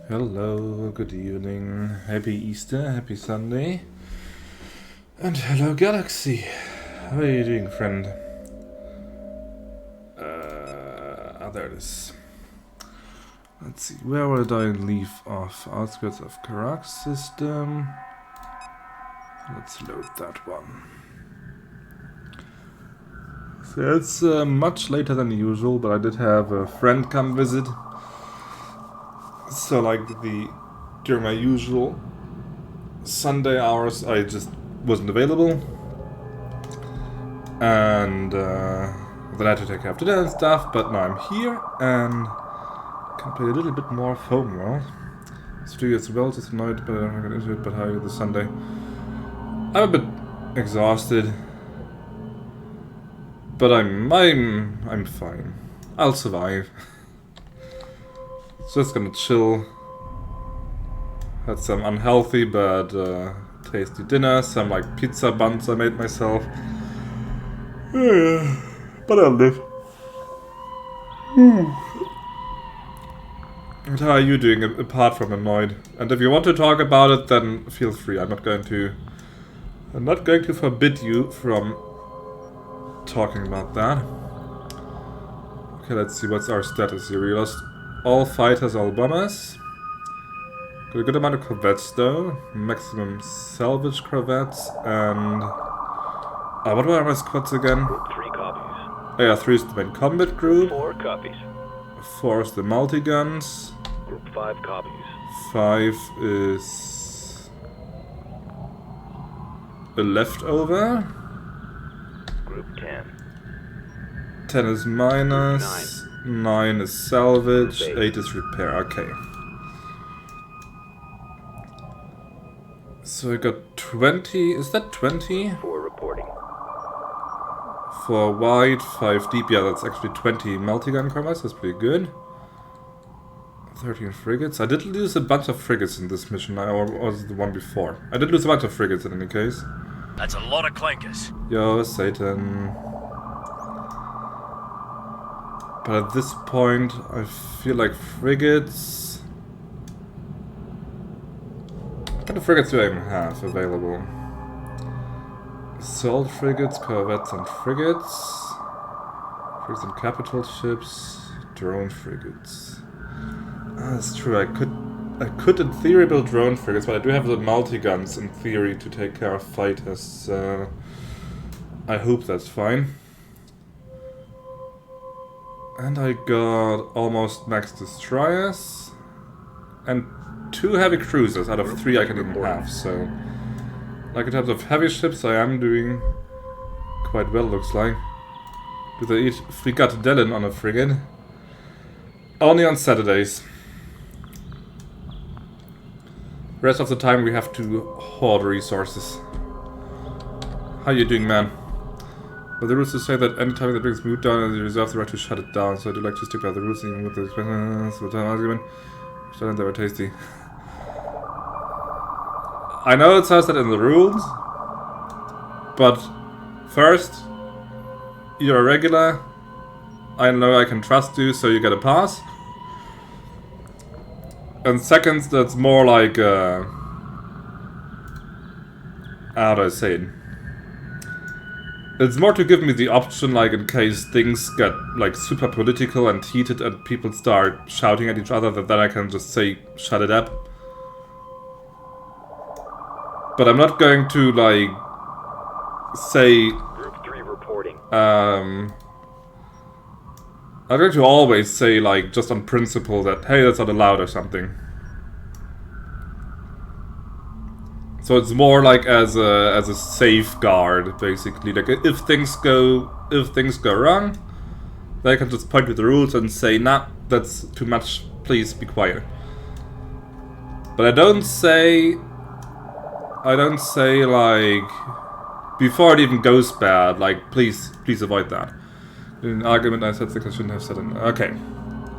Hello, good evening, happy Easter, happy Sunday, and hello Galaxy. How are you doing, friend? There it is. Let's see, where would I leave off? Outskirts of Karos system. Let's load that one. So it's much later than usual, but I did have a friend come visit. So like during my usual Sunday hours, I just wasn't available, and then I had to take care of dinner and stuff. But now I'm here and can play a little bit more of Homeworld. Studio as well, just annoyed, but I'm not gonna into it. But how are you this Sunday? I'm a bit exhausted, but I'm fine. I'll survive. Just gonna chill. Had some unhealthy but tasty dinner, some like pizza buns I made myself. But I'll live. And how are you doing apart from annoyed? And if you want to talk about it, then feel free. I'm not going to forbid you from talking about that. Okay, let's see what's our status here. We lost all fighters, all bombers. Got a good amount of corvettes though. Maximum salvage corvettes and... what were my squads again? Group 3 copies. Oh yeah, 3 is the main combat group. 4 copies. 4 is the multi-guns. Group 5 copies. 5 is... a leftover. Group 10. 10 is minus. 9 is salvage. 8 is repair. Okay. So I got 20. Is that 20? 4 reporting. 4 wide, 5 deep. Yeah, that's actually 20 multi-gun corvettes. That's pretty good. 13 frigates. I did lose a bunch of frigates in this mission. Or was it the one before? I did lose a bunch of frigates in any case. That's a lot of clankers. Yo, Satan. But at this point, I feel like frigates... What kind of frigates do I even have available? Assault frigates, corvettes and frigates. Frigates and capital ships. Drone frigates. That's true, I could in theory build drone frigates, but I do have the multi-guns in theory to take care of fighters, so... I hope that's fine. And I got almost max destroyers. And 2 heavy cruisers out of 3 I can even have, so... Like in terms of heavy ships, I am doing quite well, looks like. Do they eat frikadellen on a frigate? Only on Saturdays. Rest of the time we have to hoard resources. How you doing, man? But the rules to say that anytime that brings mood down, you reserve the right to shut it down. So I do like to stick by the rules, even with the argument. So they were tasty. I know it says that in the rules, but first, you're a regular. I know I can trust you, so you get a pass. And second, that's more like how do I say it? It's more to give me the option, like, in case things get, like, super political and heated and people start shouting at each other, that then I can just say, shut it up. But I'm not going to, like, say... Group 3 reporting. I'm going to always say, like, just on principle that, hey, that's not allowed or something. So it's more like as a safeguard, basically. Like if things go wrong, they can just point to the rules and say, nah, that's too much, please be quiet. But I don't say like before it even goes bad, like please avoid that. In an argument I said things I shouldn't have said. Okay.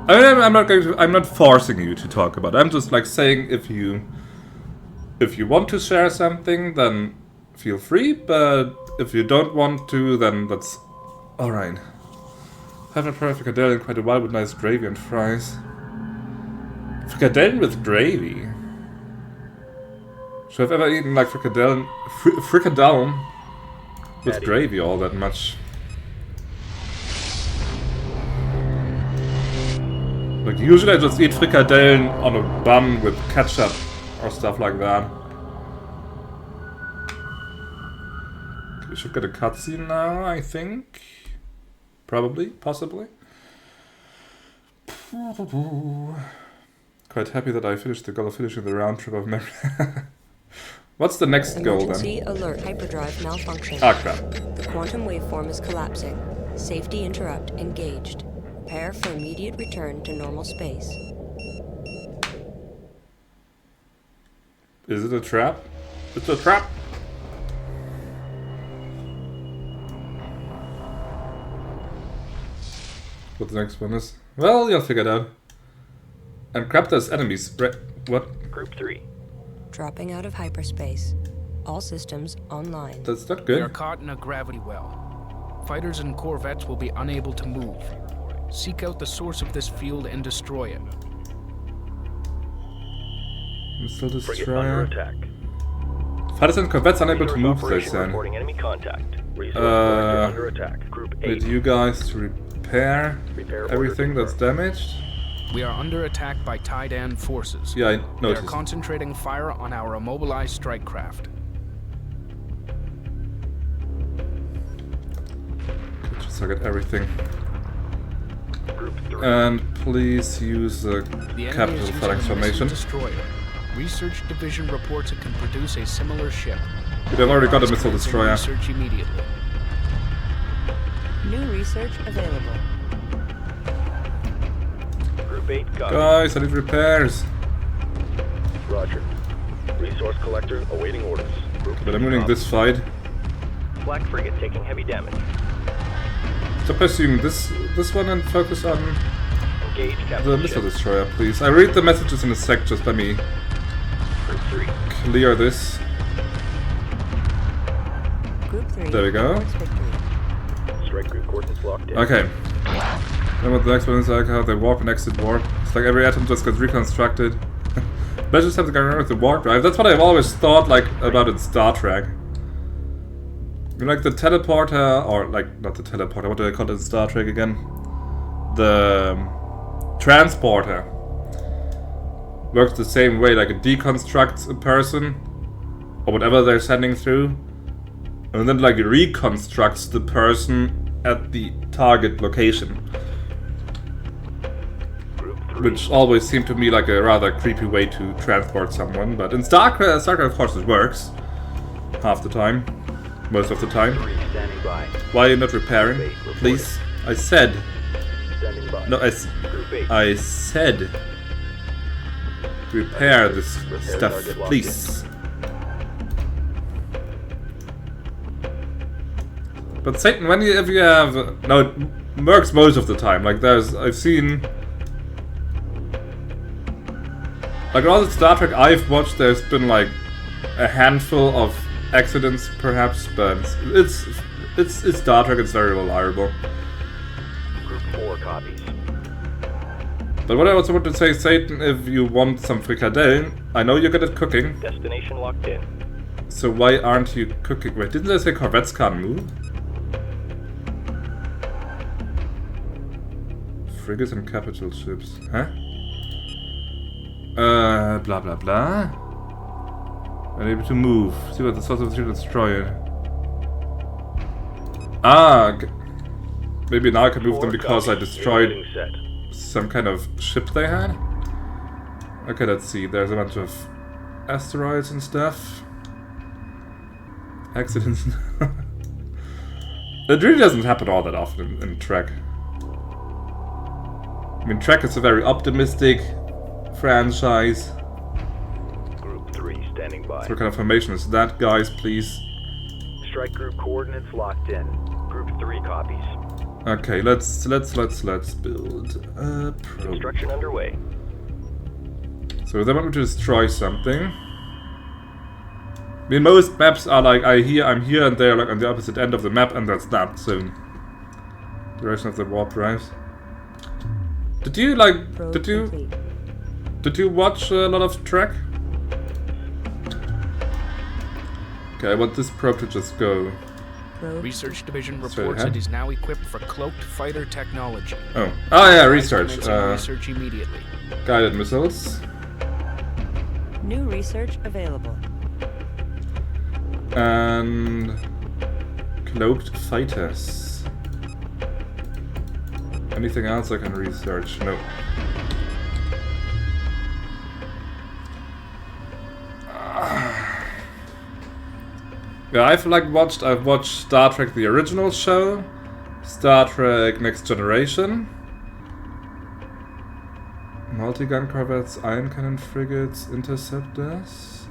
I'm not forcing you to talk about it. I'm just like saying if you want to share something, then feel free, but if you don't want to, then that's alright. I haven't had frikadelle in quite a while with nice gravy and fries. Frikadellen with gravy. Should I've ever eaten like frikadellen with Patty. gravy all that much? Like usually I just eat frikadellen on a bun with ketchup or stuff like that. We should get a cutscene now, I think. Probably, possibly. Quite happy that I finished the goal of finishing the round trip of memory. What's the next goal then? Emergency alert hyperdrive malfunction. Ah, crap. The quantum waveform is collapsing. Safety interrupt engaged. Prepare for immediate return to normal space. Is it a trap? It's a trap! What the next one is? Well, you'll figure it out. And crap, there's enemies. What? Group 3. Dropping out of hyperspace. All systems online. That's not We are good. caught in a gravity well. Fighters and corvettes will be unable to move. Seek out the source of this field and destroy it. Missile Frigate under destroyer. attack. Fighters and corvettes unable to Resource move, they operation said. reporting enemy contact. Resource collector under attack. Group 8. Need you guys to repair Repair order everything that's confirmed. damaged. We are under attack by Taidan forces. Yeah, I They are noticed. concentrating fire on our immobilized strike craft. Just so I get everything. Group 3. And please use the The enemy capital is using for a missile exclamation. destroyer. Research division reports it can produce a similar ship. We've already got a Advise missile commencing destroyer. Research immediately. New research available. Group 8 copy. Guys, I need repairs. Roger. Resource collector awaiting orders. Group But I'm 8 winning copy. this fight. Flak frigate taking heavy damage. Stop pursuing this one and focus on Engage the capital missile ship. destroyer, please. I read the messages in a sec, just let me Group 3. clear this. Group 3. There we go. reports victory. Strike group coordinates locked in. Okay. Then what the next one is like how they warp and exit warp. It's like every atom just gets reconstructed. Imagine something going on with the warp drive. That's what I've always thought like about in Star Trek. You know, like the teleporter, or like not the teleporter, what do they call it in Star Trek again? The transporter works the same way, like it deconstructs a person or whatever they're sending through, and then like it reconstructs the person at the target location, Group 3. which always seemed to me like a rather creepy way to transport someone. But in StarCraft, of course, it works half the time, most of the time. 3 standing by. Why are you not repairing, please? I said Standing by. no. Group 8. I said repair this Repair stuff, target locked please. But Satan, if you have no, it works most of the time. Like I've seen, like all the Star Trek I've watched, there's been like a handful of accidents, perhaps, but it's Star Trek. It's very reliable. Group 4 copies. But what I also want to say, Satan, if you want some frikadellen, I know you're good at cooking, Destination locked in. so why aren't you cooking? Wait, didn't they say corvettes can't move? Frigates and capital ships, huh? Blah blah blah. Unable to move. See what the source of the destroyer. Ah, maybe now I can move them 4 because I copies. destroyed Imaging set. some kind of ship they had. Okay, let's see. There's a bunch of asteroids and stuff. Accidents. It really doesn't happen all that often in Trek. I mean, Trek is a very optimistic franchise. Group 3 standing by. So what kind of formation is that, guys, please? Strike group coordinates locked in. Group 3 copies. Okay, let's build a probe. Construction underway. So they want me to destroy something. I mean, most maps are like I'm here, and they're like on the opposite end of the map, and that's that. So direction of the warp drives. Did you Probe Did you? complete. Did you watch a lot of Trek? Okay, I want this probe to just go. Probe. Research Division Straight reports ahead. it is now equipped for cloaked fighter technology. Oh yeah, Try research. commencing research immediately. Guided missiles. New research available. And cloaked fighters. Anything else I can research? No. Yeah, I've watched Star Trek the original show, Star Trek Next Generation, multi-gun corvettes, ion cannon frigates, interceptors,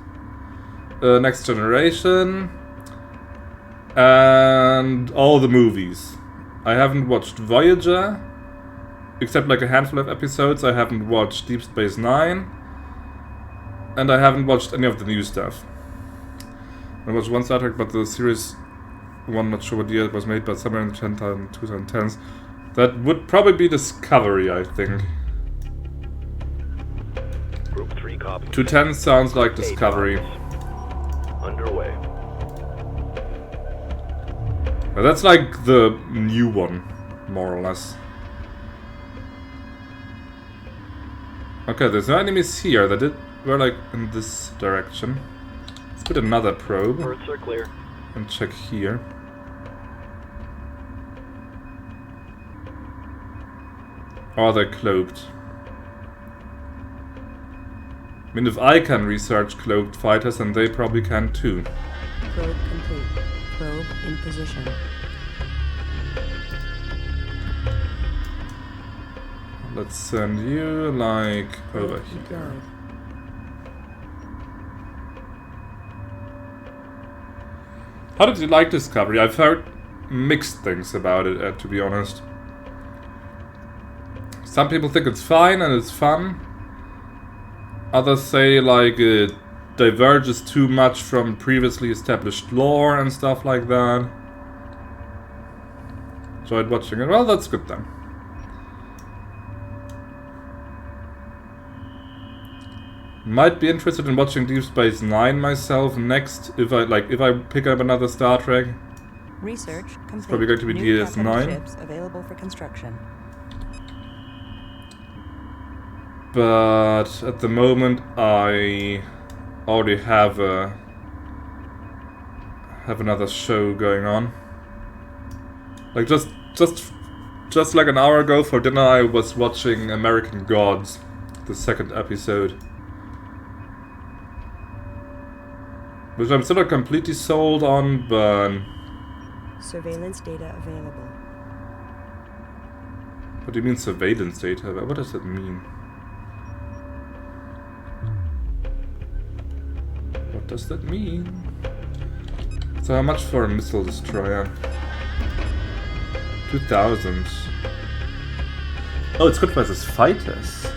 Next Generation, and all the movies. I haven't watched Voyager, except like a handful of episodes. I haven't watched Deep Space Nine, and I haven't watched any of the new stuff. I watched one Star Trek, but the series one, not sure what year it was made, but somewhere in the 2010s. That would probably be Discovery, I think. Group 3 copy. 210 sounds like Discovery. Underway. But that's like the new one, more or less. Okay, there's no enemies here. Were like in this direction. Let's put another probe Berths are clear. and check here. Are they cloaked? I mean, if I can research cloaked fighters, then they probably can too. Probe complete. Probe in position. Let's send you, like, over here. Deployed. How did you like Discovery? I've heard mixed things about it, to be honest. Some people think it's fine and it's fun. Others say, like, it diverges too much from previously established lore and stuff like that. Enjoyed watching it. Well, that's good then. Might be interested in watching Deep Space Nine myself next if I pick up another Star Trek. Research complete. probably going to be New DS9. capital ships available for construction. But at the moment I already have another show going on. Like just like an hour ago for dinner I was watching American Gods, the second episode. Which I'm still not completely sold on, but... Surveillance data available. What do you mean surveillance data? What does that mean? What does that mean? So how much for a missile destroyer? 2,000. Oh, it's good versus fighters.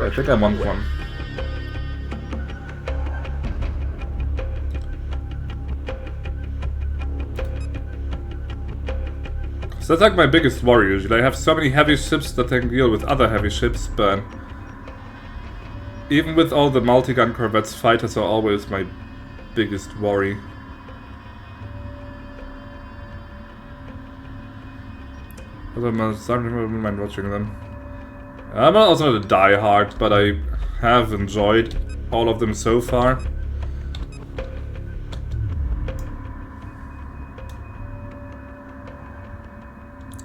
I think I want one. So that's like my biggest worry usually. I have so many heavy ships that can deal with other heavy ships, but even with all the multi-gun corvettes, fighters are always my biggest worry. Although I'm starting to mind watching them. I'm also not a die-hard, but I have enjoyed all of them so far.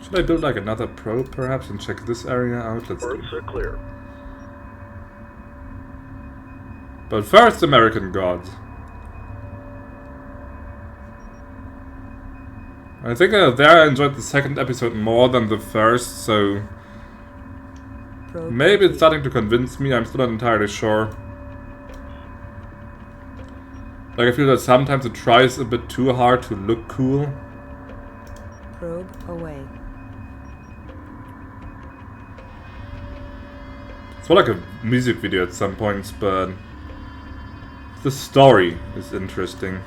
Should I build like another probe perhaps and check this area out? Let's do. Berths are clear. But first, American Gods. I think there I enjoyed the second episode more than the first, so Probe maybe it's complete. starting to convince me. I'm still not entirely sure. Like I feel that sometimes it tries a bit too hard to look cool. Probe away. It's more like a music video at some points, but the story is interesting.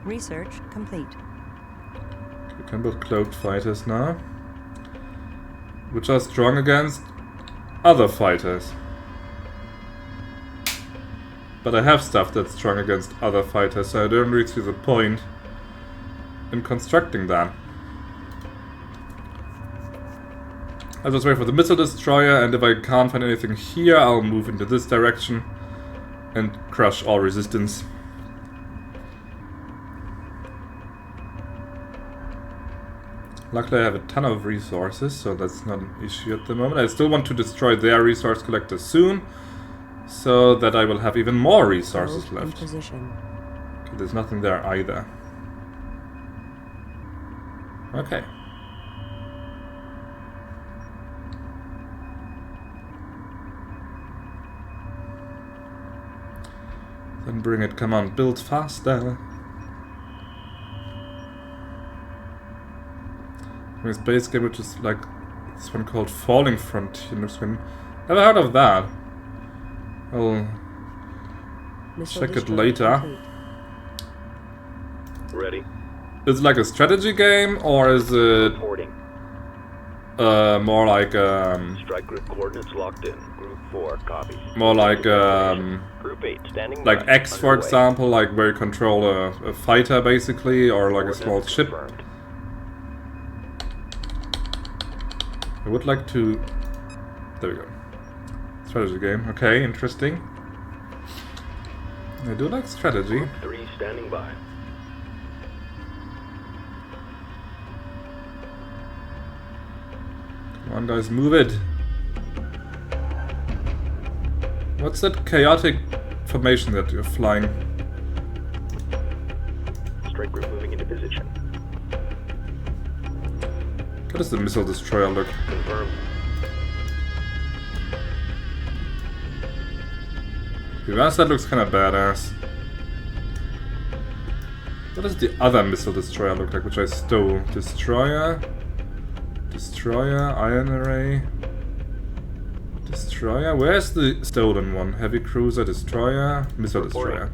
Research complete. We can build cloaked fighters now, which are strong against other fighters. But I have stuff that's strong against other fighters, so I don't really see the point in constructing that. I'll just wait for the missile destroyer, and if I can't find anything here, I'll move into this direction and crush all resistance. Luckily I have a ton of resources, so that's not an issue at the moment. I still want to destroy their resource collector soon, so that I will have even more resources In left. position. Okay, there's nothing there either. Okay. Then bring it, come on, build faster. This base game, which is like this one called Falling Frontier. Never heard of that. I'll Missile check it destroyer later. complete. Ready. Is it like a strategy game, or is it Reporting. more like Strike group coordinates locked in. Group 4 copies. more like Group 8 standing by. X, for Underway. example, like where you control a fighter basically, or like a small Coordinates ship? confirmed. I would like to... There we go. Strategy game. Okay, interesting. I do like strategy. Group 3 standing by. Come on, guys, move it. What's that chaotic formation that you're flying? Strike group moving into position. How does the missile destroyer look? Confirmed. To be honest, that looks kind of badass. What does the other missile destroyer look like, which I stole? Destroyer? Destroyer, iron array. Destroyer? Where's the stolen one? Heavy cruiser, destroyer, missile destroyer.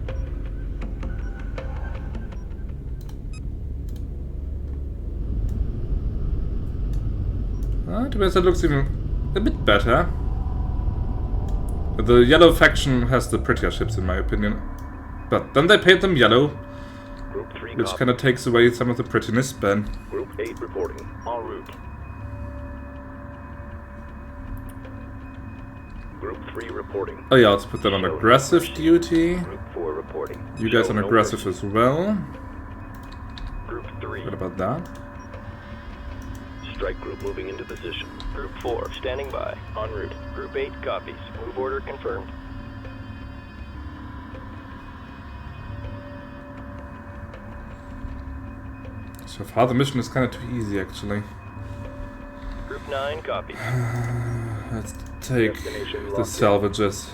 To be honest, that looks even a bit better. The yellow faction has the prettier ships, in my opinion. But then they paint them yellow, Group 3 which copies. kind of takes away some of the prettiness, Ben. Group 8 reporting. En route. Group 3 reporting. Oh yeah, let's put them on Show no aggressive mercy. duty. Group 4 reporting. You guys Show on no aggressive mercy. as well. Group 3. What about that? Strike group moving into position. Group 4 standing by. En route. Group 8 copies. Move order confirmed. So far the mission is kind of too easy, actually. Group 9 copies. Let's take Destination the locked in. salvages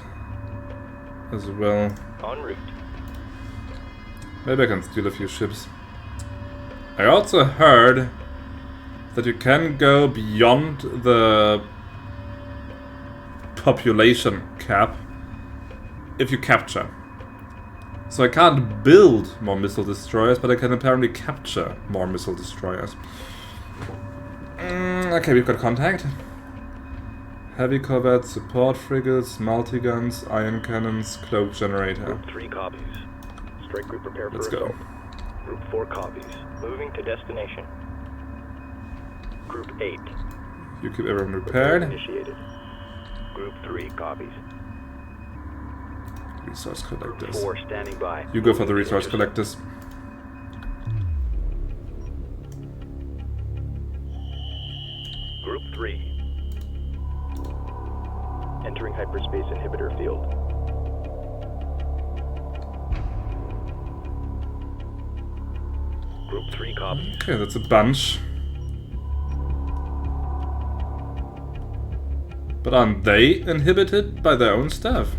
as well. En route. Maybe I can steal a few ships. I also heard that you can go beyond the population cap if you capture. So I can't build more missile destroyers, but I can apparently capture more missile destroyers. Okay, we've got contact. Heavy corvettes, support frigates, multi-guns, iron cannons, cloak generator. Group 3 copies. Strike group prepare for Let's go. assault. Group 4 copies. Moving to destination. Group 8. You keep everyone Repair repaired. initiated. Group 3 copies. Resource Group collectors. 4 standing by. You go for the Moving resource to collectors. Group 3. Entering hyperspace inhibitor field. Group 3 copies. Okay, that's a bunch. But aren't they inhibited by their own stuff?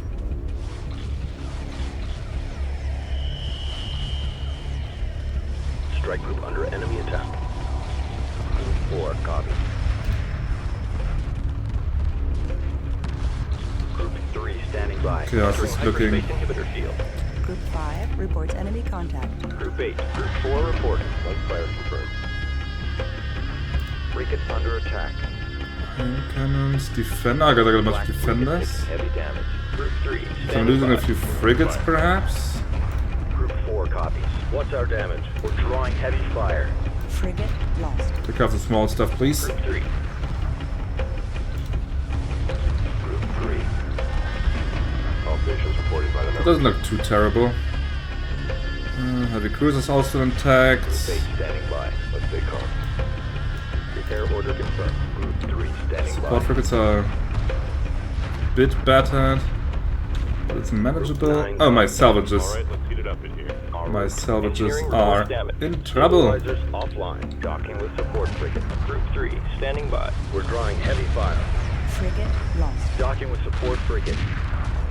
Strike group under enemy attack. Group 4 copies. Group 3 standing by. Chaos Entering is looking hyperspace inhibitor field. Group 5 reports enemy contact. Group 8, Group 4 reporting. Light fire confirmed. Frigate under attack. Cannons, defender. I got a bunch of defenders. Heavy damage. Group 3, So I'm losing a few frigates, perhaps. Group 4 copies. What's our damage? We're drawing heavy fire. Frigate lost. Take off the small stuff, please. Group 3. Group 3. All stations reported by the number. Doesn't look too terrible. Heavy cruisers also intact. Group 8 standing by. Let's stay calm. Repair order confirmed. Group 3 standing Support by. frigates are a bit battered, but it's manageable. Oh, my salvages. Alright, let's heat it up in here. My salvages Engineering are reports damage. in trouble. Supervisors offline. Docking with support frigate. Group 3 standing by. We're drawing heavy fire. Frigate lost. Docking with support frigate.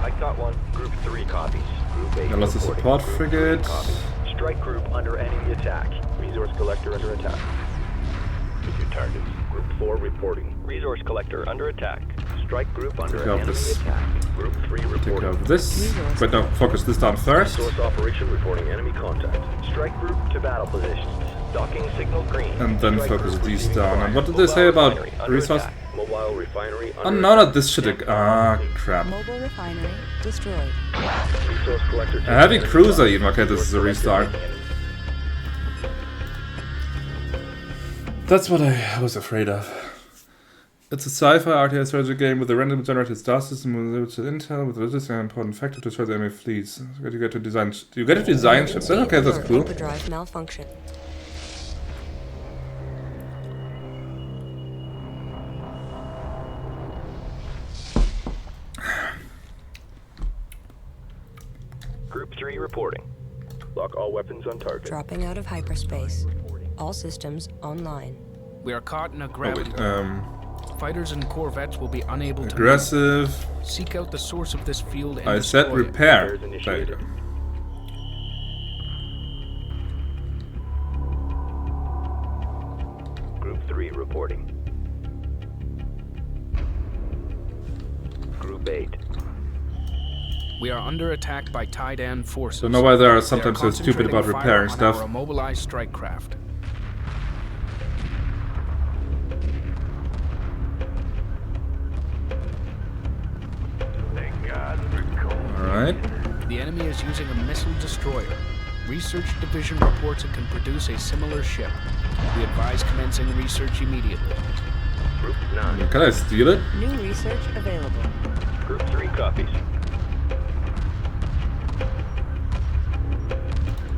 I got one. Group 3 copies. Group 8 I lost a reporting. support Group frigate. 3 copies. Strike group under enemy attack. Resource collector under attack. With your targets. Group 4 reporting. Resource collector under attack. Strike group under Take out enemy this. attack. Group 3 Take reporting. out this. Wait, no, focus this down first. Source operation reporting enemy contact. Strike group to battle positions. Docking signal green. And then Strike focus group these receiving down. fire. And what did they say Mobile about refinery under resource? attack. Mobile refinery Oh, under no, attack. not this shit. Ah, crap. Mobile refinery destroyed. Resource collector. A heavy cruiser even. Okay, this is a restart. That's what I was afraid of. It's a sci-fi RTS strategy game with a random generated star system with intel, with this an important factor to destroy the enemy fleets. You get to design. You get to design ships. Okay, that's cool. Hyperdrive malfunction. Group 3 reporting. Lock all weapons on target. Dropping out of hyperspace. All systems online. We are caught in a Oh gravity. wait. Fighters and corvettes will be unable to Aggressive. move. Seek out the source of this field and I said destroy it. repair. Repairs There you initiated. go. Group 3 reporting. Group 8. We are under attack by Taidan forces. Don't know why they are They are sometimes so stupid concentrating about fire repairing on stuff. Our immobilized strike craft. Thank God we're cold. Alright. The enemy is using a missile destroyer. Research Division reports it can produce a similar ship. We advise commencing research immediately. Group 9. Can I steal it? New research available. Group 3 copies.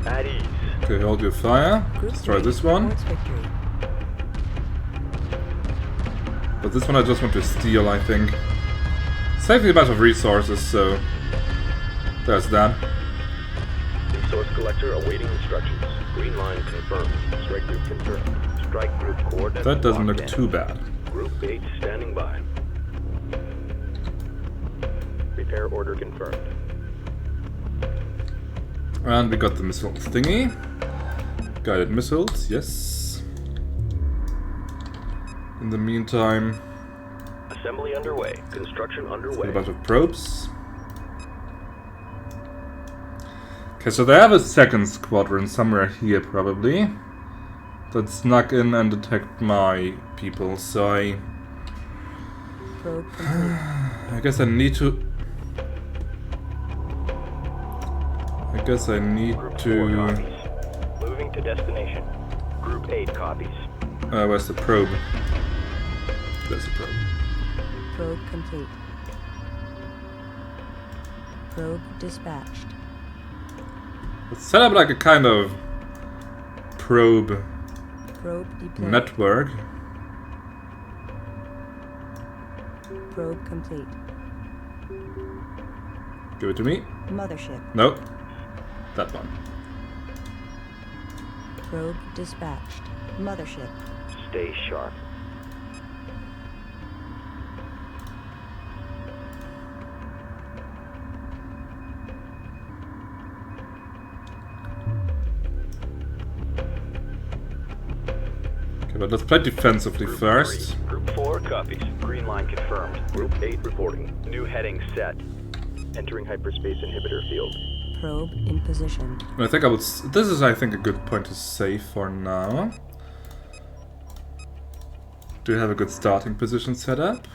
At ease. Okay, hold your fire. Group Destroy 3 this one. reports victory. But this one I just want to steal, I think. Save me a bunch of resources, so... There's that. Resource collector awaiting instructions. Green line confirmed. Strike group confirmed. Strike group coordinates. That doesn't look locked in. too bad. Group 8 standing by. Repair order confirmed. And we got the missile thingy. Guided missiles, yes. In the meantime, Assembly underway. Construction got underway. a bunch of probes. Okay, so they have a second squadron somewhere here, probably. That snuck in and attacked my people, so Probe complete. I guess I need to... I guess I need Group 4 to... copies. Moving to destination. Group 8 copies. Where's the probe? There's the probe. Probe complete. Probe dispatched. Let's set up like a kind of probe Probe deployed. network. Probe complete. Give it to me. Mothership. No. That one. Probe dispatched. Mothership. Stay sharp. Okay, but let's play defensively Group first. 3. Group 4 copies. Green line confirmed. Group 8 reporting. New heading set. Entering hyperspace inhibitor field. Probe in position. I think I would. This is, I think, a good point to save for now. Do you have a good starting position set up?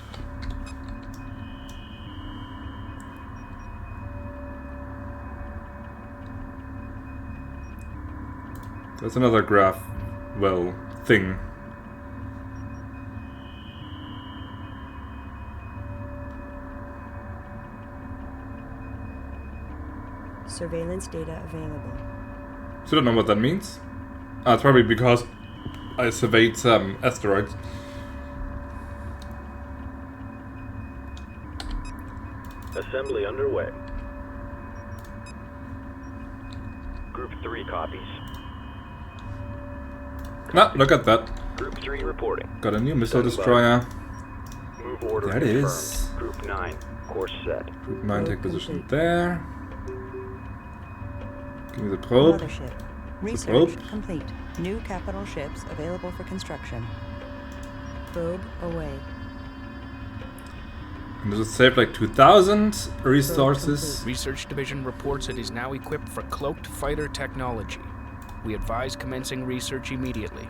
There's another graph, well, thing. Surveillance data available. So I don't know what that means. It's probably because I surveyed some asteroids. Assembly underway. Group 3 copies. Ah, look at that. Group 3 reporting. Got a new missile Stand by. destroyer. Move order There it confirmed. is. Group 9, course set. Group 9 take position Complete. there. Give me the probe. Mothership. Research probe. complete. New capital ships available for construction. Probe away. And this will save like 2,000 resources. Research Division reports it is now equipped for cloaked fighter technology. We advise commencing research immediately.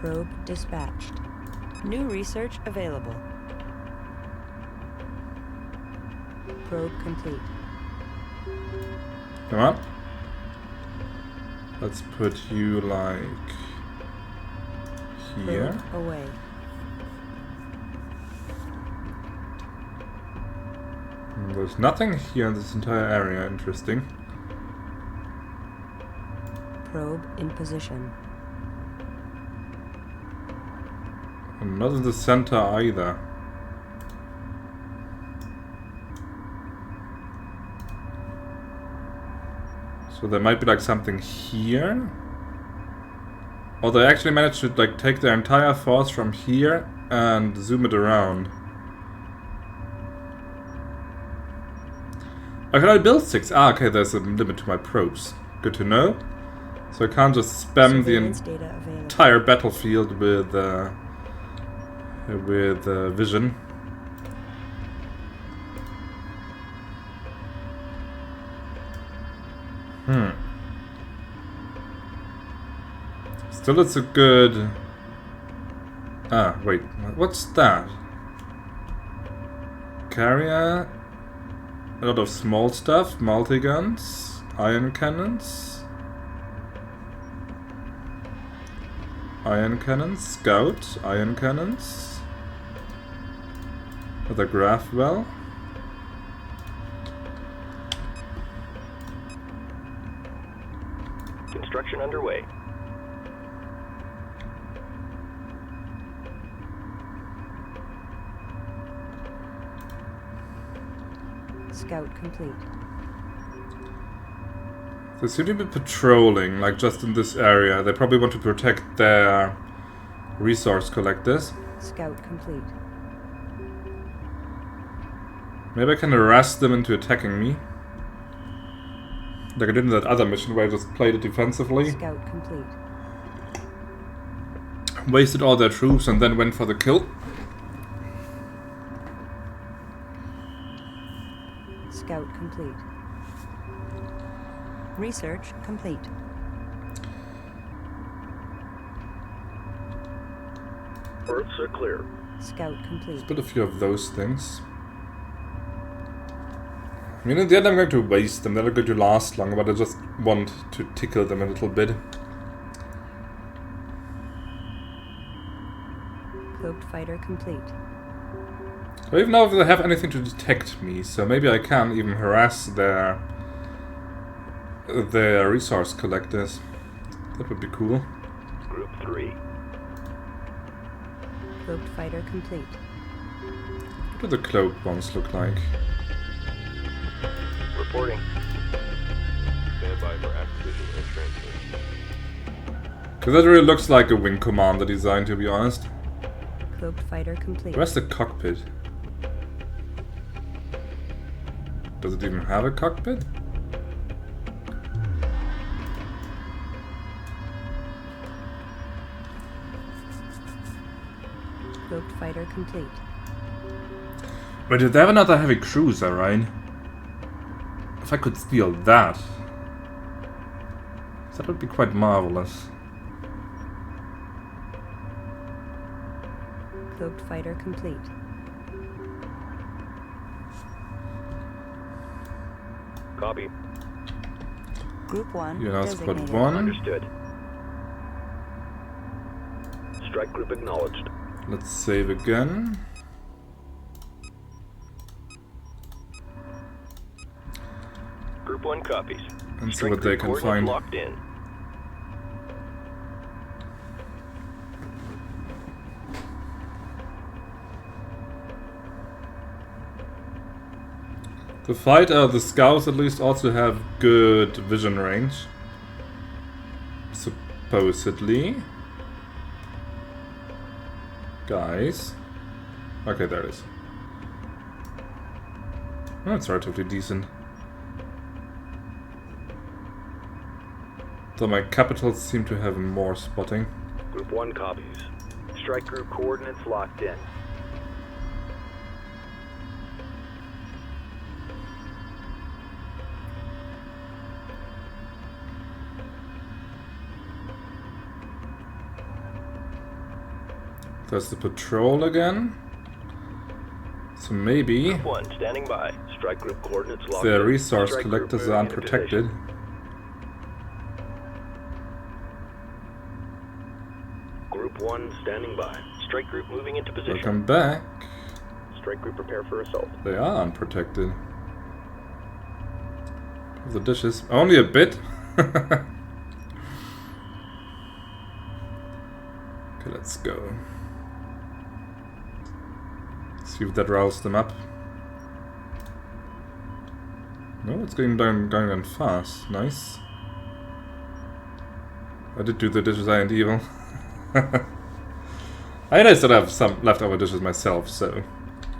Probe dispatched. New research available. Probe complete. Come on. Let's put you like here. Probe away. There's nothing here in this entire area. Interesting. Probe in position. And not in the center either. So there might be like something here. Or they actually managed to like take their entire force from here and zoom it around. Oh, can I build 6? Ah, okay, there's a limit to my probes. Good to know. So I can't just spam the Surveillance data available. entire battlefield with vision. Still, it's a good. Ah, wait, what's that? Carrier. A lot of small stuff, multi-guns, ion cannons. Ion cannons, scout, ion cannons. Another graph well. Construction underway. Scout complete. They seem to be patrolling, like just in this area. They probably want to protect their resource collectors. Scout complete. Maybe I can harass them into attacking me. Like I did in that other mission where I just played it defensively. Scout complete. Wasted all their troops and then went for the kill. Scout complete. Research complete. Earths are clear. Scout complete. Build a few of those things. I mean, in the end I'm going to waste them. They're not going to last long, but I just want to tickle them a little bit. Cloaked fighter complete. I don't even know if they have anything to detect me, so maybe I can even harass their resource collectors. That would be cool. Group 3. Cloaked fighter complete. What do the cloaked ones look like? Reporting. Stand by for acquisition and transfer. Because that really looks like a wing commander design, to be honest. Cloaked fighter complete. Where's the cockpit? Does it even have a cockpit? Cloaked fighter complete. Wait, did they have another heavy cruiser, right? If If I could steal that, that would be quite marvelous. Cloaked fighter complete. Copy. Group 1 You're now squad designated. 1. Understood. Strike group acknowledged. Let's save again. Group 1 copies. And see Strike what they group can coordinates find. locked in. The scouts at least also have good vision range. Supposedly. Guys. Okay, there it is. Oh, it's relatively decent. Though my capitals seem to have more spotting. Group 1 copies. Strike group coordinates locked in. There's the patrol again. So maybe Group 1 standing by. Strike group coordinates locked the in. resource Strike group collectors moving are into unprotected. position. Group 1 standing by. Strike group moving into position. Welcome back. Strike group prepare for assault. They are unprotected. The dishes. Only a bit. Okay, let's go. See if that riles them up. No, it's going down fast. Nice. I did do the dishes, I ain't evil. I know that I have some leftover dishes myself, so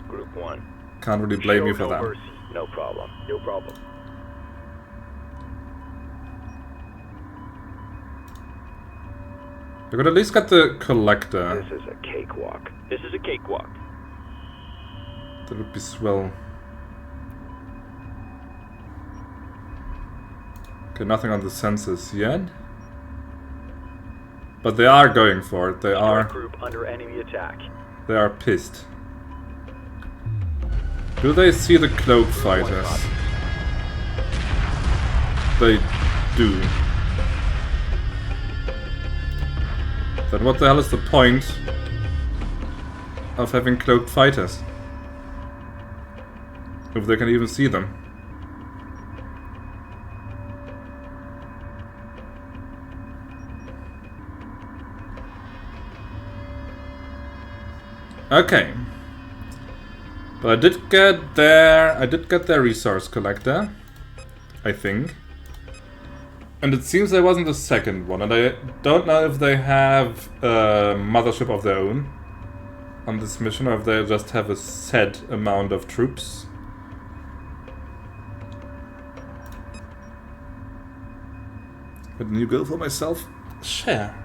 Group 1. can't really blame Show you for no that. mercy. No problem. No problem. I could at least get the collector. This is a cakewalk. This is a cakewalk. That would be swell. Okay, nothing on the census yet. But they are going for it. They Strike are group under enemy attack. pissed. Do they see the cloak fighters? They do. Then what the hell is the point of having cloaked fighters? If they can even see them. Okay. But I did get their resource collector, I think. And it seems there wasn't a second one, and I don't know if they have a mothership of their own on this mission, or if they just have a set amount of troops. But new goal for myself? Share.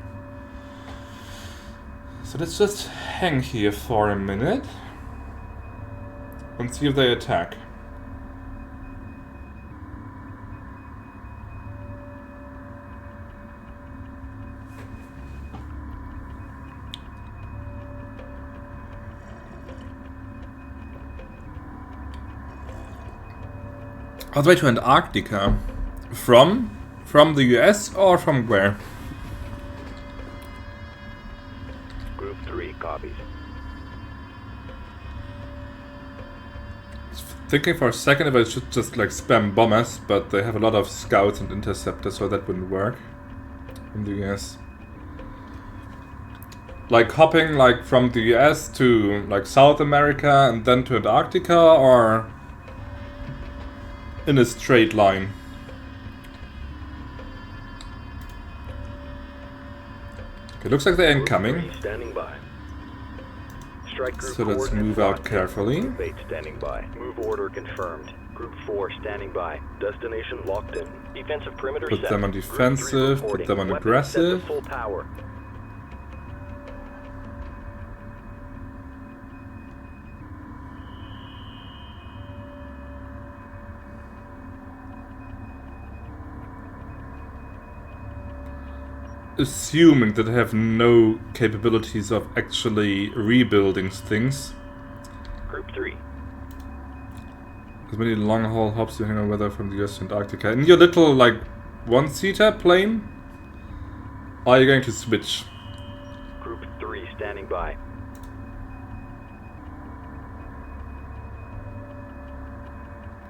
So let's just hang here for a minute and see if they attack. All the way to Antarctica. From the US or from where? Group 3 copies. Thinking for a second if I should just like spam bombers, but they have a lot of scouts and interceptors, so that wouldn't work in the US. Like hopping like from the US to like South America and then to Antarctica, or in a straight line. Okay, looks like they're incoming. Group 3 standing by. Strike group So let's coordinates move out locked in. carefully. Group 8 standing by. Move order confirmed. Group 4 standing by. Destination locked in. Defensive perimeter Put set. them on Group 3 defensive, put reporting. them on Weapons aggressive. set to full power. assuming that they have no capabilities of actually rebuilding things. Group 3. As many long-haul hops to hang on weather from the US to Antarctica. In your little, like, one-seater plane? Are you going to switch? Group 3 standing by.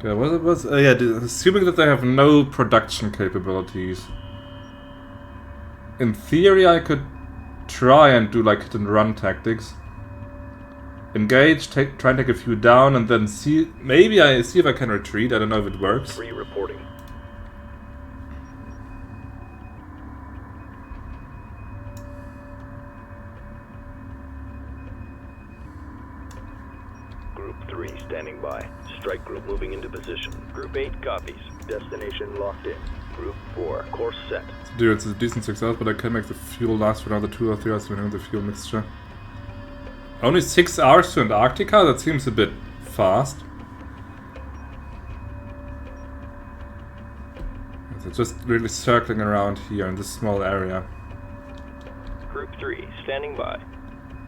Yeah, what was yeah, assuming that they have no production capabilities. In theory, I could try and do like hit and run tactics. Engage, try and take a few down, and then see. Maybe I see if I can retreat. I don't know if it works. 3 reporting. Group 3 standing by. Strike group moving into position. Group 8 copies. Destination locked in. Group 4 course set. Dude, it's a decent success, but I can make the fuel last for another 2 or 3 hours depending on the fuel mixture. Only 6 hours to Antarctica? That seems a bit fast. They're just really circling around here in this small area. Group 3 standing by.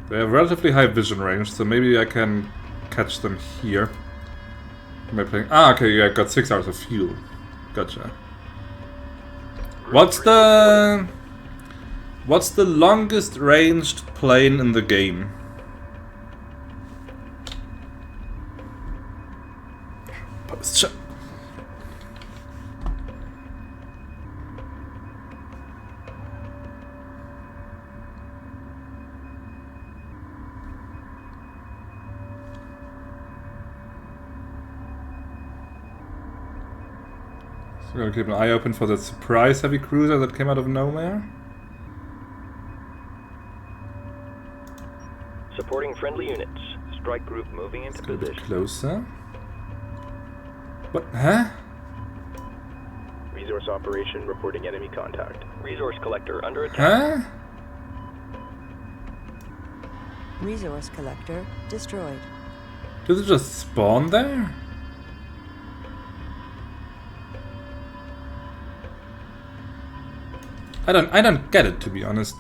They have relatively high vision range, so maybe I can catch them here. Am I playing? Ah, okay, yeah, I got 6 hours of fuel. Gotcha. What's the longest ranged plane in the game? Posture. So we're gonna keep an eye open for that surprise heavy cruiser that came out of nowhere. Supporting friendly units. Strike group moving into Let's go a bit position. closer. What? Huh? Resource operation reporting enemy contact. Resource collector under attack. Huh? Resource collector destroyed. Did it just spawn there? I don't get it, to be honest.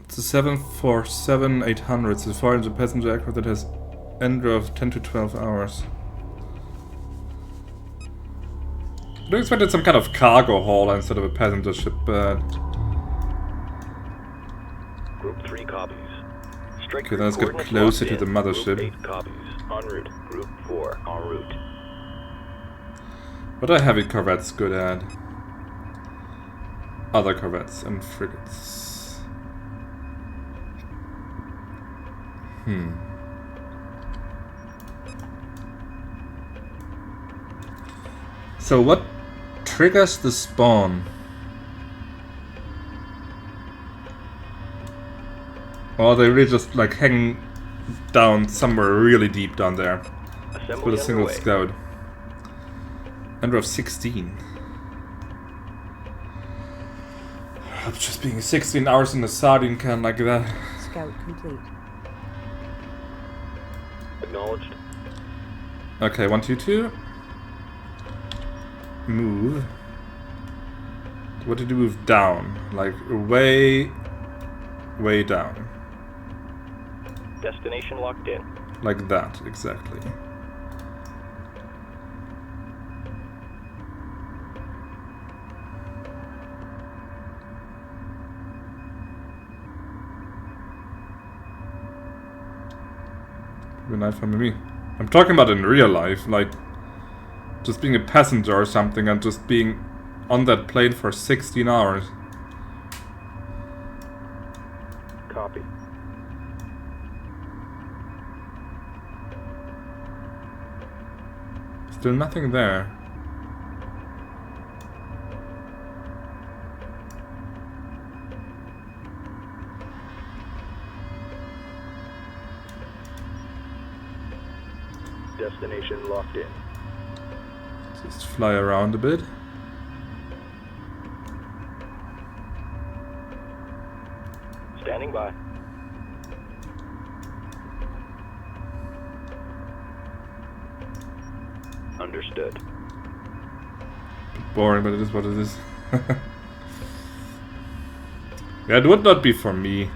It's a 747-800. It's a foreign passenger aircraft that has endro of 10 to 12 hours. I expected some kind of cargo hauler instead of a passenger ship, but... Group 3 copies. Strike Okay, group then let's get coordinates closer locked to the in. mothership. Group 8 copies. En route. Group 4 en route. What are heavy corvettes good at? Other corvettes and frigates. So what triggers the spawn? Or are they really just like hanging down somewhere really deep down there Assembly with a single underway. scout? Under of 16. Just being 16 hours in a sardine can like that. Scout complete. Acknowledged. Okay, 1, 2, 2. Move. What did you move down? Like way down. Destination locked in. Like that, exactly. Good night for me. I'm talking about in real life, like just being a passenger or something and just being on that plane for 16 hours. Copy. Still nothing there. Destination locked in. Just fly around a bit. Standing by. Understood. boring, but it is what it is. Yeah, it would not be for me.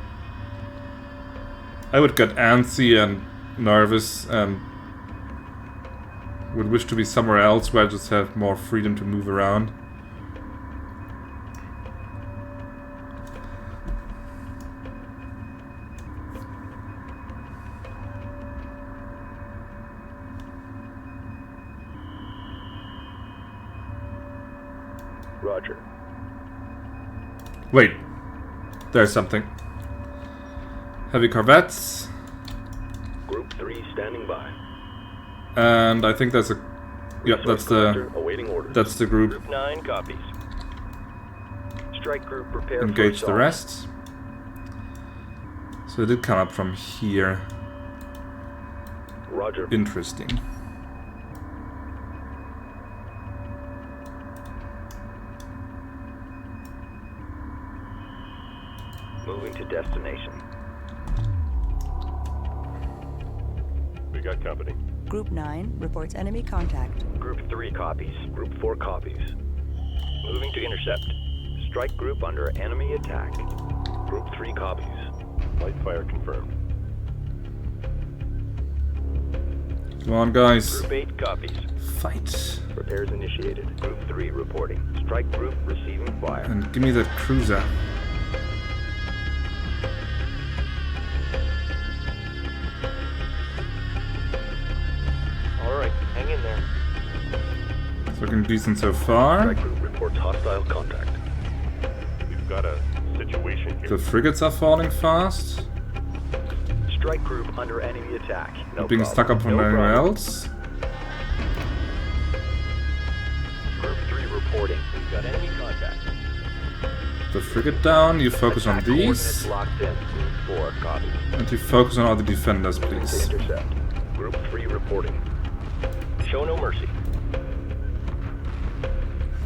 I would get antsy and nervous and would wish to be somewhere else where I just have more freedom to move around. Roger. Wait, there's something. Heavy corvettes, Group 3 standing by. and I think there's a. Yep, that's the. Collector awaiting orders. That's the group. Group 9 copies. Strike group prepare for Engage the assault. rest. So it did come up from here. Roger. Interesting. Moving to destination. We got company. Group 9 reports enemy contact. Group 3 copies. Group 4 copies. Moving to intercept. Strike group under enemy attack. Group 3 copies. Light fire confirmed. Come on, guys. Group 8 copies. Fight. Repairs initiated. Group 3 reporting. Strike group receiving fire. And give me that cruiser. Alright, hang in there. It's looking decent so far. Strike group reports hostile contact. We've got a situation here. The frigates are falling fast. Strike group under enemy attack. No Being problem. stuck up from No anywhere problem. else. Group 3 reporting. We've got enemy contact. The frigate down. You focus on Attack coordinates these. locked in. Group 4 copies. And you focus on all the defenders, To please. intercept. Group 3 reporting. Show no mercy.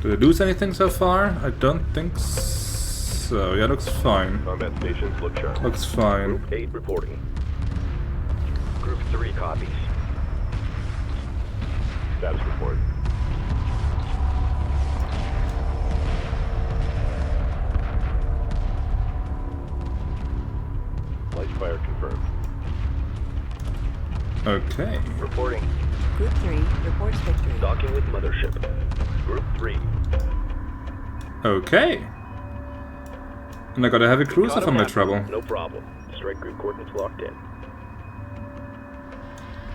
Did I lose anything so far? I don't think so. Yeah, looks fine. Combat stations look sharp. Looks fine. Group 8 reporting. Group 3 copies. Status report. Light fire confirmed. Okay. Reporting. Group 3 reports victory. Docking with mothership. Group 3. Okay. And I got a heavy cruiser Caught for him my now. trouble. No problem. Strike group coordinates locked in.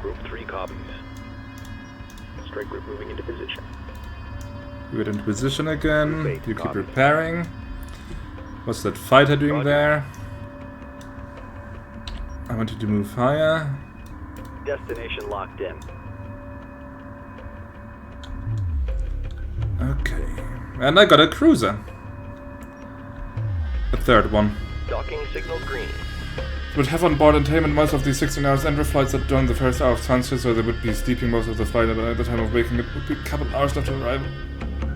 Group 3 copies. Strike group moving into position. You get into position again. Group 8 You keep copies. repairing. What's that fighter doing Roger. there? I wanted to move higher. Destination locked in. Okay. And I got a cruiser. A third one. Docking signal green. Would have on board entertainment most of the 16 hours entry flights that during the first hour of transit, so they would be sleeping most of the flight, but at the time of waking it would be a couple hours after arrival.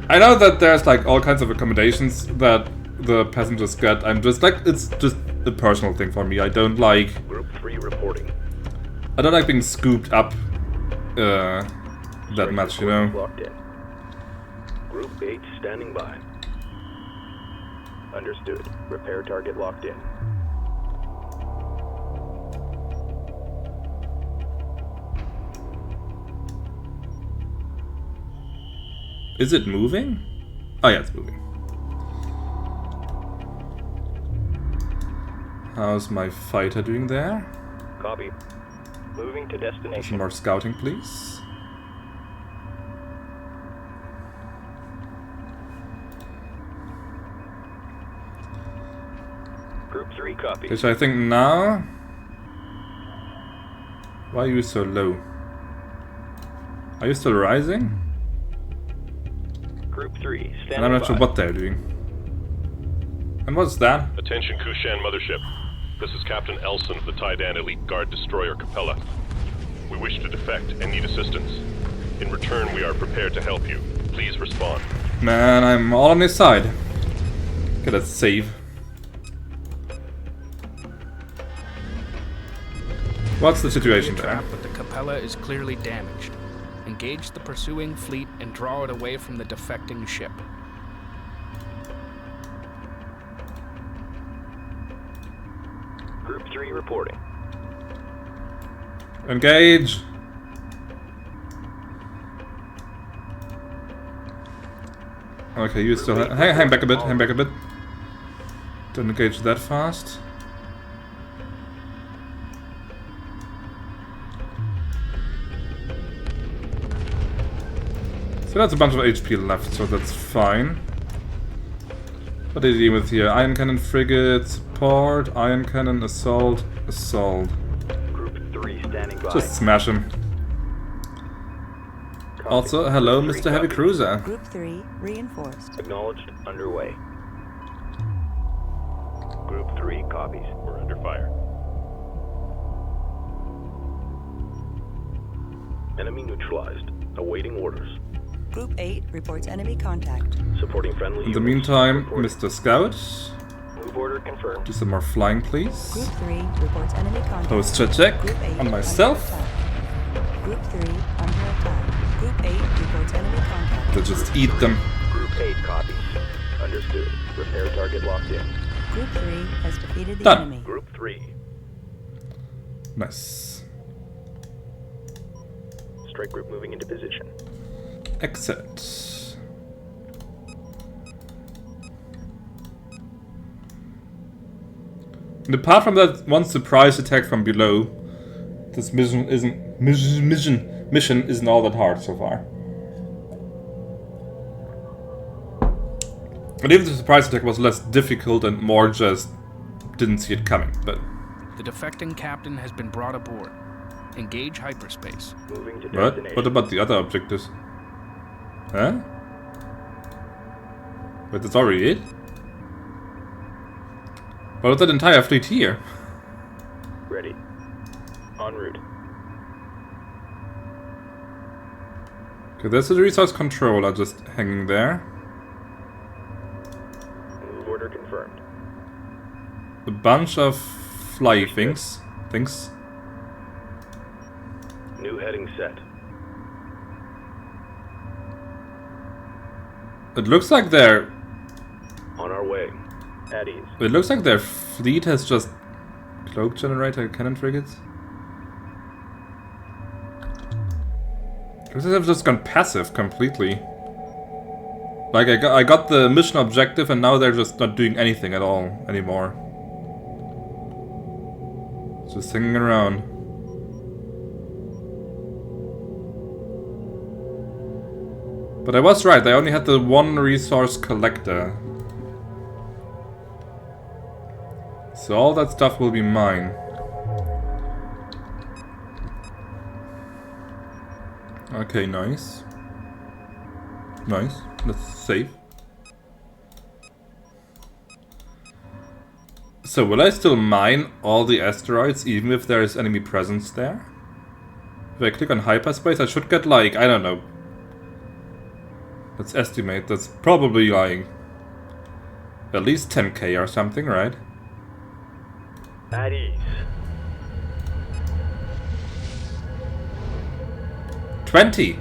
I know that there's like all kinds of accommodations that the passengers get. I'm just like, it's just a personal thing for me. I don't like Group 3 reporting. being scooped up that Strike much, group you know. coordinates Locked in. Group 8 standing by. Understood. Repair target locked in. Is it moving? Oh yeah, it's moving. How's my fighter doing there? Copy. Moving to Some destination. more scouting, please. Group 3 copy. Which I think now... Why are you so low? Are you still rising? Group 3 standing And I'm not by. sure what they're doing. And what's that? Attention Kushan Mothership. This is Captain Elson of the Taidan Elite Guard Destroyer Capella. We wish to defect and need assistance. In return, we are prepared to help you. Please respond. Man, I'm all on his side. Okay, let's save. What's the situation Enemy there? trap, but the Capella is clearly damaged. Engage the pursuing fleet and draw it away from the defecting ship. Group 3 reporting. Engage! Okay, you still hang back a bit, hang back a bit. Don't engage that fast. So that's a bunch of HP left, so that's fine. What are you dealing with here? Iron cannon, frigate, support, iron cannon, assault, assault. Group 3 standing by. Just smash him. Copy. Also, hello, Group 3 Mr. Heavy copy. Cruiser. Group 3 reinforced. Acknowledged. Underway. Group 3 copies. We're under fire. Enemy neutralized. Awaiting orders. Group 8 reports enemy contact. Supporting friendly In the units. meantime, Reporting. Mr. Scout, Move order confirmed. do some more flying, please. Group 3 reports enemy contact. Posture check Group 8 on myself. under attack. Group 3 under attack. Group 8 reports enemy contact. To just eat them. Group 8 copies. Understood. Repair target locked in. Group 3 has defeated the Done. enemy. Group 3. Nice. Strike group moving into position. Exit. And apart from that one surprise attack from below, this mission isn't all that hard so far. And even the surprise attack was less difficult and more just didn't see it coming, but The defecting captain has been brought aboard. Engage hyperspace. Moving to what? destination. What about the other objectives? Huh? Wait, that's already it? What was that entire fleet here? Ready. En route. Okay, there's the resource controller just hanging there. Move order confirmed. A bunch of fly things. New heading set. It looks like their On our way. At ease. fleet has just cloak generator cannon frigates. Looks like they've just gone passive completely. Like I got the mission objective and now they're just not doing anything at all anymore. Just hanging around. But I was right, they only had the one resource collector. So all that stuff will be mine. Okay, nice. Nice, that's safe. So will I still mine all the asteroids even if there is enemy presence there? If I click on hyperspace I should get like, I don't know. Let's estimate, that's probably like at least 10k or something, right? At ease. 20!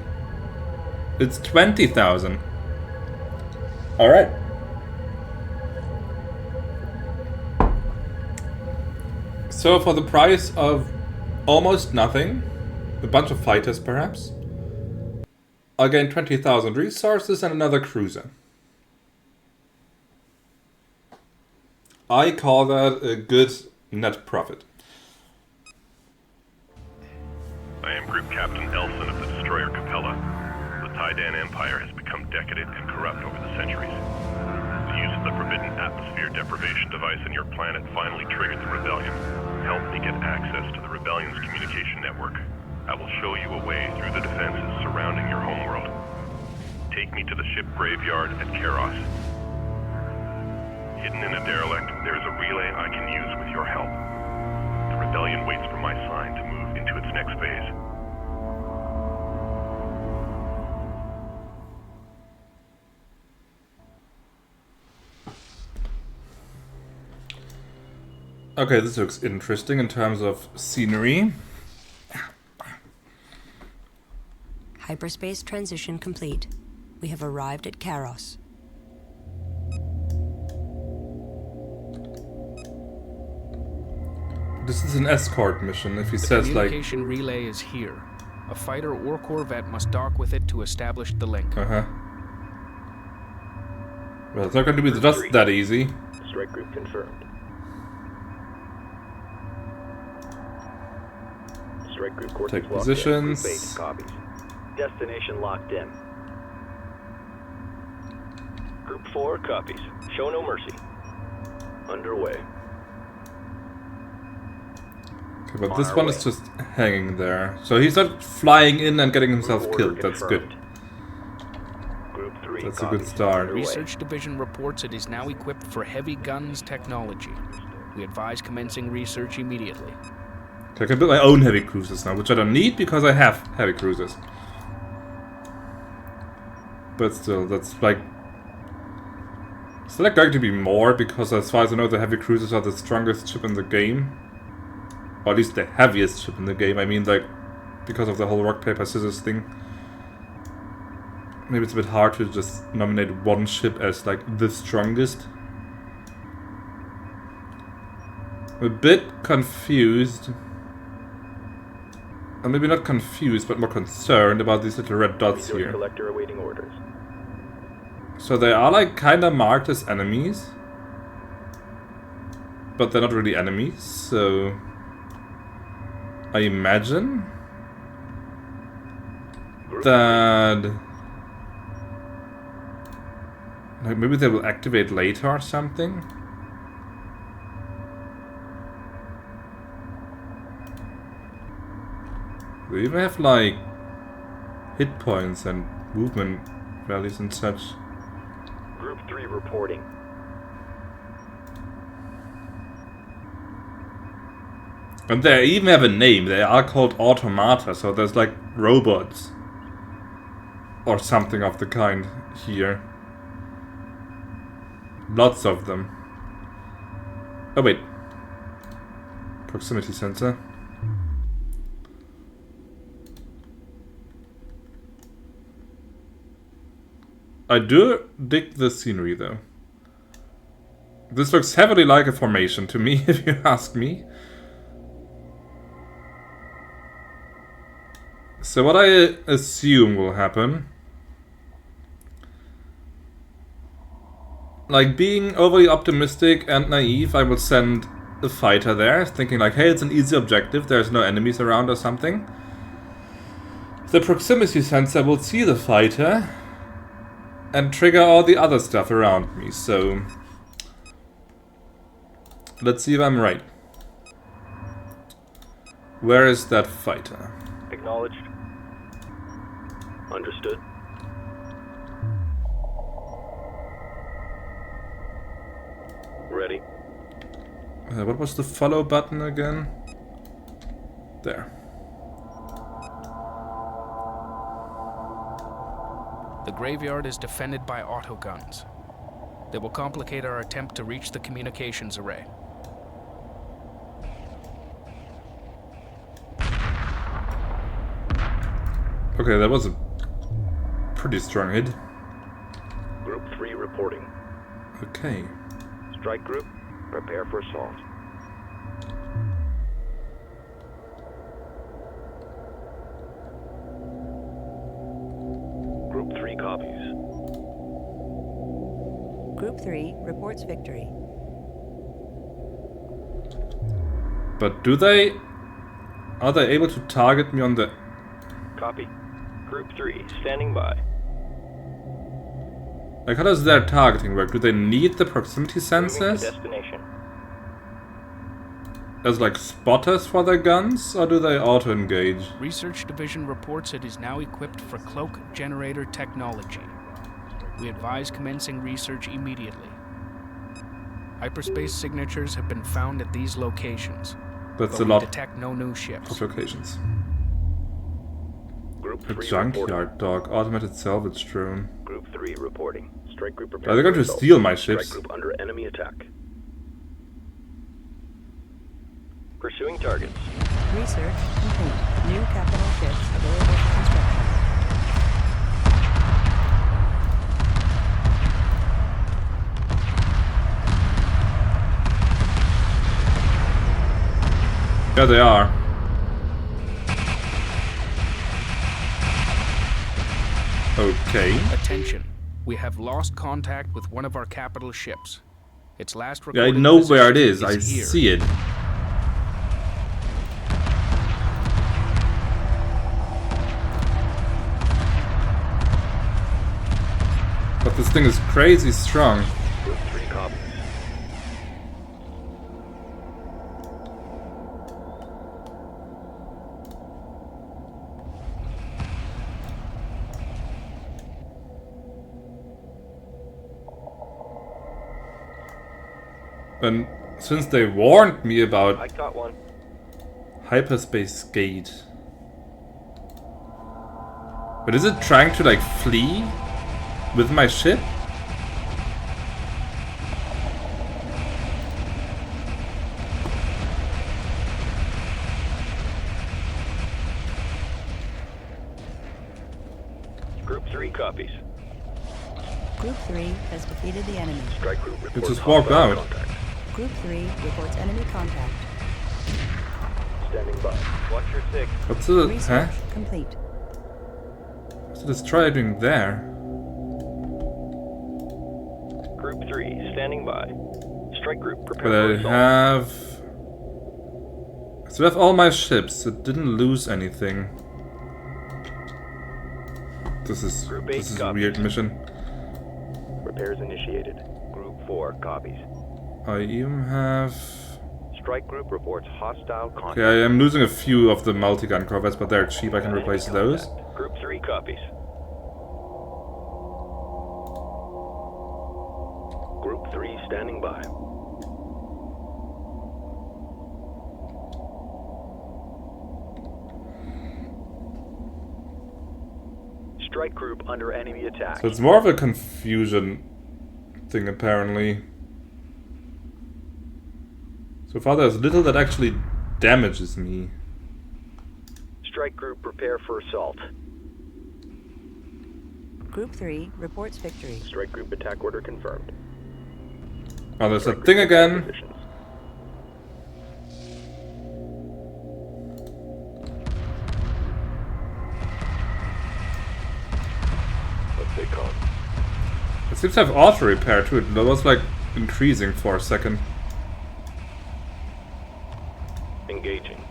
It's 20,000. Alright. So for the price of almost nothing, a bunch of fighters perhaps, I'll gain 20,000 resources and another cruiser. I call that a good net profit. I am Group Captain Elson of the destroyer Capella. The Taidan Empire has become decadent and corrupt over the centuries. The use of the forbidden atmosphere deprivation device on your planet finally triggered the rebellion. Help me get access to the rebellion's communication network. I will show you a way through the defenses surrounding your homeworld. Take me to the ship graveyard at Karos. Hidden in a derelict, there is a relay I can use with your help. The rebellion waits for my sign to move into its next phase. Okay, this looks interesting in terms of scenery. Hyperspace transition complete. We have arrived at Karos. This is an escort mission. If he The says like, communication relay is here. A fighter or corvette must dock with it to establish the link. well, it's not going to be just that easy. Strike group confirmed. Strike group course Take is locked positions. In. Group 8 copies. Destination locked in. Group 4 copies. Show no mercy. Underway. Okay, but On this our one way. is just hanging there. So he's not flying in and getting himself Group killed. order That's good. confirmed. Group 3 That's a copies. good start. Underway. Research Division reports it is now equipped for heavy guns technology. We advise commencing research immediately. Okay, I can build my own heavy cruisers now, which I don't need because I have heavy cruisers. But still, that's like... Is there going to be more? Because as far as I know, the heavy cruisers are the strongest ship in the game. Or at least the heaviest ship in the game. I mean, like, because of the whole rock, paper, scissors thing. Maybe it's a bit hard to just nominate one ship as, like, the strongest. I'm a bit confused. Or maybe not confused, but more concerned about these little red dots Resource here. collector awaiting orders. So they are, like, kinda marked as enemies. But they're not really enemies, so... I imagine that like maybe they will activate later or something. They even have like hit points and movement values and such. Group 3 reporting. And they even have a name. They are called automata, so there's like robots. Or something of the kind here. Lots of them. Oh wait. Proximity sensor. I do dig the scenery though. This looks heavily like a formation to me, if you ask me. So what I assume will happen, like being overly optimistic and naive, I will send a fighter there, thinking like, hey, it's an easy objective, there's no enemies around or something. The proximity sensor will see the fighter and trigger all the other stuff around me, so let's see if I'm right. Where is that fighter? Acknowledged. Understood. Ready. What was the follow button again? There. The graveyard is defended by autoguns. They will complicate our attempt to reach the communications array. Okay, that was a pretty strong hit. Group 3 reporting. Okay. Strike group, prepare for assault. Group 3 copies. Group 3 reports victory. But do they... Are they able to target me on the... Copy. Group 3 standing by. Like, how does their targeting work? Do they need the proximity Moving to sensors destination. as, like, spotters for their guns? Or do they auto-engage? Research Division reports it is now equipped for cloak generator technology. We advise commencing research immediately. Hyperspace signatures have been found at these locations. That's but a we lot detect no new ships. of locations. Group A 3 junkyard reporting. dog, automated salvage drone. Group 3 reporting. Strike group prepare Are they going for to assault. steal my Strike ships? group under enemy attack. Pursuing targets. Research complete. New capital ships available for construction. Yeah, they are. Okay. Attention. We have lost contact with one of our capital ships. Its last Yeah, I recorded know where it position is. I here. see it. But this thing is crazy strong. Group 3 copies. And since they warned me about I got one. hyperspace gate. But is it trying to like flee with my ship? Group 3 copies. Group 3 has defeated the enemy. Strike group reports just walked hostile out. contact. Group 3 reports enemy contact. Standing by. Watch your 6. What's the Research complete. What's the destroyer doing there? Group 3 standing by. Strike group But prepare for I assault. have. I still have all my ships. It didn't lose anything. This is Group 8 a copies. weird mission. Repairs initiated. Group 4 copies. I even have. Strike group reports hostile contact. Okay, I am losing a few of the multi-gun corvettes, but they're cheap. I can replace those. Group 3 copies. Group 3 standing by. Strike group under enemy attack. So it's more of a confusion thing, apparently. So far, there's little that actually damages me. Strike group prepare for assault. Group 3 reports victory. Strike group attack order confirmed. Oh, there's Strike that group thing in again. positions. Let's stay calm. It seems to have auto repair too. It was like increasing for a second. Engaging.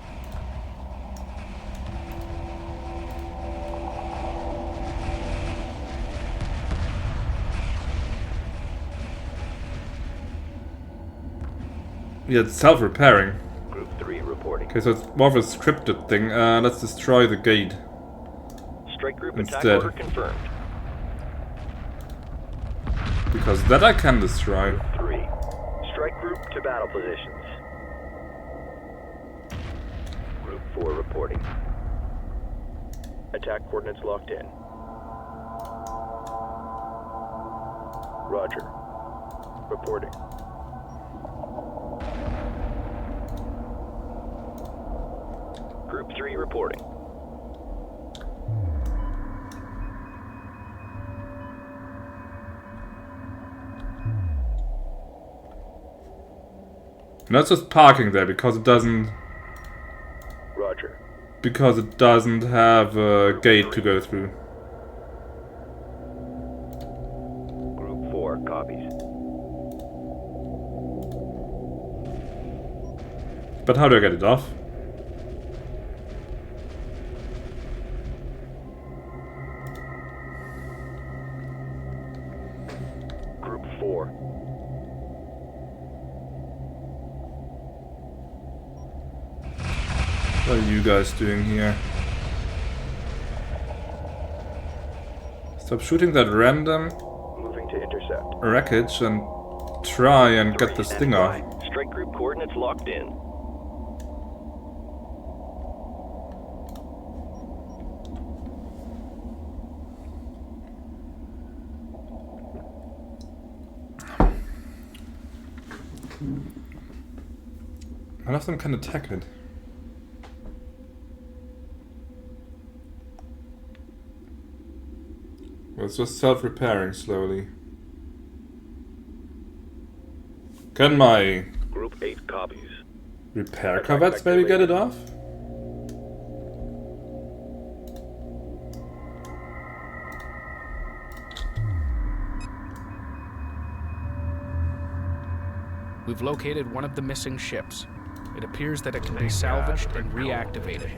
Yeah, it's self-repairing. Group 3 reporting. Okay, so it's more of a scripted thing. Let's destroy the gate. Strike group Instead. attack order confirmed. Because that I can destroy. Group 3. Strike group to battle positions. Group 4 reporting. Attack coordinates locked in. Roger. Reporting. Group 3 reporting. And that's just parking there because it doesn't Roger. have a gate to go through. Group 4 copies. But how do I get it off? Group 4. What are you guys doing here? Stop shooting that random Moving to intercept. wreckage and try and get 3 this standing thing off. by. Strike group coordinates locked in. None of them can attack it. Well, it's just self-repairing slowly. Can my Group 8 copies. Repair corvettes maybe get it off? We've located one of the missing ships. It appears that it can be salvaged and reactivated.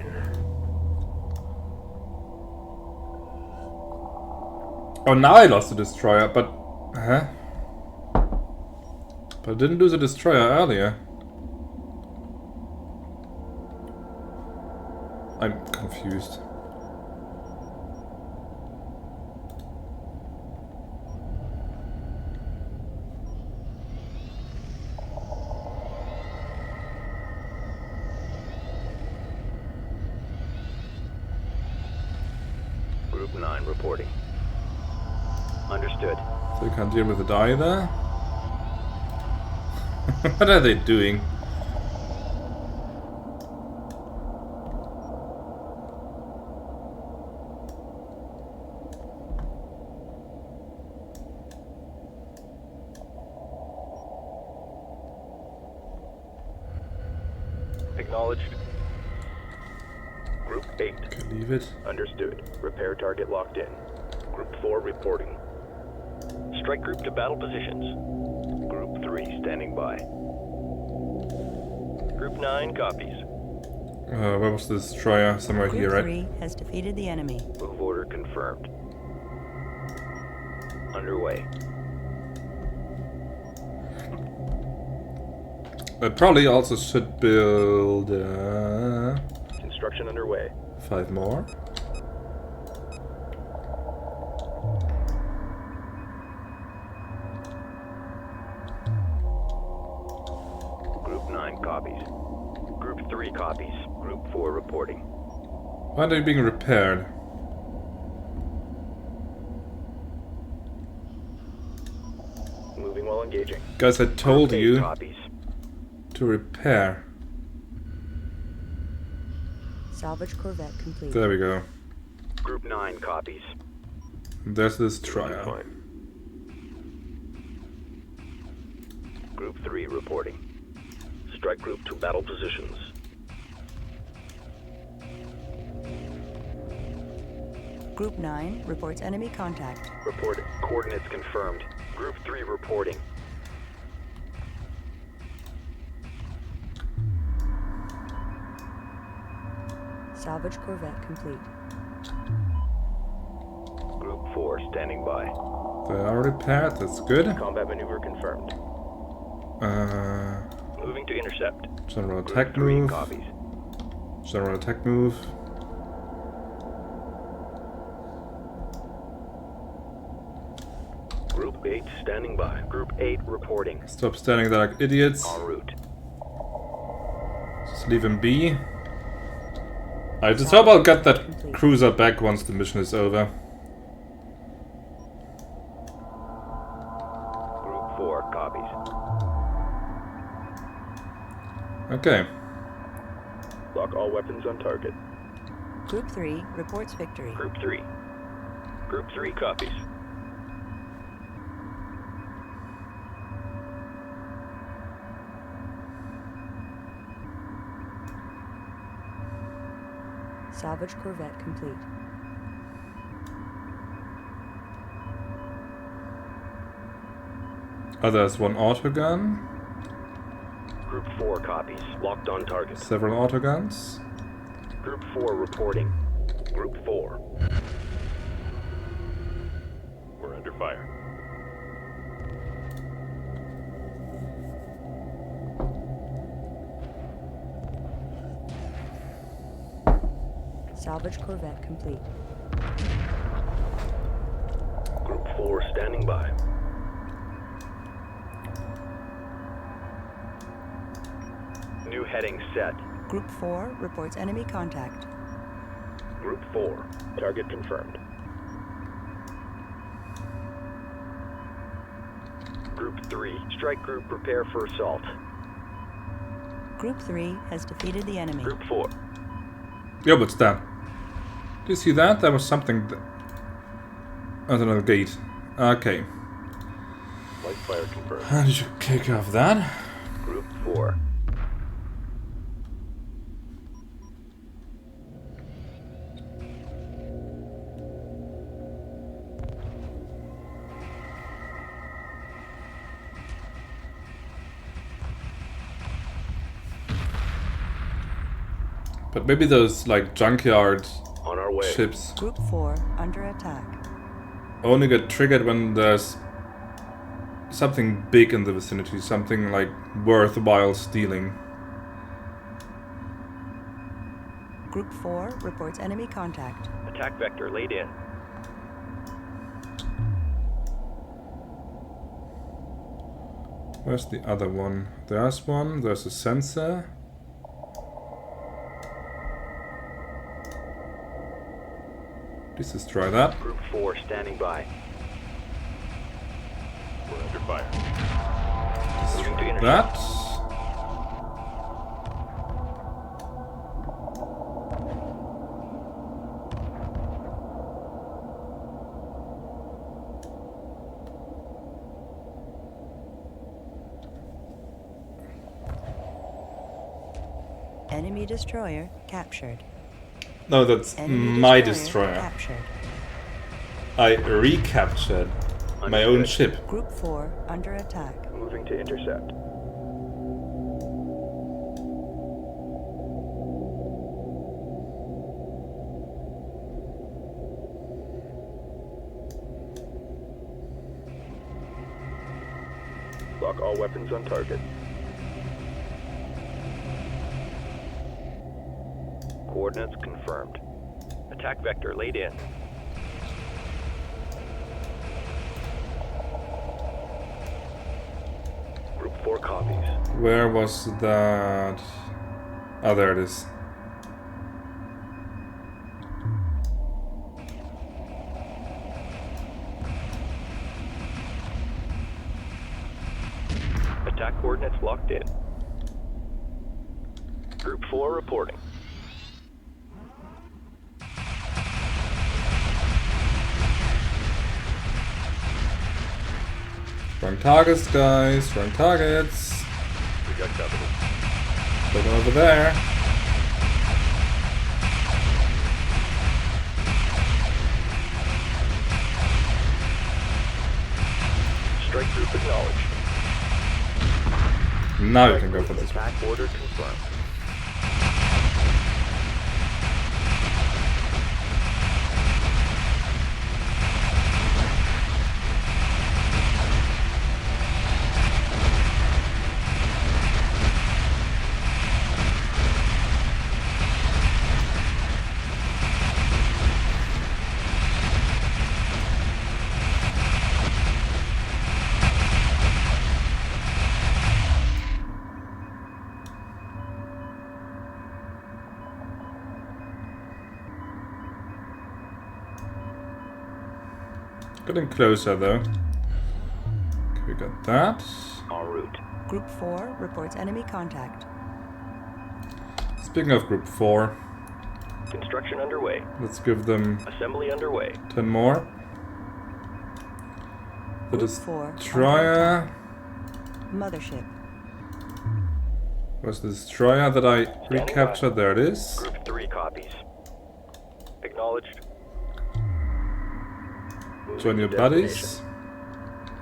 Oh, now I lost the destroyer, but... Huh? But I didn't lose a destroyer earlier. I'm confused. Group 9 reporting. Understood. So you can't deal with the die there? What are they doing? Acknowledged. Group 8. Okay, leave it. Understood. Repair target locked in. Group 4 reporting. Strike group to battle positions. Group 3 standing by. Group 9 copies. Where was the destroyer? Somewhere Group here, right? 3 has defeated the enemy. Move order confirmed. Underway. I probably also should build Construction underway. 5 more. Group 9 copies. Group 3 copies. Group 4 reporting. Why are they being repaired? Moving while engaging. Guys, I told Group 8 you copies. to repair. Salvage corvette complete. There we go. Group 9 copies. There's the destroyer. Fine. Group 3 reporting. Strike group to battle positions. Group 9 reports enemy contact. Report coordinates confirmed. Group 3 reporting. Salvage corvette complete. Group 4 standing by. They are repaired, that's good. Combat maneuver confirmed. Moving to intercept. General Group attack 3 move. copies. General attack move. Group 8 standing by. Group 8 reporting. Stop standing there like idiots. En route. Just leave him be. I just hope I'll get that cruiser back once the mission is over. Group 4 copies. Okay. Lock all weapons on target. Group 3 reports victory. Group 3. Group 3 copies. Salvage corvette complete. Oh, there's one autogun. Group 4 copies. Locked on target. Several autoguns. Group 4 reporting. Group 4. We're under fire. Salvage corvette complete. Group 4 standing by. New heading set. Group 4 reports enemy contact. Group 4. Target confirmed. Group 3. Strike group prepare for assault. Group 3 has defeated the enemy. Group 4. Yo, what's that? Do you see that? There was something... I don't know, gate. Okay. Light fire confirmed. How did you kick off that? Group 4. But maybe those like junkyard On our way. ships Group 4 under attack. only get triggered when there's something big in the vicinity, something like worthwhile stealing. Group 4 reports enemy contact. Attack vector laid in. Where's the other one? There's one, there's a sensor. Please destroy that. Group 4 standing by. We're under fire. Moving to intercept. That. Enemy destroyer captured. No, that's Enemy my destroyer destroyer. captured. I recaptured my own ship. Group 4 under attack. Moving to intercept. Lock all weapons on target. Coordinates confirmed. Attack vector laid in. Group 4 copies. Where was that? Oh, there it is. Attack coordinates locked in. Group 4 reporting. Wrong targets, guys. Wrong targets. We got company. Put them over there. Strike group acknowledged. Now you can go for this one. Attack order confirmed. Getting closer though. Okay, we got that. En route. Group 4 reports enemy contact. Speaking of group 4, Construction underway. let's give them Assembly underway. 10 more. The Group 4 destroyer. Mothership. Was the destroyer that I recaptured? There it is. Group 3 copies. Acknowledged. Moving Join your to buddies. destination.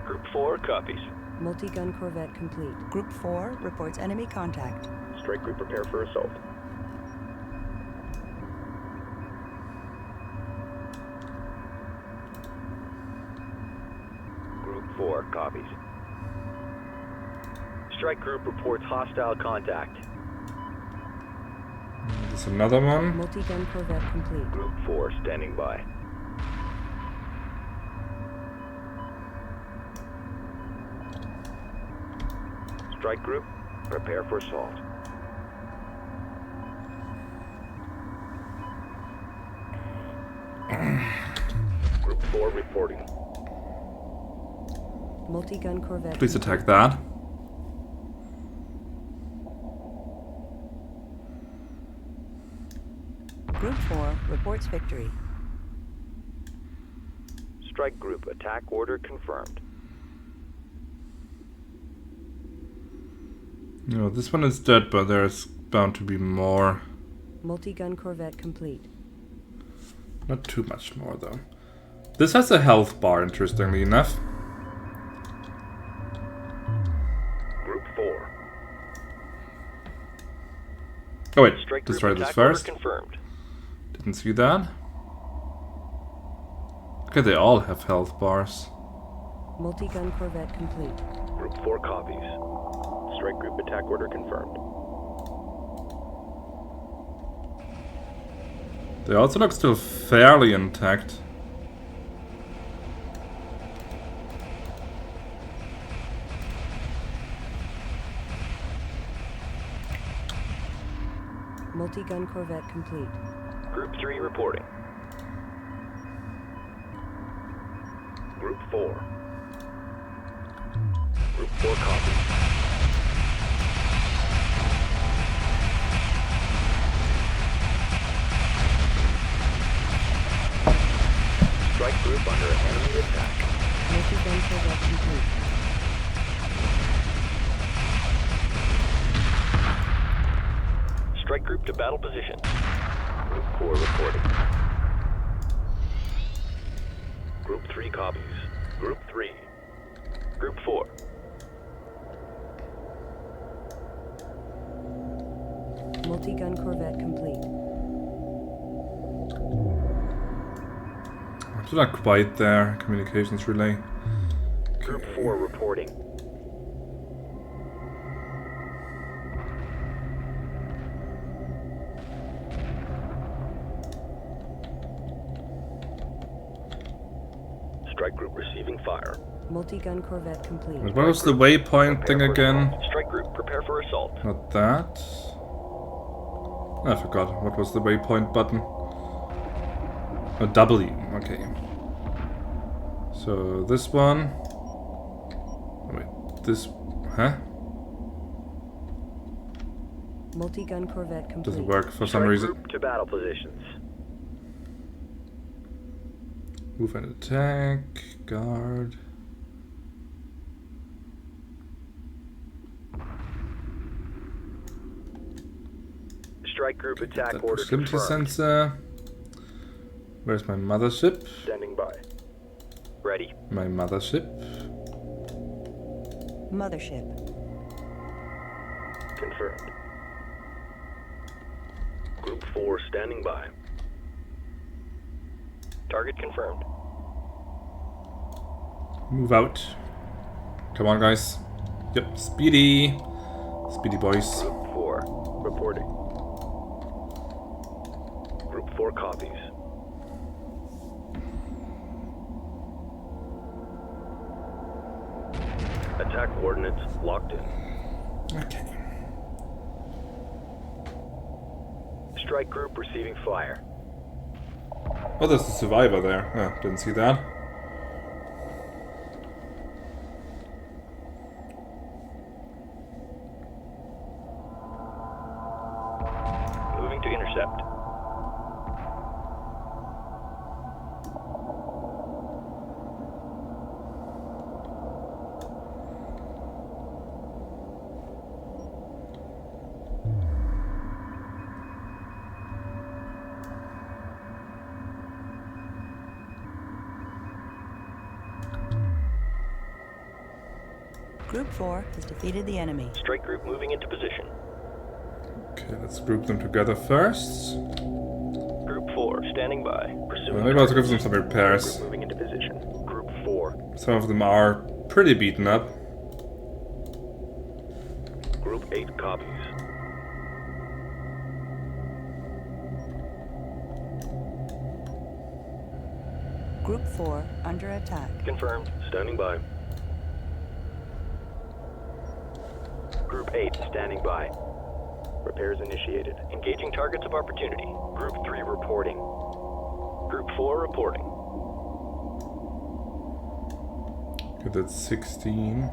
Group 4 copies. Multi-gun corvette complete. Group 4 reports enemy contact. Strike group prepare for assault. Group 4 copies. Strike group reports hostile contact. There's another one. Multi-gun corvette complete. Group 4 standing by. Strike group, prepare for assault. Group 4 reporting. Multi-gun corvette. Please attack that. Group 4 reports victory. Strike group, attack order confirmed. No, this one is dead, but there's bound to be more. Multi-gun corvette complete. Not too much more though. This has a health bar, interestingly enough. Group 4. Oh wait, Strike group destroy this attack order first. confirmed. Didn't see that. Okay, they all have health bars. Multi-gun corvette complete. Group 4 copies. Strike group attack order confirmed. They also look still fairly intact. Multi-gun corvette complete. Group 3 reporting. Group 4. Group 4 copies. Strike group under enemy attack. Multi-gun corvette complete. Strike group to battle positions. Group 4 reporting. Group 3 copies. Group 3. Group 4. Multi-gun corvette complete. They're not quite there. Communications relay. Group 4 reporting. Strike group receiving fire. Multi-gun corvette complete. What was the waypoint thing again? Strike group prepare for assault. Not that. I forgot. What was the waypoint button? Oh, W. Okay. So this one. Oh, wait. This. Huh? Multi-gun corvette complete. Doesn't work for some Strike reason. group to battle positions. Move and attack. Guard. Strike group attack That order proximity confirmed. sensor. Where's my mothership? Standing by. Ready. My mothership. Mothership. Confirmed. Group 4 standing by. Target confirmed. Move out. Come on, guys. Yep, speedy. Speedy boys. Group 4 reporting. Group 4 copies. Attack coordinates locked in. Okay. Strike group receiving fire. Oh, there's a survivor there. Oh, didn't see that. Moving to intercept. Group 4 has defeated the enemy. Strike group moving into position. Okay, let's group them together first. Group 4 standing by. Pursuing Maybe I'll give targets. them some Group repairs. moving into position. Group 4. Some of them are pretty beaten up. Group 8 copies. Group 4 under attack. Confirmed. Standing by. Group 8 standing by. Repairs initiated. Engaging targets of opportunity. Group 3 reporting. Group 4 reporting. Okay, that's 16.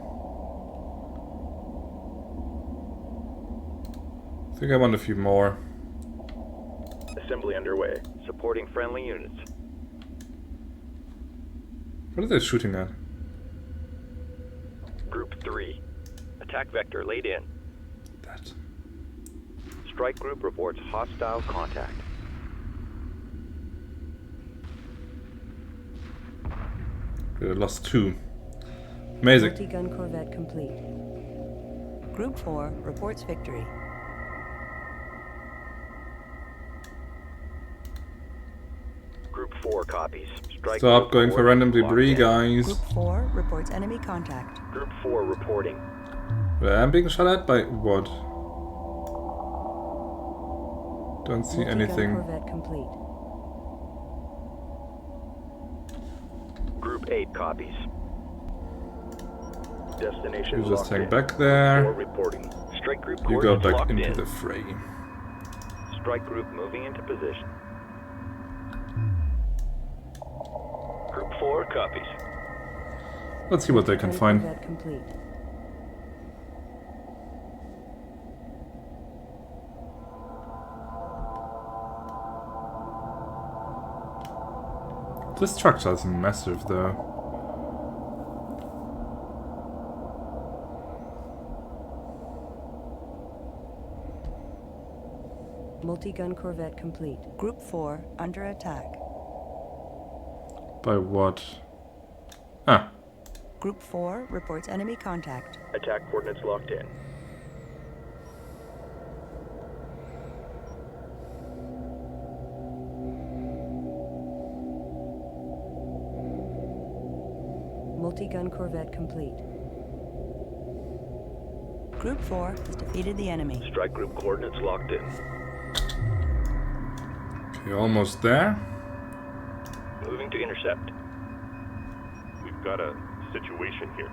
I think I want a few more. Assembly underway. Supporting friendly units. What are they shooting at? Group 3. Attack vector laid in. That. Strike group reports hostile contact. Okay, I lost 2. Amazing. Multi-gun corvette complete. Group 4 reports victory. 4 copies. Strike Stop Group going 4 for random locked debris, in. guys. Group 4 reports enemy contact. Group 4 reporting. Where I'm being shot at by what? Don't see Multi-gun anything. corvette complete. Group 8 copies. Destination You just locked hang in. back there. 4 reporting. Strike Group You go coordinates back locked into in. the fray. Strike Group moving into position. Group 4 copies. Let's see what they can Gun find. corvette complete. This structure is massive though. Multi-gun corvette complete. Group 4 under attack. By what? Ah, Group 4 reports enemy contact. Attack coordinates locked in. Multi-gun corvette complete. Group 4 has defeated the enemy. Strike Group coordinates locked in. okay, almost there. Moving to intercept. We've got a situation here.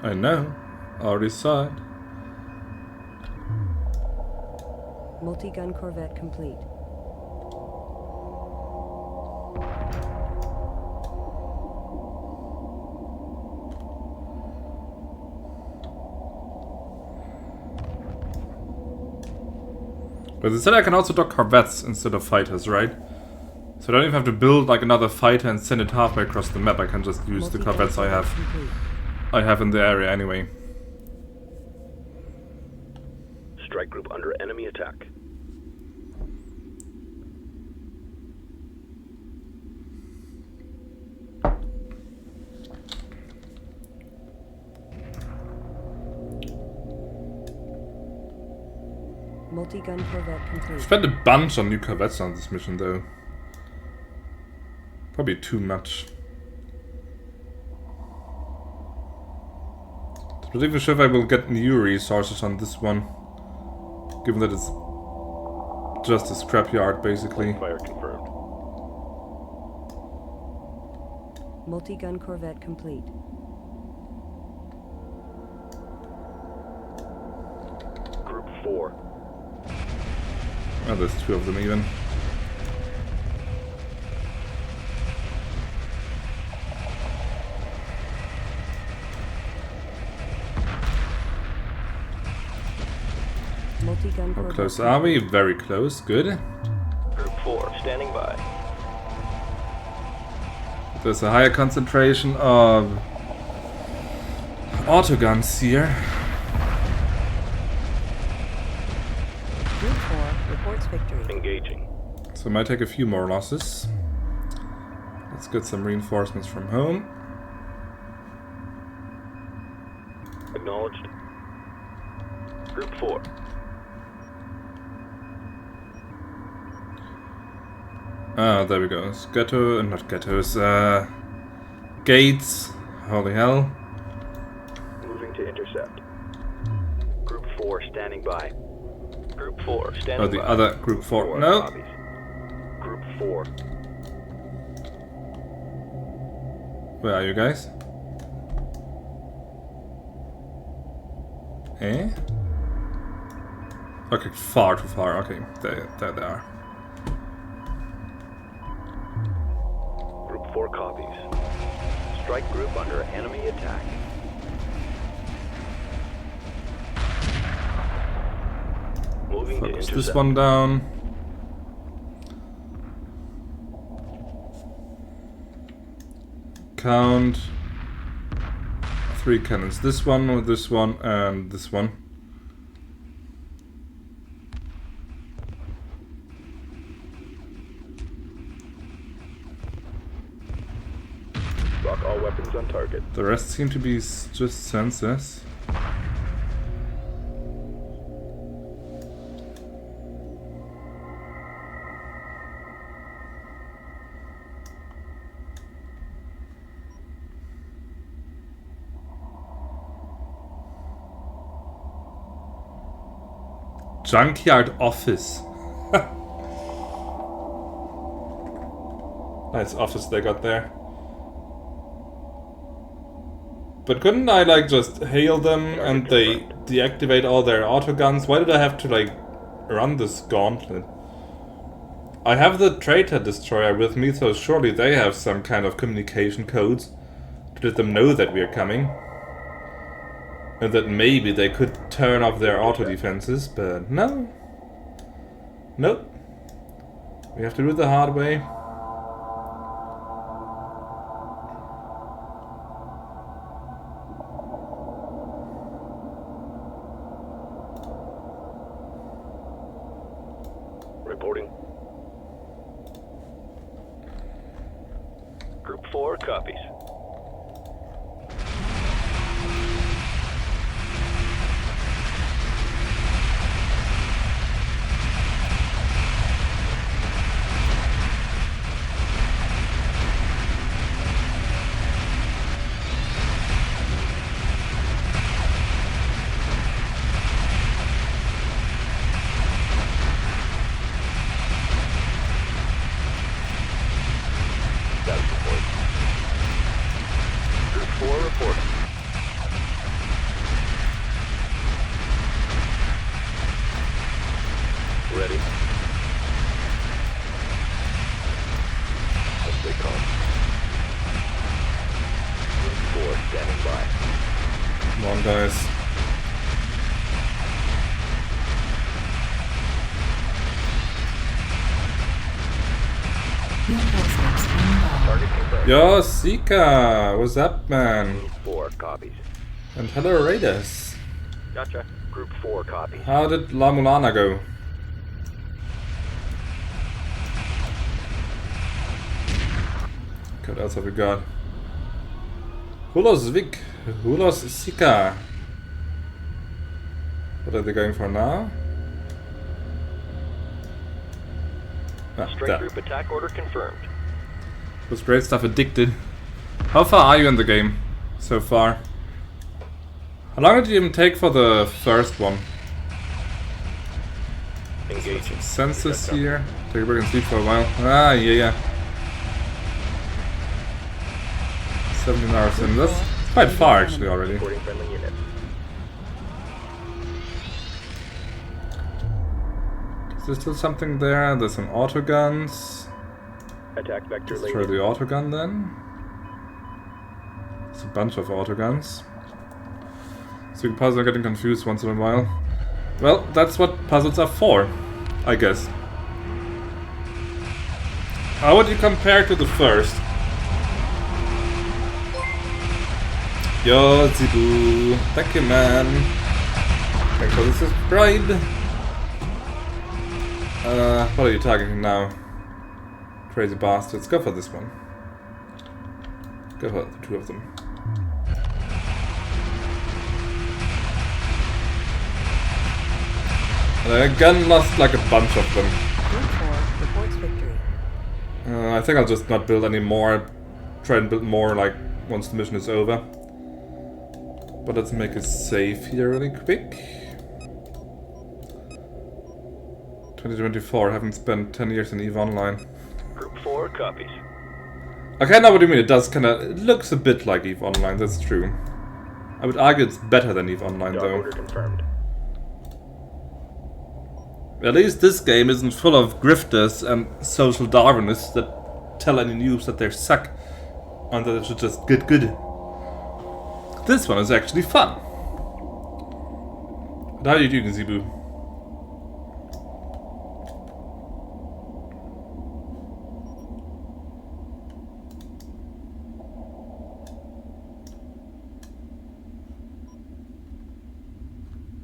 I know. Already saw it. Multi-gun corvette complete. But it said I can also dock corvettes instead of fighters, right? So I don't even have to build like another fighter and send it halfway across the map. I can just use the Multi-gun corvettes corvette complete. I have in the area anyway. Strike Group under enemy attack. Multi-gun corvette complete. Spent a bunch on new corvettes on this mission though. Probably too much. Not even sure if I will get new resources on this one. Given that it's just a scrapyard basically. Fire confirmed. Multi-gun corvette complete. Group 4. Oh, there's two of them even. Multi-gun How corvette close are we? Very close. Good. Group 4 standing by. There's a higher concentration of autoguns here. Group 4 reports victory. Engaging. So it might take a few more losses. Let's get some reinforcements from home. Acknowledged. Group 4. Ah, there we go. It's ghetto, not ghettos, gates. Holy hell. Moving to intercept. Group 4 standing by. Group 4 standing Oh, the by. other group 4. 4 No. copies. Group 4. Where are you guys? Eh? Okay, far too far. Okay, there they are. Group 4 copies. Strike Group under enemy attack. Moving to Focus intercept. this one down. Count 3 cannons. This one, and this one. Lock all weapons on target. The rest seem to be just sensors. Junkyard office. Nice office they got there. But couldn't I like just hail them and they deactivate all their autoguns? Why did I have to like run this gauntlet? I have the traitor destroyer with me, so surely they have some kind of communication codes to let them know that we are coming. And that maybe they could turn off their auto defenses, but no. Nope. We have to do it the hard way. Reporting. Group 4 copies. Guys. Yo, Sika! What's up, man? 4 copies. And hello, Raiders. Gotcha. Group 4 copies. How did La Mulana go? What else have we got? Hulos Vik, Hulos Sika. What are they going for now? Strike group attack order confirmed. Was great stuff. Addicted. How far are you in the game so far? How long did you even take for the first one? Engaging. Census here. Take a break and sleep for a while. Ah, yeah. 17 hours in. That's quite far actually already. Reporting friendly units. Is there still something there? There's some autoguns. Attack vector Let's try the autogun then. It's a bunch of autoguns. So puzzles are getting confused once in a while. Well, that's what puzzles are for, I guess. How would you compare to the first? Yo, Zibu. Thank you, man. Thanks for the subscribe. What are you targeting now? Crazy bastards. Go for this one. Go for the two of them. Gun lost like a bunch of them. Group 4 reports victory. I think I'll just not build any more. Try and build more like once the mission is over. But let's make a save here really quick. 2024, haven't spent 10 years in EVE Online. Group 4 copies. Okay, I know what you mean. It does kind of... It looks a bit like EVE Online, that's true. I would argue it's better than EVE Online, Dog though. order confirmed. At least this game isn't full of grifters and social Darwinists that tell any news that they suck and that it should just get good. This one is actually fun. But how are you doing, Zebu?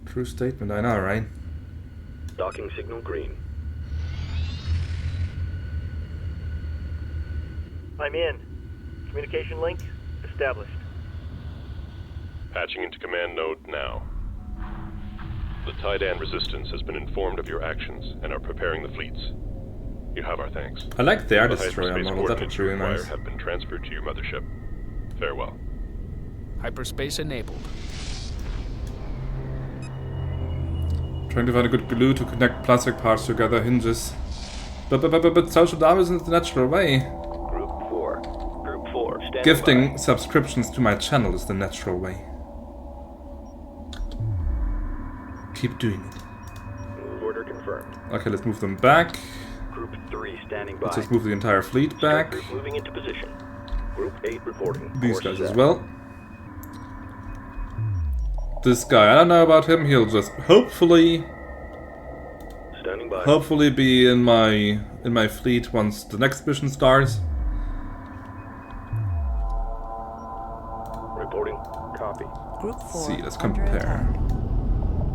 True statement, I know, right? Docking signal green. I'm in. Communication link established. Patching into command node now. The Taidan resistance has been informed of your actions and are preparing the fleets. You have our thanks. I like the air The destroyer hyperspace model, that coordinates looks you really require nice. have been transferred to your mothership. Farewell. Hyperspace enabled. Trying to find a good glue to connect plastic parts together, hinges. But social Darwin isn't the natural way. Group 4. Group 4, standing Gifting by. subscriptions to my channel is the natural way. Keep doing it. Move order confirmed. Okay, let's move them back. Group 3 standing by. Let's just move the entire fleet Strike back. group moving into position. Group 8 reporting. These Course guys set. as well. This guy, I don't know about him. He'll just hopefully be in my fleet once the next mission starts. Reporting. Copy. Group 4 See, let's under compare. attack.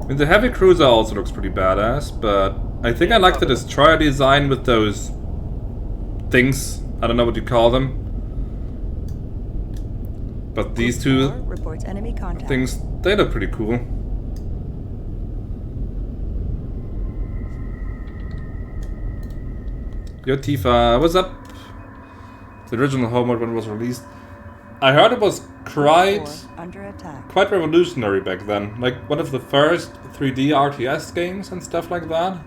I mean, the heavy cruiser also looks pretty badass, but I think I like the destroyer design with those things. I don't know what you call them. But these two Group 4 reports enemy contact. things, they look pretty cool. Yo, Tifa, what's up? The original Homeworld when it was released. I heard it was Group 4 under attack. quite revolutionary back then. Like one of the first 3D RTS games and stuff like that.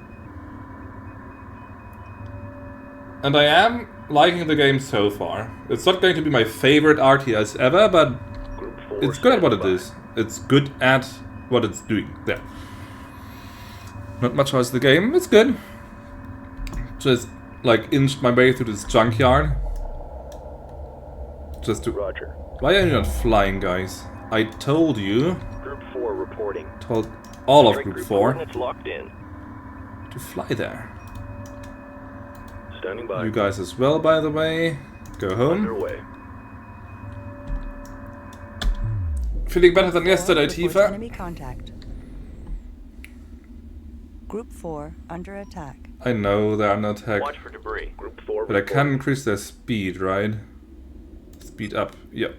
And I am liking the game so far. It's not going to be my favorite RTS ever, but Group 4 it's good at what it standing is. It's good at what it's doing. There. Not much else the game. It's good. Just like inched my way through this junkyard. Just to. by. Roger. Why are you not flying, guys? I told you. Group 4 reporting. Told all of Strike Group 4 coordinates locked in. to fly there. Standing by. You guys as well, by the way. Go home. Underway. Feeling better than yesterday, Reports Tifa? enemy contact. Group 4 under attack. I know they're under attack, Watch for debris. Group 4 but I reporting. can increase their speed, right? Speed up. Yep.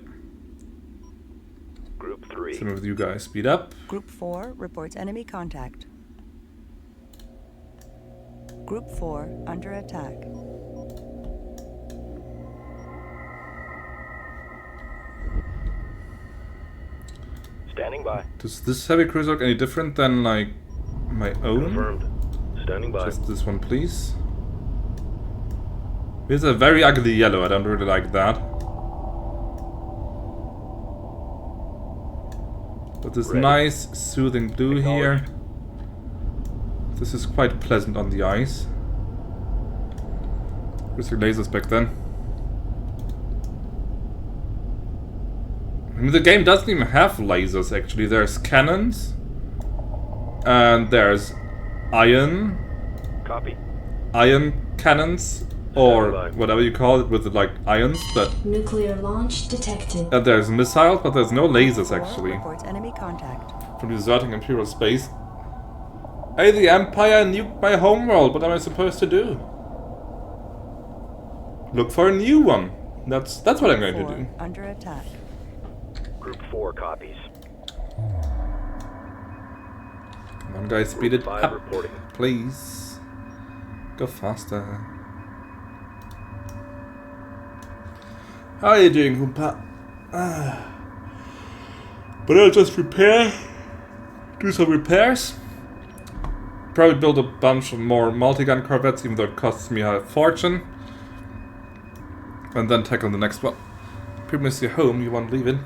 Group 3. Same with you guys. Speed up. Group 4 reports enemy contact. Group 4 under attack. Standing by. Does this heavy cruiser look any different than like my own? Confirmed. Standing by. Just this one, please. It's a very ugly yellow. I don't really like that. But this Ready. nice, soothing blue here. This is quite pleasant on the eyes. Where's your lasers back then? I mean, the game doesn't even have lasers, actually. There's cannons. And there's iron Copy. cannons. Or Standby. whatever you call it, with like irons. But Nuclear launch detected. and there's missiles, but there's no lasers, 4 actually. reports enemy contact. From deserting Imperial space. Hey, the Empire nuked my homeworld. What am I supposed to do? Look for a new one. That's what I'm going to 4 do. under attack. Group 4 copies. Come on, guys, speed Group it 5 up, reporting. please. Go faster. How are you doing, Humpa? But I'll just do some repairs. Probably build a bunch of more multi-gun corvettes, even though it costs me a fortune. And then tackle the next one. Promise your home, you won't leave it.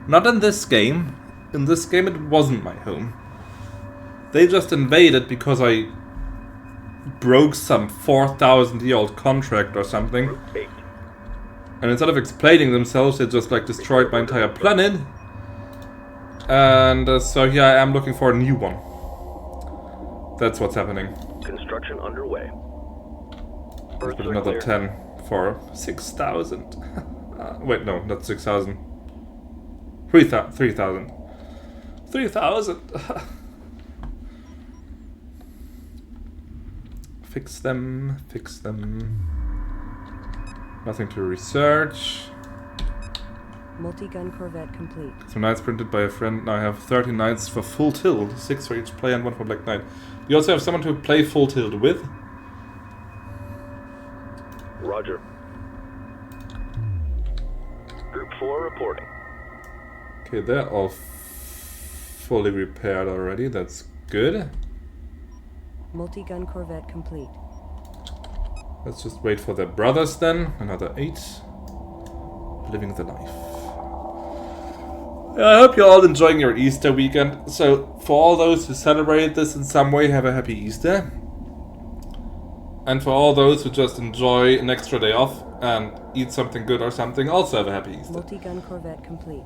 Not in this game. In this game it wasn't my home. They just invaded because I broke some 4,000-year-old contract or something. Group 8. And instead of explaining themselves, they just like destroyed my entire planet. And so here I am looking for a new one. That's what's happening. Construction underway. Let's Berths put are another clear. 10 for 6,000. Wait, no, not 6,000. 3,000. 3,000. Fix them, fix them. Nothing to research. Multi-gun corvette complete. Some knights printed by a friend. Now I have 30 knights for full tilt. 6 for each player and 1 for Black Knight. You also have someone to play full tilt with. Roger. Group 4 reporting. Okay, they're all fully repaired already. That's good. Multi-gun corvette complete. Let's just wait for their brothers then. Another 8. Living the life. I hope you're all enjoying your Easter weekend. So, for all those who celebrate this in some way, have a happy Easter. And for all those who just enjoy an extra day off and eat something good or something, also have a happy Easter. Multi-gun corvette complete.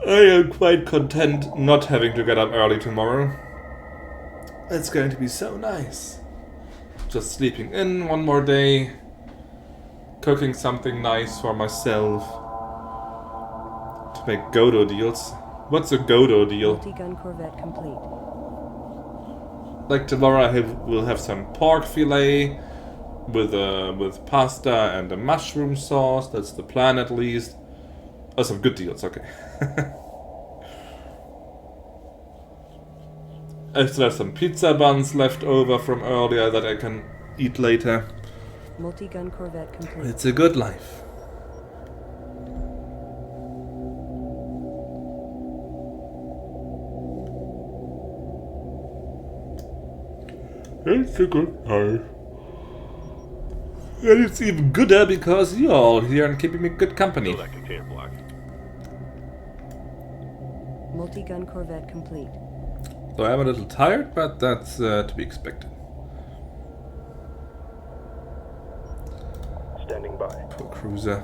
I am quite content not having to get up early tomorrow. It's going to be so nice. Just sleeping in one more day. Cooking something nice for myself. To make Godo deals. What's a Godo deal? Multi-gun corvette complete. Like tomorrow we'll have some pork fillet with pasta and a mushroom sauce. That's the plan at least. Oh, some good deals, okay. I still have some pizza buns left over from earlier that I can eat later. Multi-gun corvette complete. It's a good life. It's a good life. And it's even gooder because you're all here and keeping me good company. That container block. Multi-gun corvette complete. So I'm a little tired, but that's to be expected. Standing by. Poor cruiser.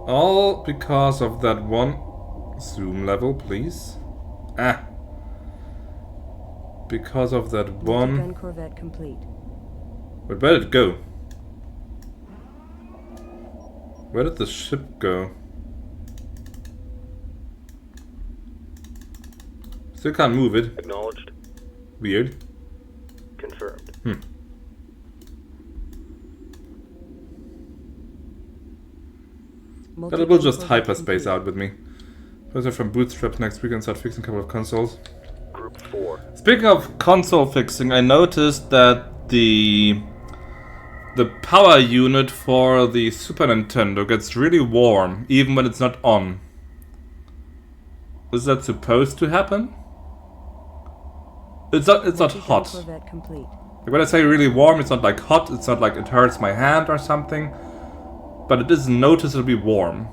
All because of that one zoom level, please. Ah. Because of that one. Multi-gun corvette complete. But where did it go? Where did the ship go? Still can't move it. Acknowledged. Weird. Confirmed. But it will just hyperspace out with me. Person from Bootstrap next week and start fixing a couple of consoles. Group 4. Speaking of console fixing, I noticed that the power unit for the Super Nintendo gets really warm, even when it's not on. Is that supposed to happen? It's not hot. Like when I say really warm, it's not like hot, it's not like it hurts my hand or something. But it is noticeably warm.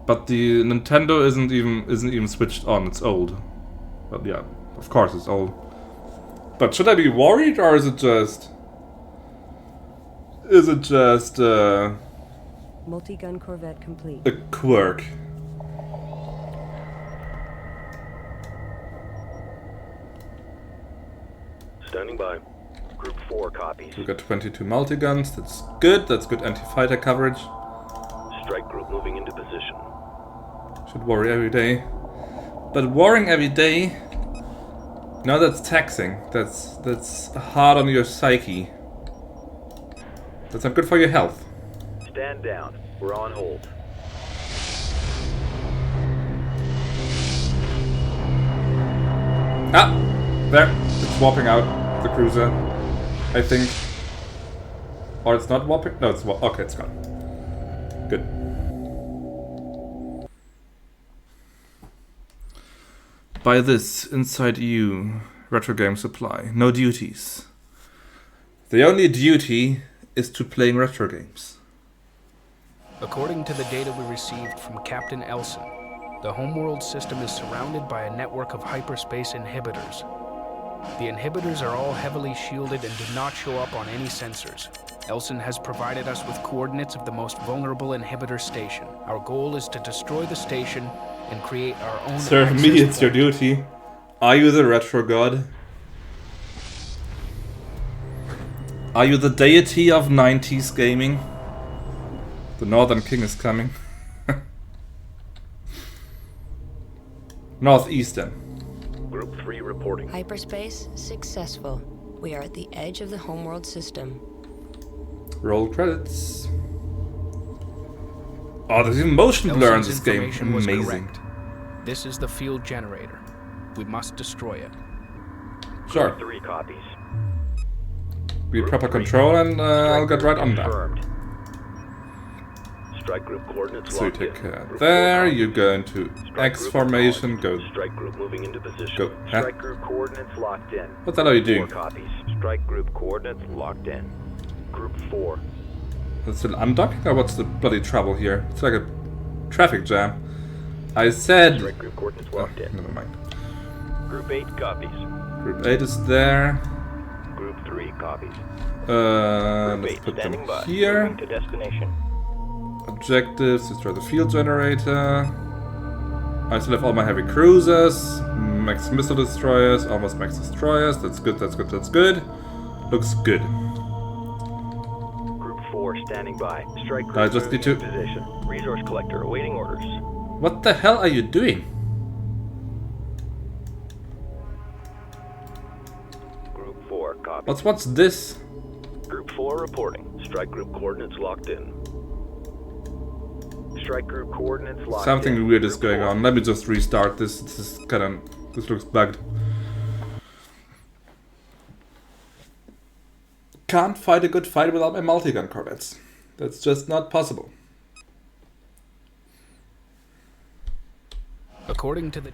But the Nintendo isn't even switched on, it's old. But yeah, of course it's old. But should I be worried, or is it just multi-gun corvette complete. a quirk? Standing by. Group 4 copies. We got 22 multi-guns, that's good anti-fighter coverage. Strike group moving into position. Should worry every day. But worrying every day, no, that's taxing. That's hard on your psyche. That's not good for your health. Stand down. We're on hold. Ah! There. It's warping out, the cruiser. I think. Or it's not warping? No, it's okay, it's gone. Good. By this, inside you, retro game supply. No duties. The only duty is to playing retro games. According to the data we received from Captain Elson, the Homeworld system is surrounded by a network of hyperspace inhibitors. The inhibitors are all heavily shielded and do not show up on any sensors. Elson has provided us with coordinates of the most vulnerable inhibitor station. Our goal is to destroy the station and create our own. Sir, me, it's your duty. Are you the retro god? Are you the deity of 90s gaming? The Northern King is coming. Northeastern. Group 3 reporting. Hyperspace successful. We are at the edge of the Homeworld system. Roll credits. Oh, there's even motion blur in this game. Information was Amazing. correct. This is the field generator. We must destroy it. Sure. Group 3 copies. Be proper control and I'll get right on that. Confirmed. Strike group coordinates So you locked take in. care Group there, 4 you go into Strike X group formation, acknowledged. go... Strike group moving into position. Go. Huh? Strike group coordinates locked in. What the hell are you 4 doing? copies. Strike group coordinates locked in. Group 4. Is it still undocking or what's the bloody trouble here? It's like a traffic jam. I said... Strike group coordinates locked in. Never mind. Group 8 copies. Group 8 is there. Group 3 copies. Let's Group 8 put them standing by. here. Moving to destination. Objectives, destroy the field generator. I still have all my heavy cruisers. Max missile destroyers, almost max destroyers. That's good, that's good, that's good. Looks good. Group 4 standing by. Strike group I just need moving to... into position. Resource collector awaiting orders. What the hell are you doing? Group 4 copies. What's this? Group 4 reporting. Strike group coordinates locked in. Strike group coordinates locked in. Something weird is Group going 4. on. Let me just restart this. This is kind of... This looks bugged. Can't fight a good fight without my multi-gun corvettes. That's just not possible. According to the...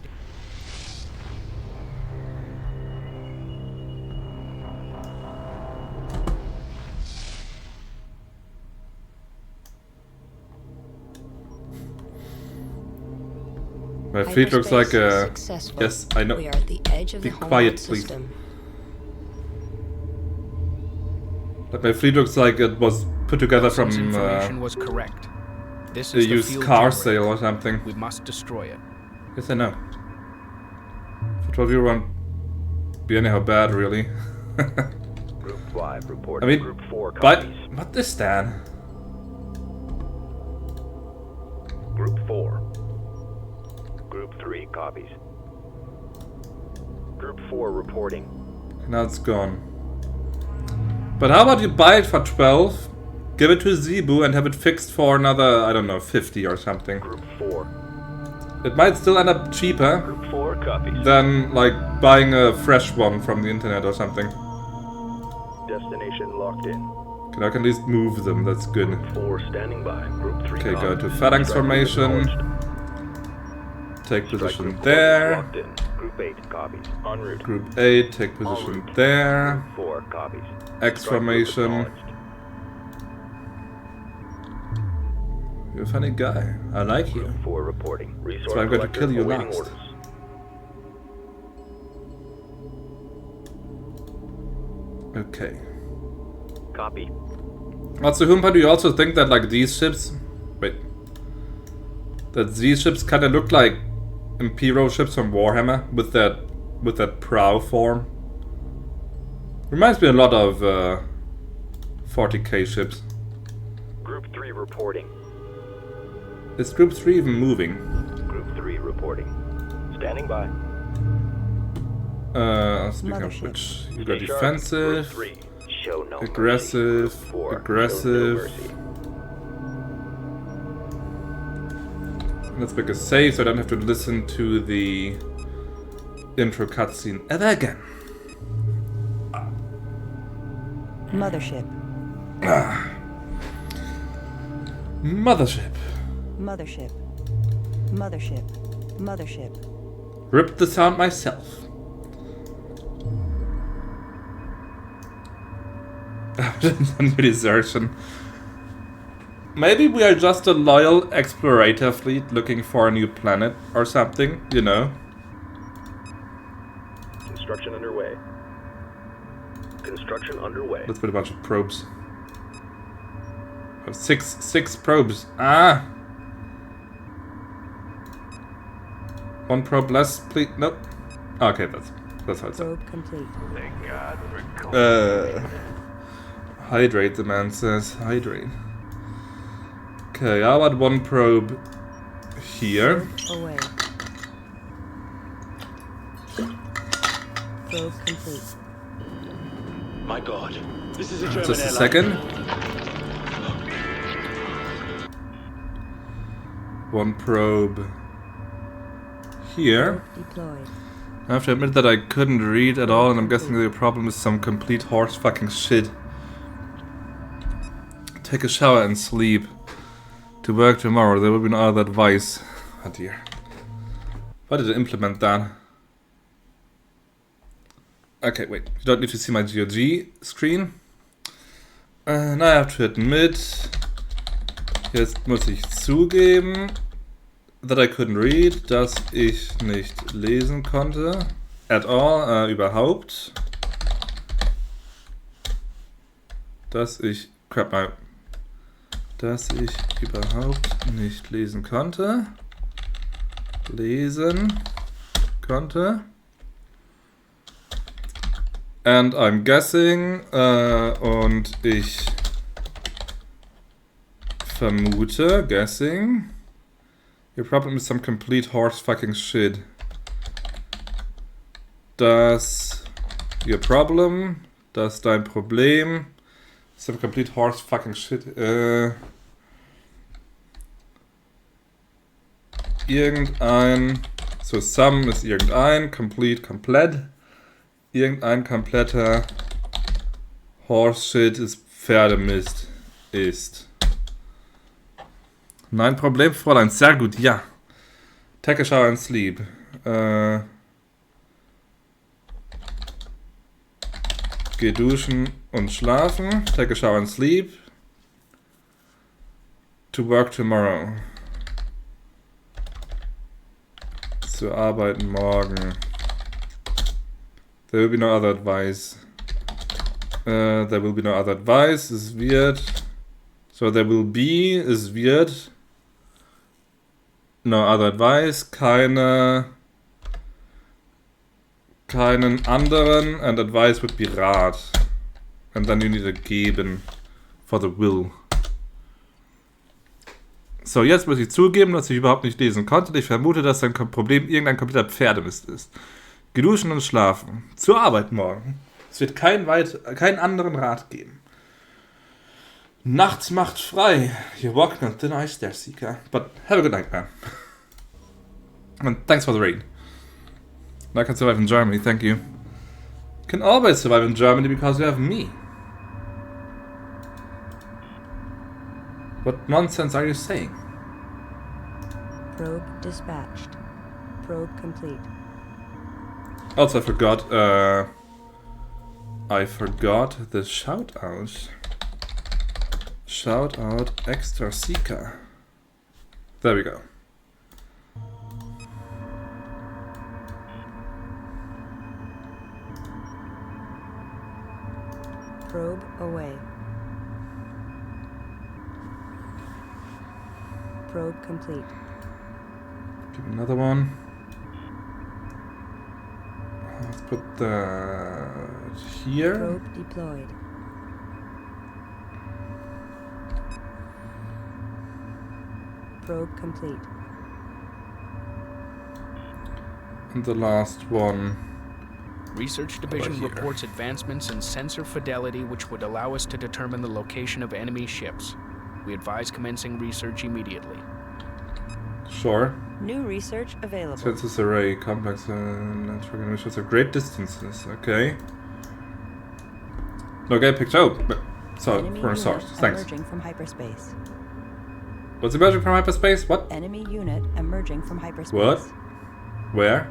My fleet looks like a... Successful. Yes, I know. We are at the edge of Be the Homeworld quiet, please. system. But my fleet looks like it was put together Wilson's from information was correct. This a is the used field car generator. sale or something. We must destroy it. Yes, I know. For 12 euro won't be anyhow bad, really. Group 5 I reporting. mean, Group 4 but copies. what is that? Group 4. Group 3 copies. Group 4 reporting. Now it's gone. But how about you buy it for 12, give it to Zebu and have it fixed for another, I don't know, 50 or something. Group 4. It might still end up cheaper Group 4 copies. than like buying a fresh one from the internet or something. Destination locked in. Okay, I can at least move them, that's good. Group 4 standing by. Group 3 Okay, go copies. to phalanx Strike group formation. acknowledged. Take Strike position group there. coordinates locked in. Group 8 copies. En route. Group 8, take position route. there. Group 4 copies. X Strike group formation. acknowledged. You're a funny guy. I like you. Group 4 reporting. Resource So I'm going to collector kill you awaiting last. orders. Okay. Copy. Also, Humpa, do you also think that like these ships... Wait. That these ships kind of look like Imperial ships from Warhammer with that prow form? Reminds me a lot of 40k ships. Group 3 reporting. Is Group 3 even moving? Group 3 reporting. Standing by. Speaking of Mothership. which, you got Stay sharp. defensive, Group 3. Show no mercy. aggressive, Group 4. Show aggressive. no mercy. Let's make a save so I don't have to listen to the intro cutscene ever again. Mothership. Mothership. Mothership. Mothership. Mothership. Ripped the sound myself. New desertion. Maybe we are just a loyal explorator fleet looking for a new planet or something, you know? Construction underway. Construction underway. Let's put a bunch of probes. Oh, six probes. Ah! One probe less, please. Nope. Okay, that's how it's done. Probe complete. Thank God for Hydrate, the man says. Hydrate. Okay, how about one probe here? Away. Probe complete. My God, this is a German Just a airline. second. One probe here. Deployed. I have to admit that I couldn't read at all, and I'm guessing the problem is some complete horse fucking shit. Take a shower and sleep. To work tomorrow, there will be no other advice. Oh dear. Why did I implement that? Okay, wait. You don't need to see my GOG screen. Now I have to admit, jetzt muss ich zugeben, that I couldn't read, dass ich nicht lesen konnte. At all, überhaupt. Dass ich überhaupt nicht lesen konnte. And I'm guessing, und ich vermute, guessing, your problem is some complete horse fucking shit. Dass dein Problem, some complete horse fucking shit, so some ist irgendein, complete, komplett, irgendein kompletter horse shit ist Pferdemist ist. Nein, Problem, Fräulein, sehr gut, ja. Take a shower and sleep. Geh duschen und schlafen. Take a shower and sleep. To work tomorrow. Zu arbeiten morgen. There will be no other advice. There will be no other advice. Es wird. So there will be. Es wird. No other advice. Keinen anderen, and advice would be Rat. And then you need a geben for the will. So, jetzt muss ich zugeben, dass ich überhaupt nicht lesen konnte. Ich vermute, dass dein Problem irgendein kompletter Pferdemist ist. Geduschen und schlafen. Zur Arbeit morgen. Es wird keinen anderen Rat geben. Nachts macht frei. You're walking on thin ice there, Seeker. But have a good night, man. And thanks for the raid. I can survive in Germany, thank you. You can always survive in Germany because you have me. What nonsense are you saying? Probe dispatched. Probe complete. Also, I forgot the shout out. Shout out extra Seeker. There we go. Probe away. Probe complete. Give another one. Let's put that here. Probe deployed. Probe complete. And the last one. Research Division reports advancements in sensor fidelity which would allow us to determine the location of enemy ships. We advise commencing research immediately. Sure. New research available. Census array, complex network emissions at great distances. Okay. No game picture. Oh, but, so for a source. Thanks. Emerging from hyperspace. What's emerging from hyperspace? What? Enemy unit emerging from hyperspace. What? Where?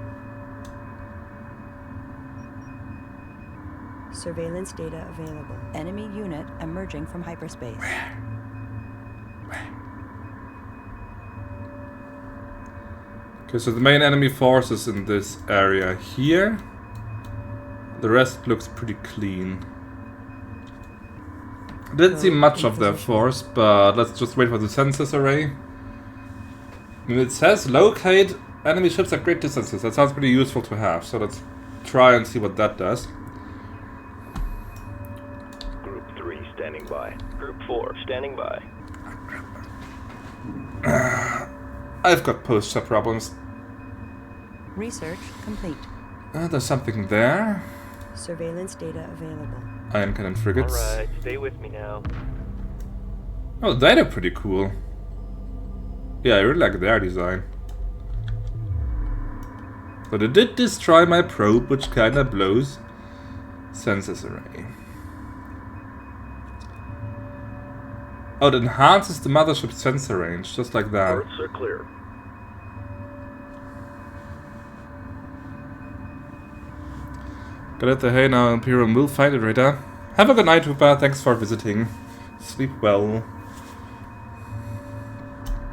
Surveillance data available. Enemy unit emerging from hyperspace. Where? Okay, so the main enemy force is in this area here. The rest looks pretty clean. I didn't see much of their force, but let's just wait for the census array. I mean, it says locate enemy ships at great distances. That sounds pretty useful to have, so let's try and see what that does. Group 3 standing by. Group 4 standing by. I've got posture problems. Research complete. There's something there. Surveillance data available. Iron cannon frigates. Alright, stay with me now. Oh, they are pretty cool. Yeah, I really like their design. But it did destroy my probe, which kinda blows. Census array. Oh, it enhances the mothership's sensor range, just like that. Berths are clear. Got it, the hey now, Imperium will find it, Rita. Have a good night, Hoopa. Thanks for visiting. Sleep well.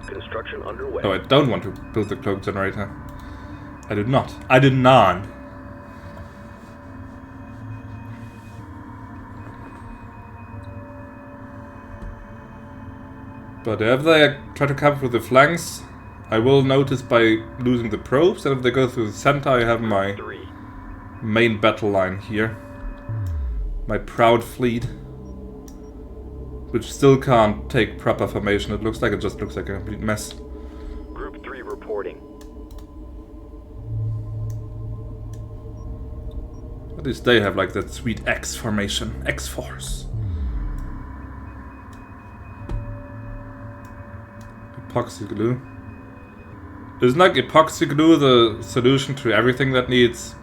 Construction underway. No, I don't want to build the cloak generator. I did not. I did not. But if they try to come through the flanks, I will notice by losing the probes, and if they go through the center, I have my main battle line here. My proud fleet. Which still can't take proper formation. It looks like a complete mess. Group 3 reporting. At least they have like that sweet X formation. X-Force. Epoxy glue. Isn't like epoxy glue the solution to everything that needs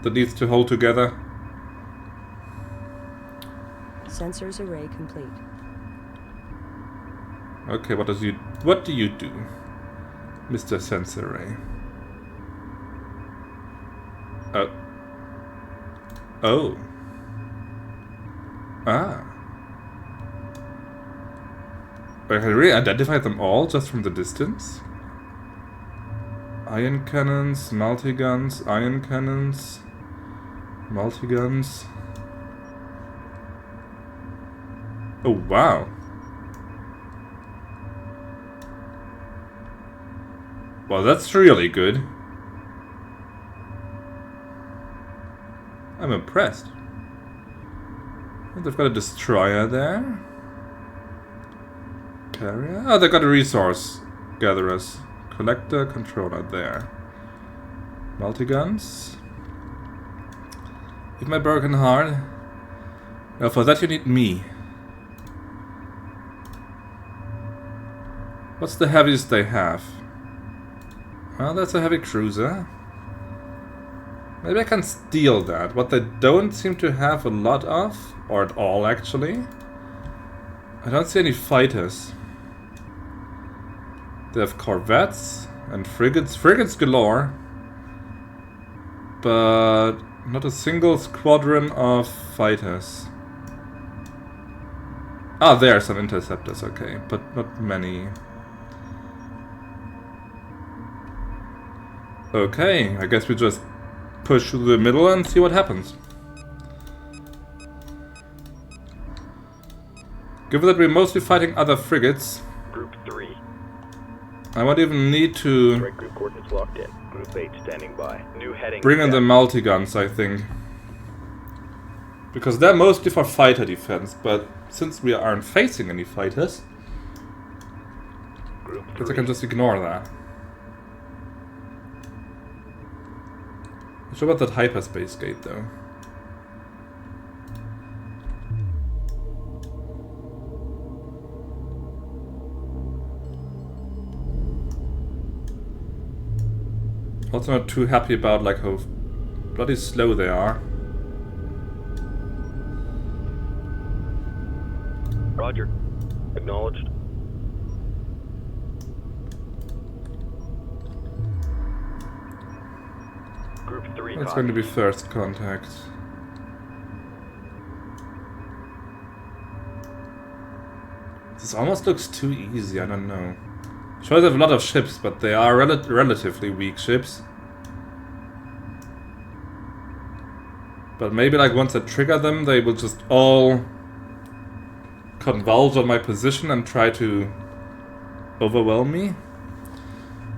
to hold together? Sensors array complete. Okay, what do you do, Mr. Sensor Array? Oh. Ah. I can really identify them all just from the distance? Ion cannons, multi-guns, ion cannons, multi-guns. Oh, wow. Well, that's really good. I'm impressed. They've got a destroyer there. Carrier? Oh, they've got a resource gatherers. Collector, controller there. Multi-guns. With my broken heart. Now for that you need me. What's the heaviest they have? Well, that's a heavy cruiser. Maybe I can steal that. What they don't seem to have a lot of, or at all actually. I don't see any fighters. They have corvettes and frigates. Frigates galore. But not a single squadron of fighters. Ah, there are some interceptors, okay. But not many. Okay, I guess we just push through the middle and see what happens. Given that we're mostly fighting other frigates, Group 3. I won't even need to Strike group coordinates locked in. Group 8 standing by. New heading. bring in the multi-guns, I think. Because they're mostly for fighter defense, but since we aren't facing any fighters, I guess I can just ignore that. Not sure about that hyperspace gate though. Also not too happy about like how bloody slow they are. Roger. Acknowledged. Group 3. That's going to be first contact. This almost looks too easy, I don't know. Sure, they have a lot of ships, but they are relatively weak ships. But maybe like once I trigger them, they will just all converge on my position and try to overwhelm me.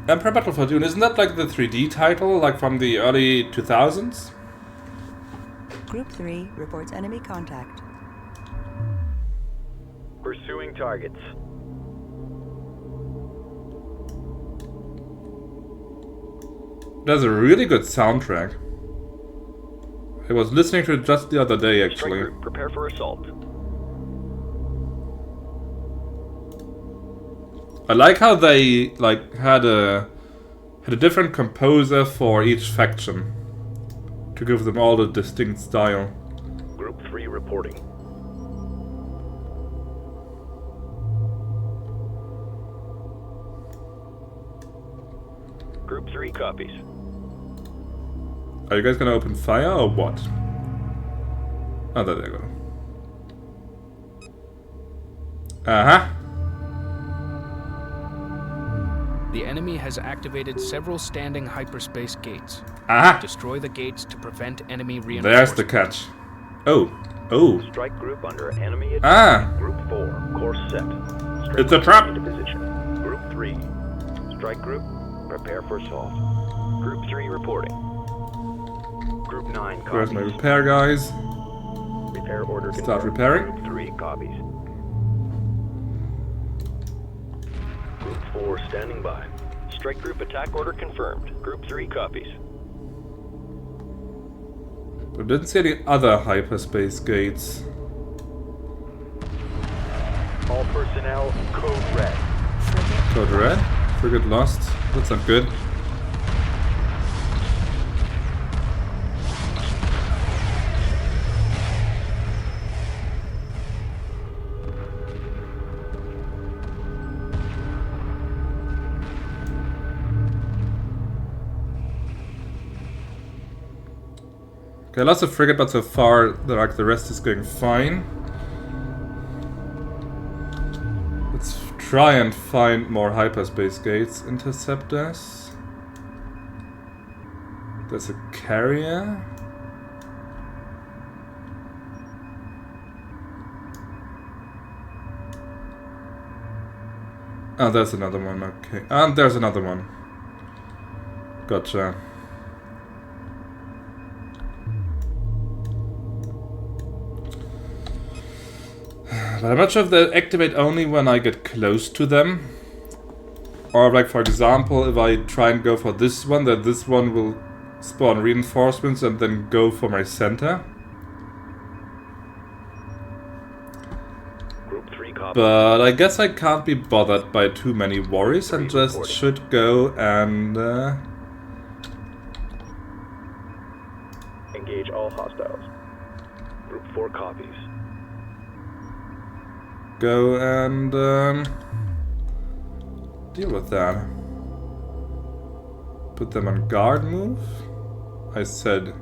Emperor Battle for Dune, isn't that like the 3D title, like from the early 2000s? Group 3 reports enemy contact. Pursuing targets. That's a really good soundtrack. I was listening to it just the other day, actually. Strike group, prepare for assault. I like how they like had a different composer for each faction to give them all a distinct style. Group 3 reporting. Group 3 copies. Are you guys gonna open fire or what? Oh, there they go. Uh-huh. The enemy has activated several standing hyperspace gates. Aha! Destroy the gates to prevent enemy There's reinforcements. the catch. Oh. Oh. Strike group under enemy attack. Ah! Group 4, course set. Strike It's a group trap! into position. Group 3. Strike group, prepare for assault. Group 3 reporting. Group 9 copies. Where's my repair guys? Repair order Start confirmed. repairing. Group 3 copies. Group 4 standing by. Strike group attack order confirmed. Group 3 copies. I didn't see any other hyperspace gates. All personnel, code red. Code red? Frigate lost. That's not good. Okay, lots of frigate, but so far the rest is going fine. Let's try and find more hyperspace gates. Interceptors. There's a carrier. Oh, there's another one, okay. And there's another one. Gotcha. But I'm not sure if they activate only when I get close to them. Or like for example, if I try and go for this one, that this one will spawn reinforcements and then go for my center. Group 3 copies. But I guess I can't be bothered by too many worries and just should go and Engage all hostiles. Group 4 copies. go and deal with that. Put them on guard move. I said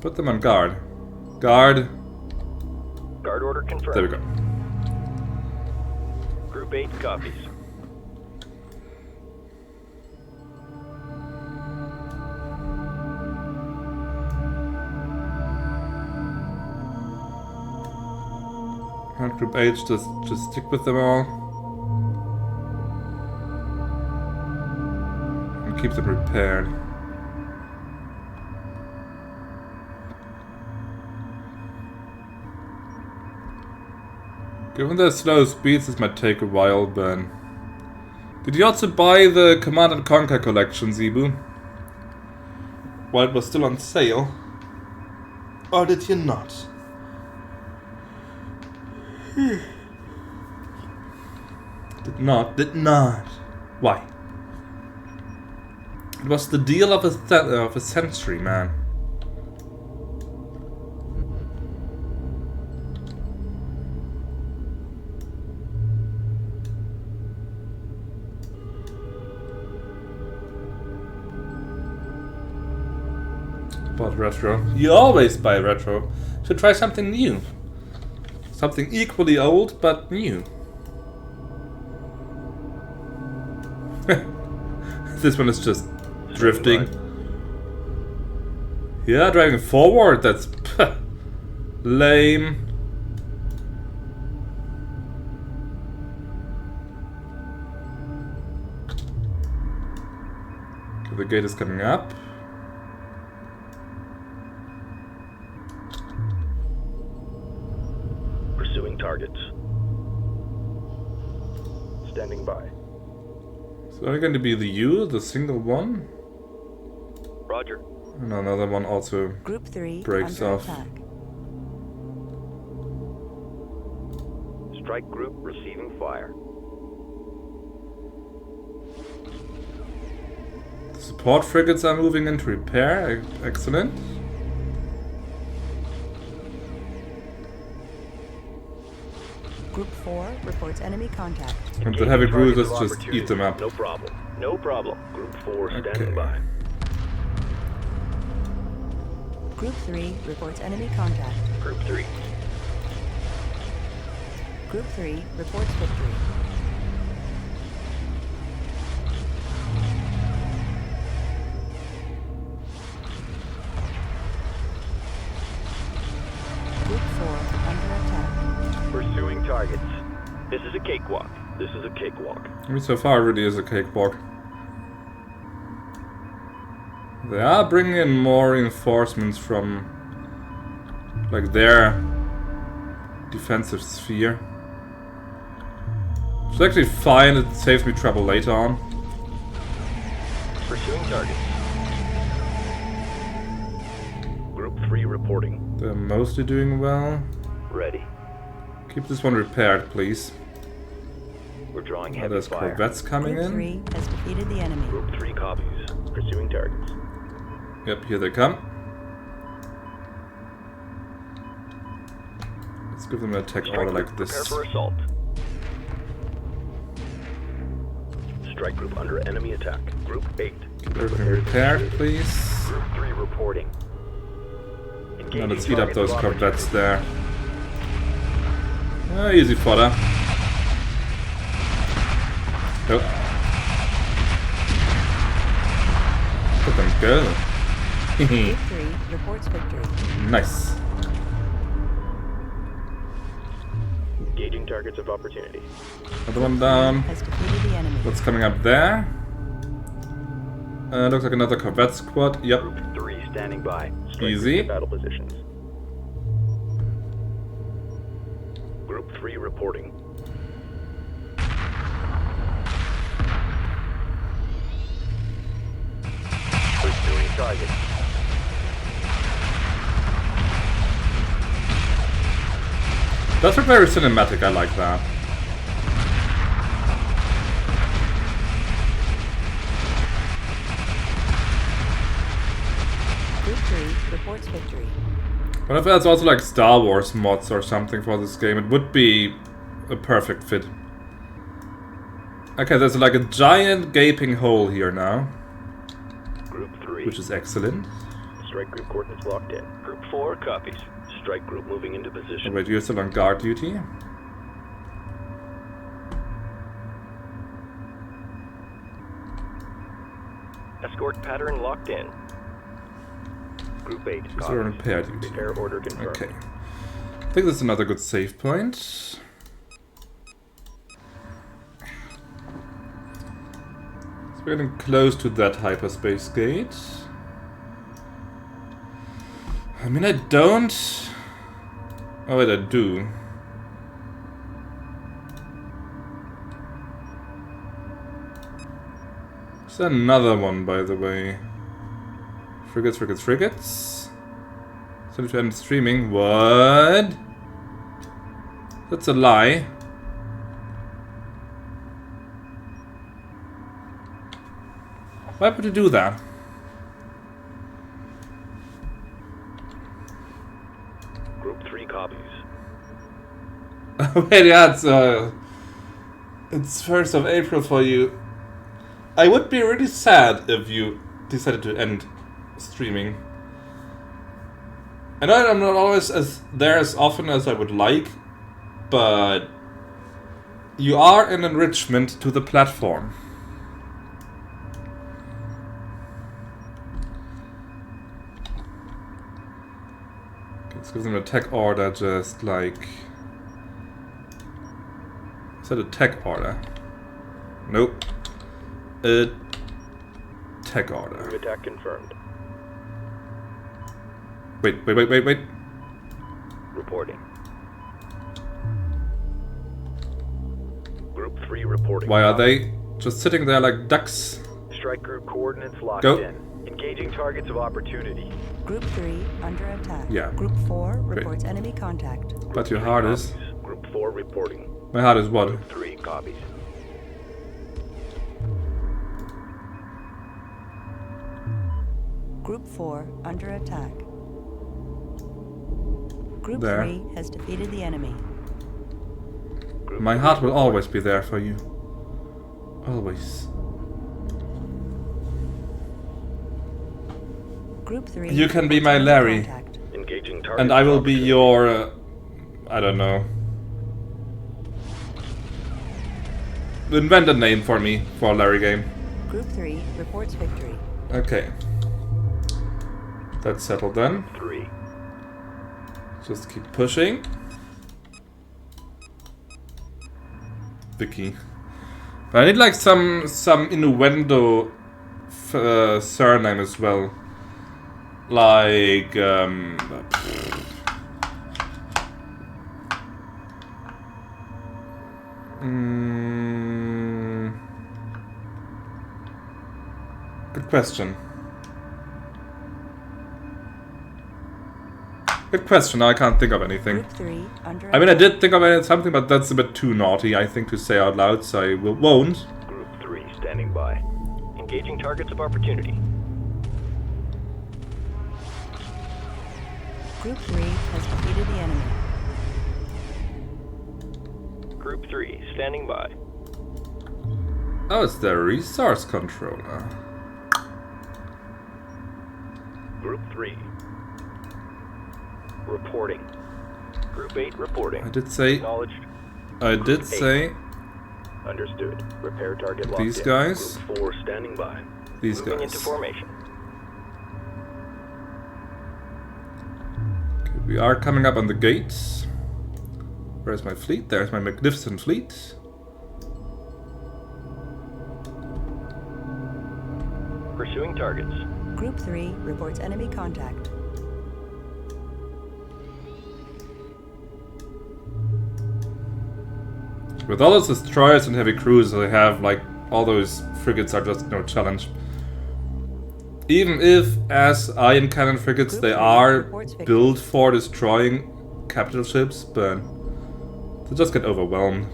put them on guard. Guard. Guard order confirmed. There we go. Group 8 copies. And Group H, just stick with them all. And keep them repaired. Given their slow speeds, this might take a while, but... Did you also buy the Command & Conquer collection, Zebu? While it was still on sale? Or did you not? Did not. Why? It was the deal of a century, man. Bought retro. You always buy retro. Should try something new. Something equally old, but new. This one is just drifting. Yeah, driving forward, that's lame. Okay, the gate is coming up. Pursuing targets. Standing by. So are you going to be the U, the single one? Roger. And another one also Group 3 breaks under off. attack. Strike group receiving fire. The support frigates are moving into repair. Excellent. Group 4 reports enemy contact. And the heavy Engaging cruisers targets of just eat them up. No problem. No problem. Group 4 Okay. standing by. Group 3 reports enemy contact. Group 3. Group 3 reports victory. Group 4 under attack. Pursuing targets. This is a cakewalk. This is a cakewalk. I mean, so far it really is a cakewalk. They are bringing in more reinforcements from, like, their defensive sphere. It's actually fine, it saves me trouble later on. Pursuing targets. Group 3 reporting. They're mostly doing well. Ready. Keep this one repaired, please. We're drawing Oh, heavy there's fire. corvettes coming Group in. 3 has defeated the enemy. Group 3 copies. Pursuing targets. Yep, here they come. Let's give them an attack order like Prepare this. for assault. Strike group under enemy attack. Group 8. Keep everything repaired, please. Group 3 reporting. Now let's eat up those corvettes there. Easy fodder. Oh. Let them go. Group 3 reports victory. Nice. Engaging targets of opportunity. Another one down. Has defeated the enemy. What's coming up there? Looks like another corvette squad. Yep. Group 3 standing by. Strike Easy. group to battle positions. Group 3 reporting. Pursuing target. That's very cinematic, I like that. Group 3 reports victory. But if there's also like Star Wars mods or something for this game, it would be a perfect fit. Okay, there's like a giant gaping hole here now, Group 3. which is excellent. Strike group coordinates locked in. Group 4 copies. Strike group moving into position. Wait, you're still on guard duty? Escort pattern locked in. Group 8 Is there on repair duty? Repair order confirmed. Okay. I think that's another good save point. So we're getting close to that hyperspace gate. I mean, I don't... Oh wait, I do. Is there another one, by the way? Frigates, frigates, frigates. Send to end streaming. What? That's a lie. Why would you do that? Group 3 copies. Wait, yeah, it's 1st of April for you. I would be really sad if you decided to end streaming. I know I'm not always there as often as I would like, but you are an enrichment to the platform. Okay, let's give them an attack order, just like... Is that a tech order? Nope. A tech order. Attack confirmed. Wait. Reporting. Group 3 reporting. Why are they just sitting there like ducks? Strike group coordinates locked Go. in. Engaging targets of opportunity. Group 3 under attack. Yeah. Group 4 reports enemy contact. But your heart is... Group 4 reporting. My heart is what? Group 3 copies. Group 4 under attack. Group There. 3 has defeated the enemy. My heart will always be there for you. Always. Group 3. You can be my Larry. Contact. Engaging target. And I will be your... I don't know. Invent a name for me for a Larry game. Group 3 reports victory. Okay. That's settled then. 3. Just keep pushing. Vicky. But I need like some innuendo surname as well. Like good question. Good question. I can't think of anything. Group 3 under I mean, I did think of something, but that's a bit too naughty, I think, to say out loud, so I won't. Group 3 standing by. Engaging targets of opportunity. Group 3 has defeated the enemy. Group 3 standing by. Oh, it's the resource controller. Group 3 reporting. Group 8 reporting. I did say. Acknowledged. I did say. Understood. Repair target locked These in. guys. Group 4 standing by. These Moving guys. into formation. Okay, we are coming up on the gates. Where's my fleet? There's my magnificent fleet. Pursuing targets. Group 3 reports enemy contact. With all those destroyers and heavy cruisers I have, like, all those frigates are just no challenge. Even if, as ion cannon frigates, they are built for destroying capital ships, but they just get overwhelmed.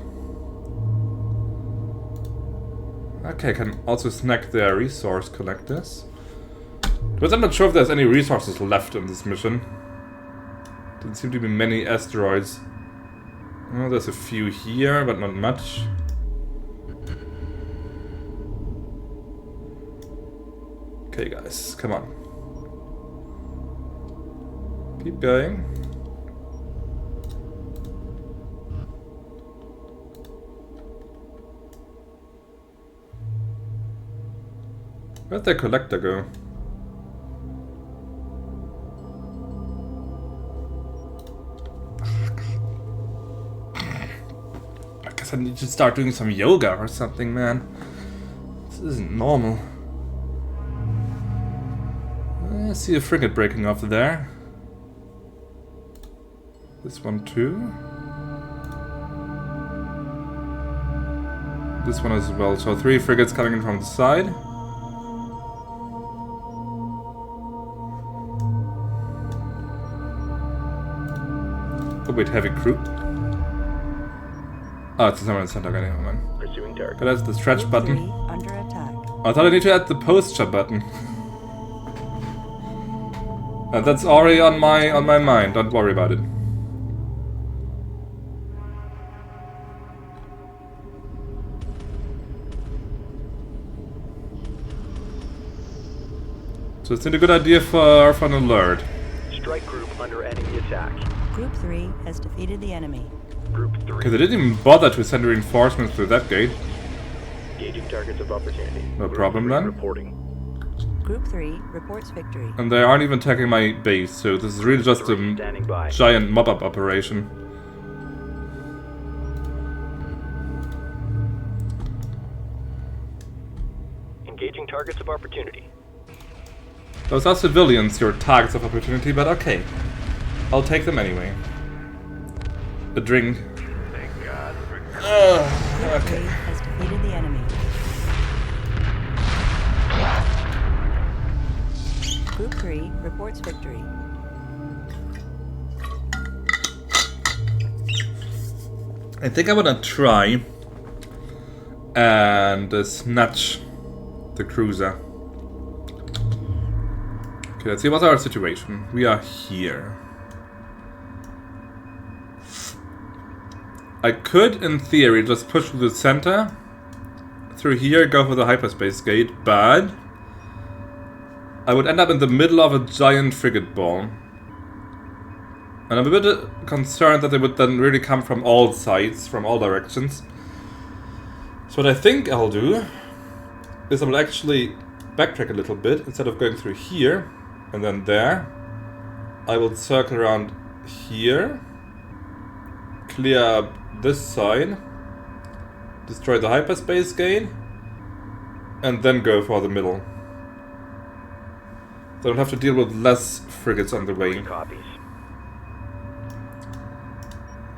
Okay, I can also snack their resource collectors. But I'm not sure if there's any resources left in this mission. Didn't seem to be many asteroids. Oh, there's a few here, but not much. Okay, guys, come on. Keep going. Where'd the collector go? I need to start doing some yoga or something, man. This isn't normal. I see a frigate breaking off there. This one too. This one as well. So 3 frigates coming in from the side. Oh wait, heavy crew. Oh, it's somewhere in the center. Okay, never mind. Pursuing target. Okay, that's the stretch Group button. 3 under attack. I thought I need to add the posture button. That's already on my mind. Don't worry about it. So it's a good idea for an alert. Strike group under enemy attack. Group 3 has defeated the enemy. Group 3. Okay, they didn't even bother to send reinforcements through that gate. Engaging targets of opportunity. No Group problem 3 then. Reporting. Group 3 reports victory. And they aren't even attacking my base, so this is really just a Standing by. giant mop-up operation. Engaging targets of opportunity. Those are civilians, your targets of opportunity, but okay. I'll take them anyway. A drink. Thank God. Group 3 has defeated the enemy. Group 3 reports victory. I think I wanna try and snatch the cruiser. Okay, let's see what's our situation. We are here. I could, in theory, just push through the center, through here, go for the hyperspace gate, but I would end up in the middle of a giant frigate ball. And I'm a bit concerned that they would then really come from all sides, from all directions. So what I think I'll do is I will actually backtrack a little bit. Instead of going through here and then there, I will circle around here, clear up this side, destroy the hyperspace gate, and then go for the middle. So I don't have to deal with less frigates on the way. Copies.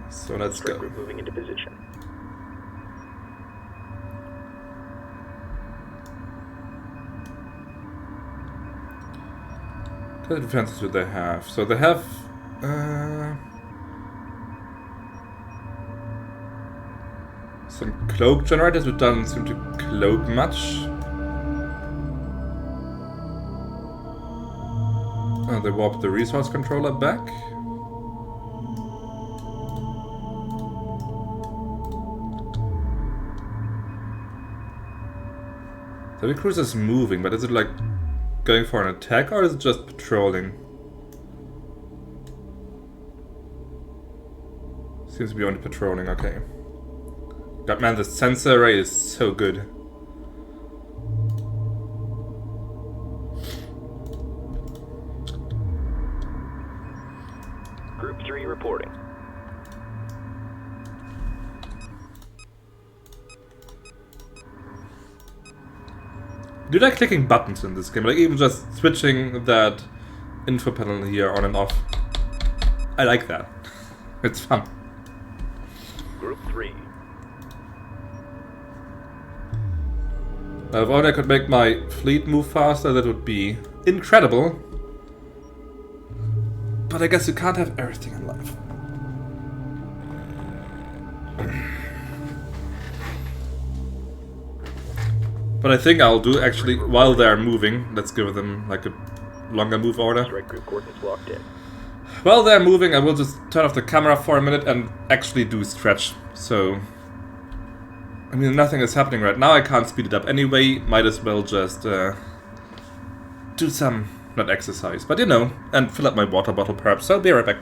So let's go. Group moving into position. What defenses do they have? So they have some cloak generators, which doesn't seem to cloak much. Oh, they warped the resource controller back. The heavy cruiser is moving, but is it like going for an attack or is it just patrolling? Seems to be only patrolling, okay. God man, the sensor array is so good. Group 3 reporting. Do you like clicking buttons in this game? Like even just switching that info panel here on and off. I like that. It's fun. Group 3. If only I could make my fleet move faster, that would be incredible. But I guess you can't have everything in life. What I think I'll do, actually, while they're moving, let's give them like a longer move order. Strike group coordinates locked in. While they're moving, I will just turn off the camera for a minute and actually do stretch. So, I mean, nothing is happening right now. I can't speed it up anyway. Might as well just do some, not exercise, but you know, and fill up my water bottle perhaps. So I'll be right back.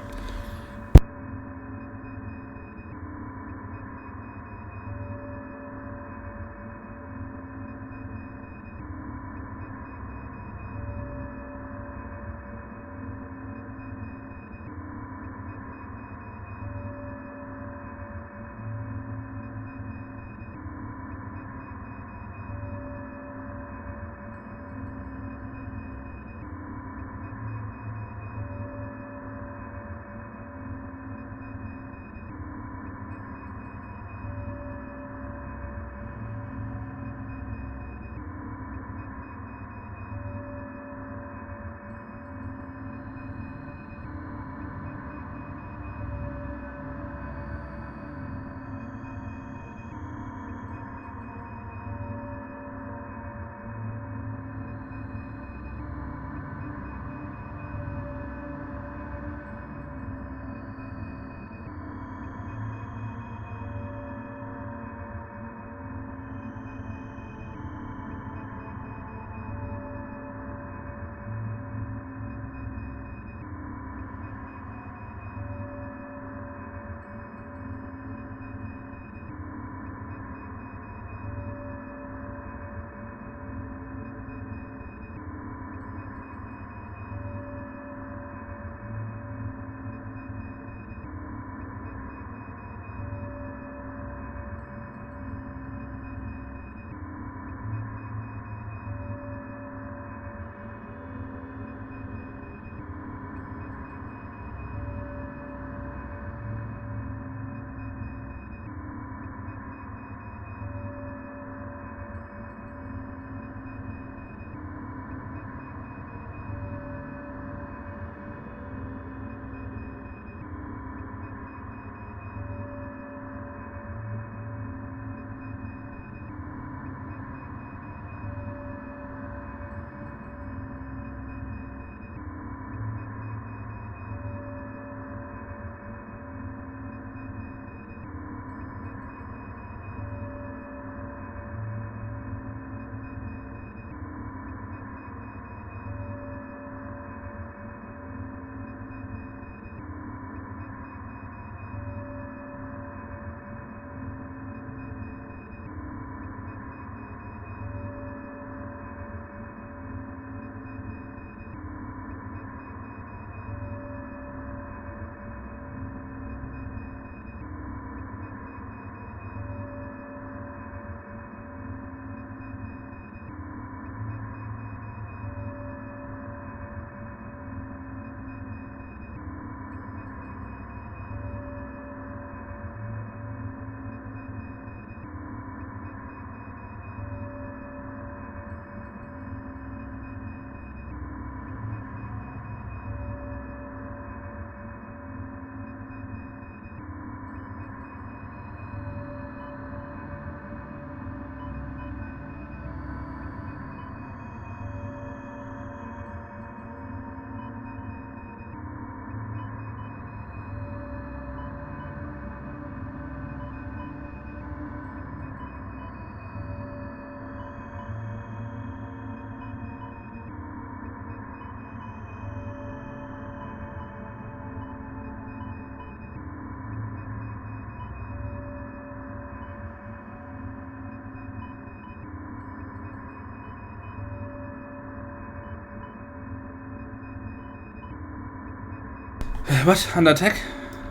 What? Under attack?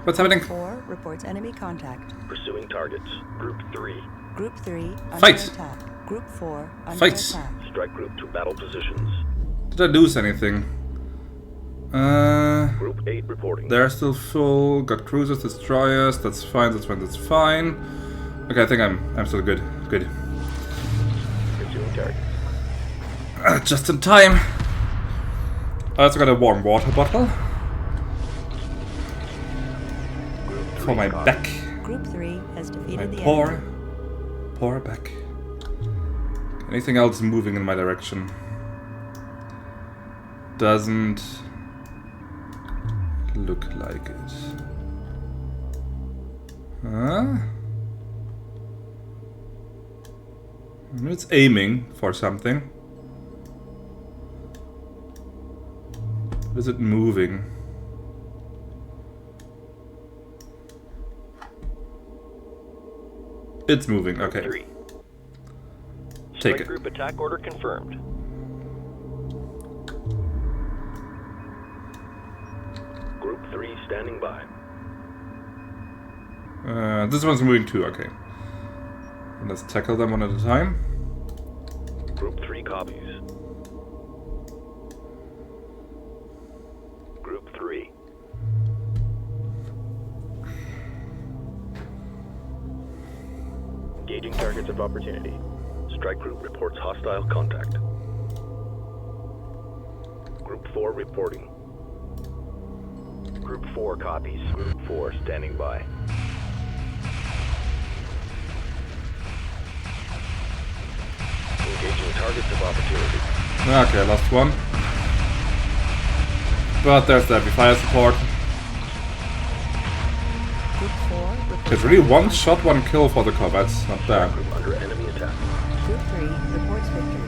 What's happening? 4 reports enemy contact. Pursuing targets. Group 3. Group 3 under Fight. attack. Group 4 under Fight. attack. Strike Group to battle positions. Did I lose anything? Group 8 reporting. They're still full. Got cruisers, destroyers. That's fine. That's fine. That's fine. Okay, I think I'm still good. Good. Pursuing target. Just in time. I also got a warm water bottle for my back. Group 3 has My defeated the poor, enemy. poor back. Anything else moving in my direction? Doesn't look like it. Huh? I mean, it's aiming for something. Is it moving? It's moving, okay. 3. Take Strike it. Group attack order confirmed. Group 3 standing by. This one's moving too, okay. Let's tackle them one at a time. Group 3 copies. Group 3. Engaging targets of opportunity. Strike Group reports hostile contact. Group 4 reporting. Group 4 copies. Group 4 standing by. Engaging targets of opportunity. Okay, last one. But there's the heavy fire support. Group 4 reports It's really one shot, one kill for the corvettes. Not bad. Group under enemy attack. Group 3 reports victory.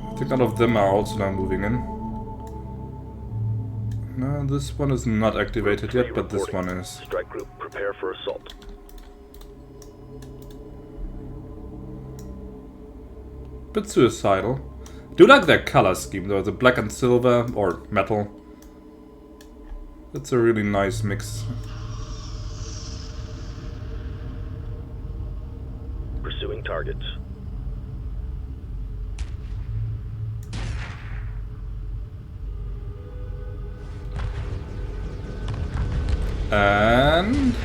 I think none of them are also now moving in. No, this one is not activated yet, but this one is. Strike Group prepare for assault. Bit suicidal. Do like their color scheme though, the black and silver, or metal. That's a really nice mix. Pursuing targets. And...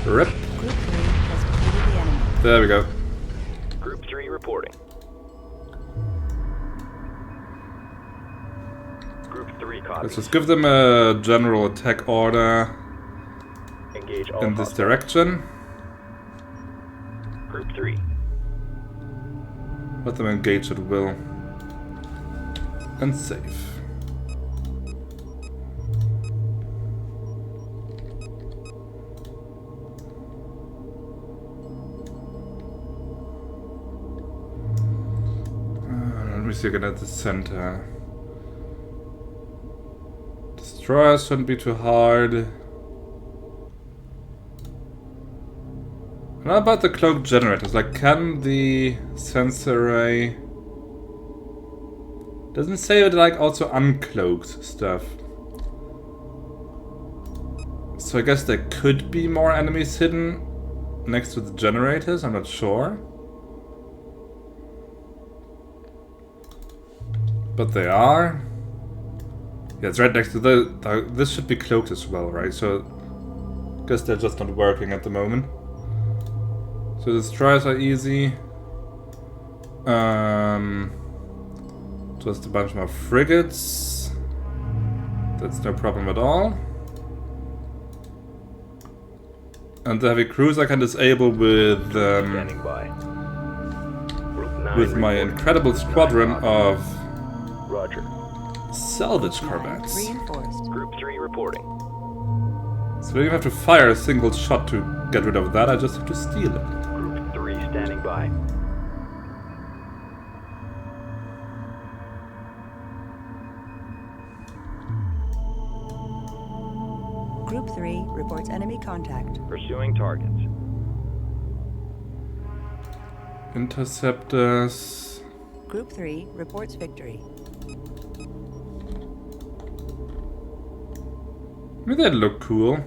rip. Group 3 has defeated the enemy. There we go. Group 3 reporting. Group 3 copies. Let's just give them a general attack order Engage all in this hostiles. direction. Group 3. Let them engage at will. And save. Let me see again at the center. Destroyers shouldn't be too hard. And how about the cloak generators? Like, can the sensor array... Doesn't say it like also uncloaks stuff. So I guess there could be more enemies hidden next to the generators, I'm not sure. But they are. Yeah, it's right next to the... This should be cloaked as well, right? So I guess they're just not working at the moment. So the destroyers are easy. Just a bunch more frigates. That's no problem at all. And the heavy cruiser I can disable with Standing by. Group 9 with my reporting. incredible squadron of Roger. salvage corvettes. Reinforced. Group 3 reporting. So I don't even have to fire a single shot to get rid of that, I just have to steal it. Group 3 standing by. Group 3 reports enemy contact. Pursuing targets. Interceptors. Group 3 reports victory. I mean, they look cool.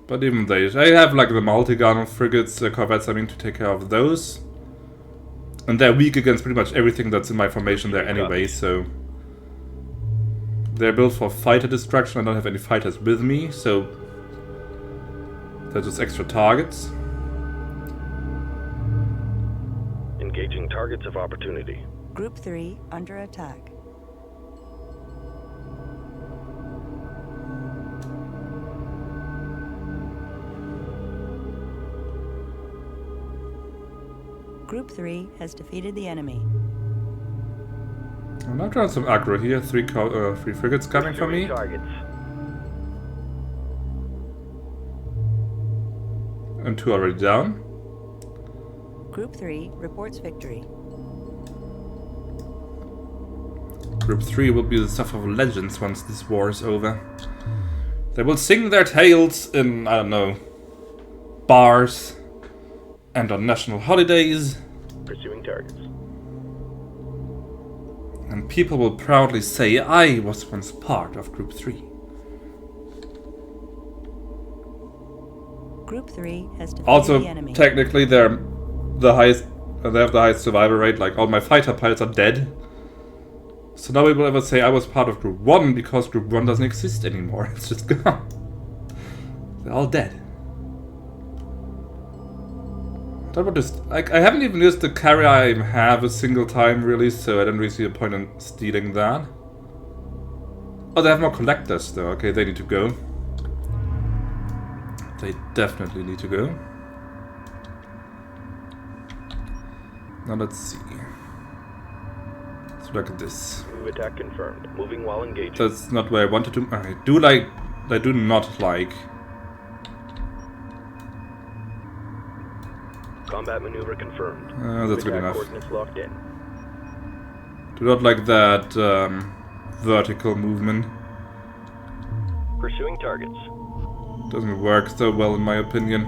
But even they... I have like the multi-gun frigates, corvettes, I mean, to take care of those. And they're weak against pretty much everything that's in my formation there anyway, so... They're built for fighter destruction. I don't have any fighters with me, so... They're just extra targets. Engaging targets of opportunity. Group 3 under attack. Group 3 has defeated the enemy. I'm not trying some aggro here. Three frigates coming for me. Targets. And 2 already down. Group 3 reports victory. Group 3 will be the stuff of legends once this war is over. They will sing their tales in, I don't know, bars and on national holidays. Pursuing targets. And people will proudly say, I was once part of Group 3. Group 3 has defeated Also, the enemy. technically, they're the highest. They have the highest survival rate. Like all my fighter pilots are dead. So nobody will ever say I was part of Group 1 because Group 1 doesn't exist anymore. It's just gone. They're all dead. That would just, like, I haven't even used the carrier I have a single time really, so I don't really see a point in stealing that. Oh, they have more collectors though. Okay, they need to go. They definitely need to go. Now let's see. Let's look at this. Move attack confirmed. Moving while engaging. That's not where I wanted to. I do not like. Combat maneuver confirmed. That's good Attack enough. coordinates locked in. Do not like that vertical movement. Pursuing targets. Doesn't work so well in my opinion.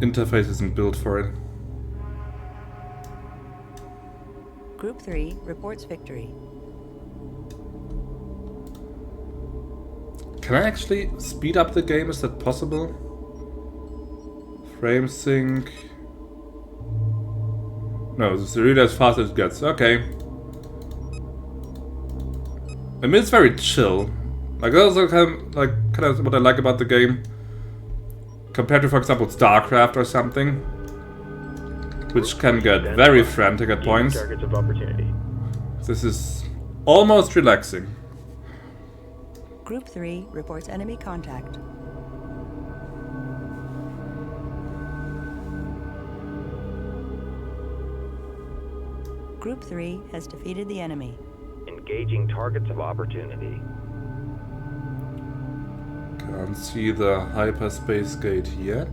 Interface isn't built for it. Group 3 reports victory. Can I actually speed up the game? Is that possible? Frame sync. No, this is really as fast as it gets. Okay. I mean, it's very chill. Like, that's also kind of what I like about the game. Compared to, for example, StarCraft or something. Which can get very frantic at points. Targets of opportunity. This is almost relaxing. Group 3 reports enemy contact. Group 3 has defeated the enemy. Engaging targets of opportunity. Can't see the hyperspace gate yet.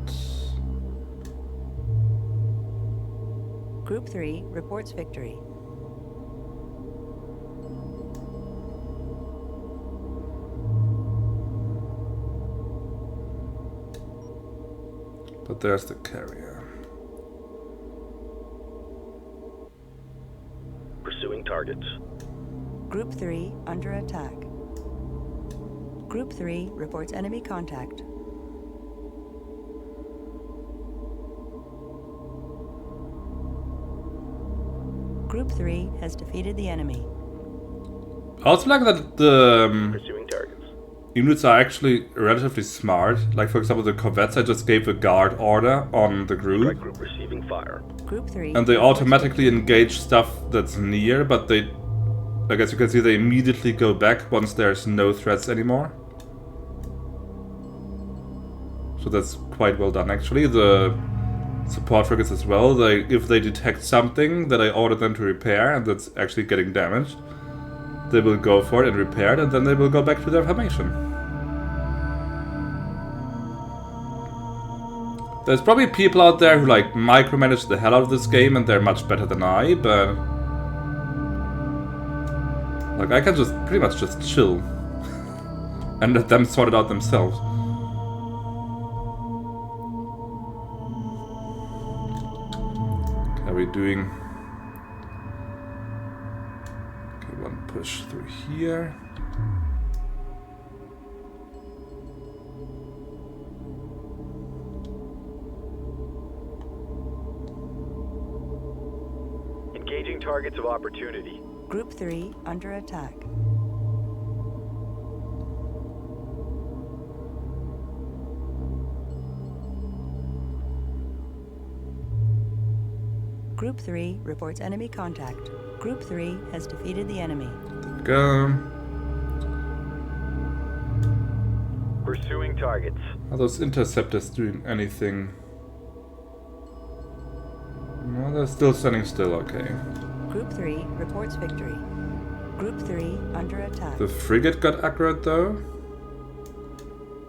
Group 3 reports victory. But there's the carrier. Pursuing targets. Group 3 under attack. Group 3 reports enemy contact. Group 3 has defeated the enemy. I also like that the Pursuing targets. units are actually relatively smart. Like, for example, the corvettes, I just gave a guard order on the Strike group. group receiving fire. Group 3 And they reports automatically engage stuff that's near, but they, like as you can see, they immediately go back once there's no threats anymore. So that's quite well done actually. The support frigates as well, if they detect something that I ordered them to repair and that's actually getting damaged, they will go for it and repair it, and then they will go back to their formation. There's probably people out there who like micromanage the hell out of this game and they're much better than I, but like I can just pretty much just chill and let them sort it out themselves. are we doing? Okay, one push through here. Engaging targets of opportunity. Group 3 under attack. Group 3 reports enemy contact. Group 3 has defeated the enemy. Go. Pursuing targets. Are those interceptors doing anything? No, they're still standing still, okay. Group 3 reports victory. Group 3 under attack. The frigate got aggroed though.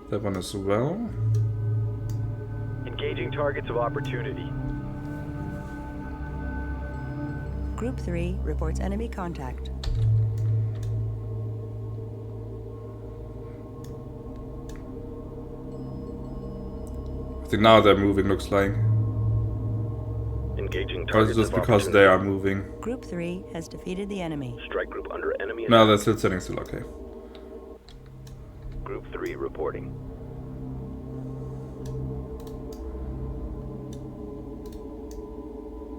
That one as well. Engaging targets of opportunity. Group 3 reports enemy contact. I think now they're moving, looks like. Engaging Or is targets it just of because they are moving? Group 3 has defeated the enemy. Strike group under enemy No, attack. they're still standing still, okay. Group 3 reporting.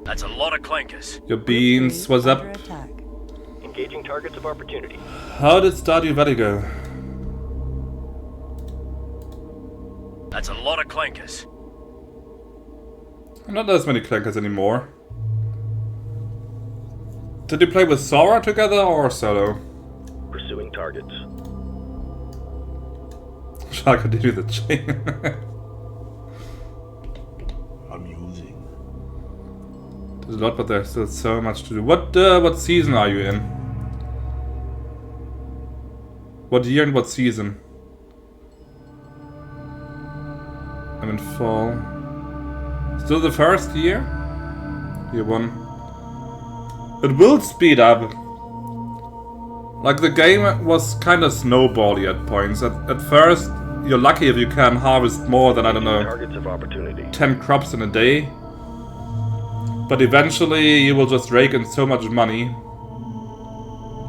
That's a lot of clankers. Your beans, what's up? Under attack. Engaging targets of opportunity. How did Stardew Valley go? That's a lot of clankers. Not as many clankers anymore. Did you play with Sora together or solo? Pursuing targets. Shall I continue the chain? Amusing. There's a lot, but there's still so much to do. What season are you in? What year and what season? I'm in fall. Still the first year? Year 1. It will speed up. Like the game was kind of snowbally at points. At first, you're lucky if you can harvest more than, I don't know, Targets of opportunity. 10 crops in a day. But eventually you will just rake in so much money.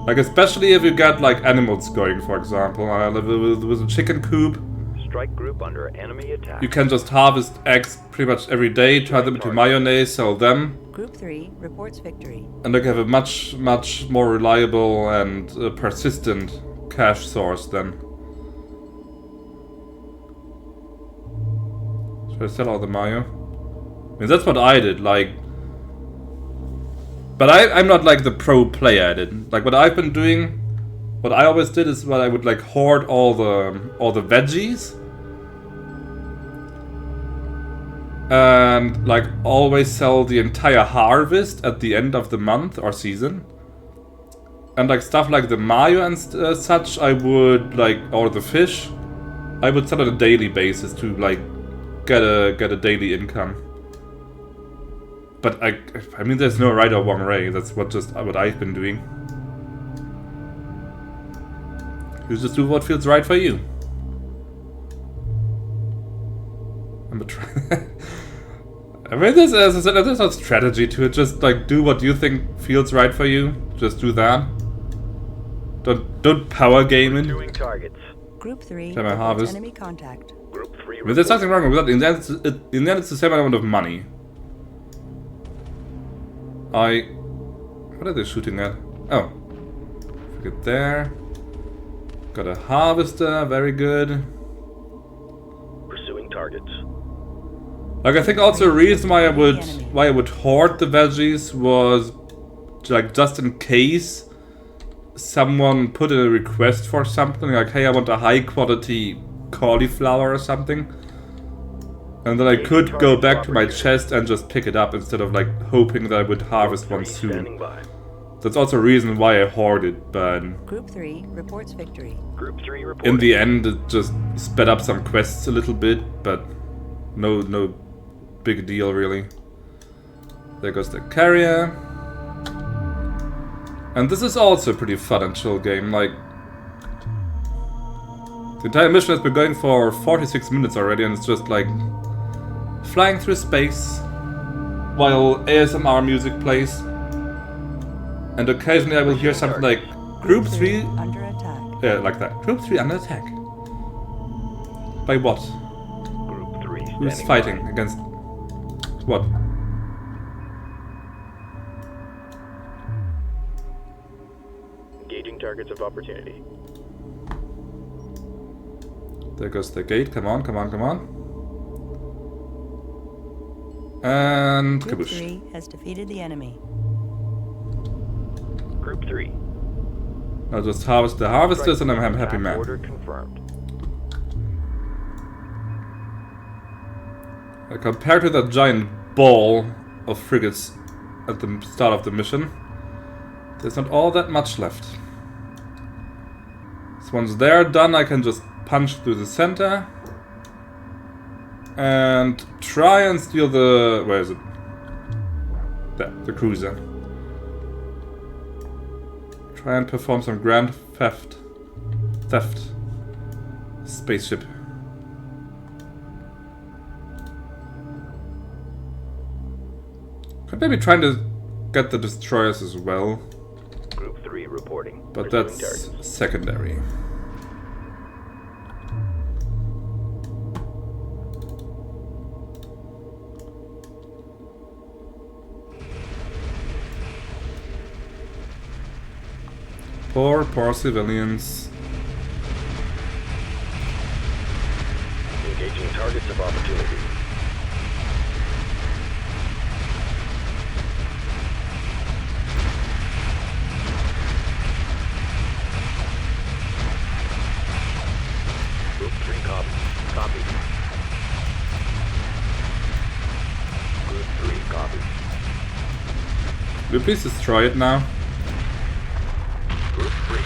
Like especially if you get like animals going, for example. I live with a chicken coop. Strike group under enemy attack. You can just harvest eggs pretty much every day, turn them into mayonnaise, sell them. Group 3 reports victory. And they have a much more reliable and persistent cash source then. Should I sell all the mayo? I mean, that's what I did, like... But I'm not like the pro player at it. Like what I've been doing, what I always did is what I would like hoard all the veggies. And like always sell the entire harvest at the end of the month or season. And like stuff like the mayo and such, I would like, or the fish, I would sell on a daily basis to like get a daily income. But I mean, there's no right or wrong way. That's what I've been doing. You just do what feels right for you. I mean, there's a strategy to it. Just like do what you think feels right for you. Just do that. Don't power game it. Pursuing targets. Group 3 Can I reports harvest? enemy contact. Group 3 I mean, there's nothing wrong with that. In the end, it's the same amount of money. What are they shooting at? Oh. Forget there. Got a harvester, very good. Pursuing targets. Like I think also a reason why I would hoard the veggies was like just in case someone put in a request for something, like hey, I want a high quality cauliflower or something. And then I could go back to my chest and just pick it up instead of like hoping that I would harvest one soon. That's also a reason why I hoarded, but Group 3 reports victory. Group 3 reporting. in the end it just sped up some quests a little bit, but no big deal really. There goes the carrier. And this is also a pretty fun and chill game, like the entire mission has been going for 46 minutes already and it's just like flying through space. while ASMR music plays. And occasionally I will hear something like Group 3 under attack. like that. Group 3 under attack. By what? Group 3 Who's standing fighting by. against what? Engaging targets of opportunity. There goes the gate. Come on, come on, come on. And Group kaboosh. 3 has defeated the enemy. Group 3. I'll just harvest the harvesters and I'm a happy Attack man. Order confirmed. Compared to that giant ball of frigates at the start of the mission, there's not all that much left. So once they're done, I can just punch through the center and try and steal the... where is it? There, the cruiser. Try and perform some grand theft. Spaceship. Could maybe trying to get the destroyers as well, Group 3 reporting. but Pursuing that's targets. secondary. Poor civilians. Engaging targets of opportunity. Group 3 copy. Copy. Group 3 copy. Will you please destroy it now? Group 3.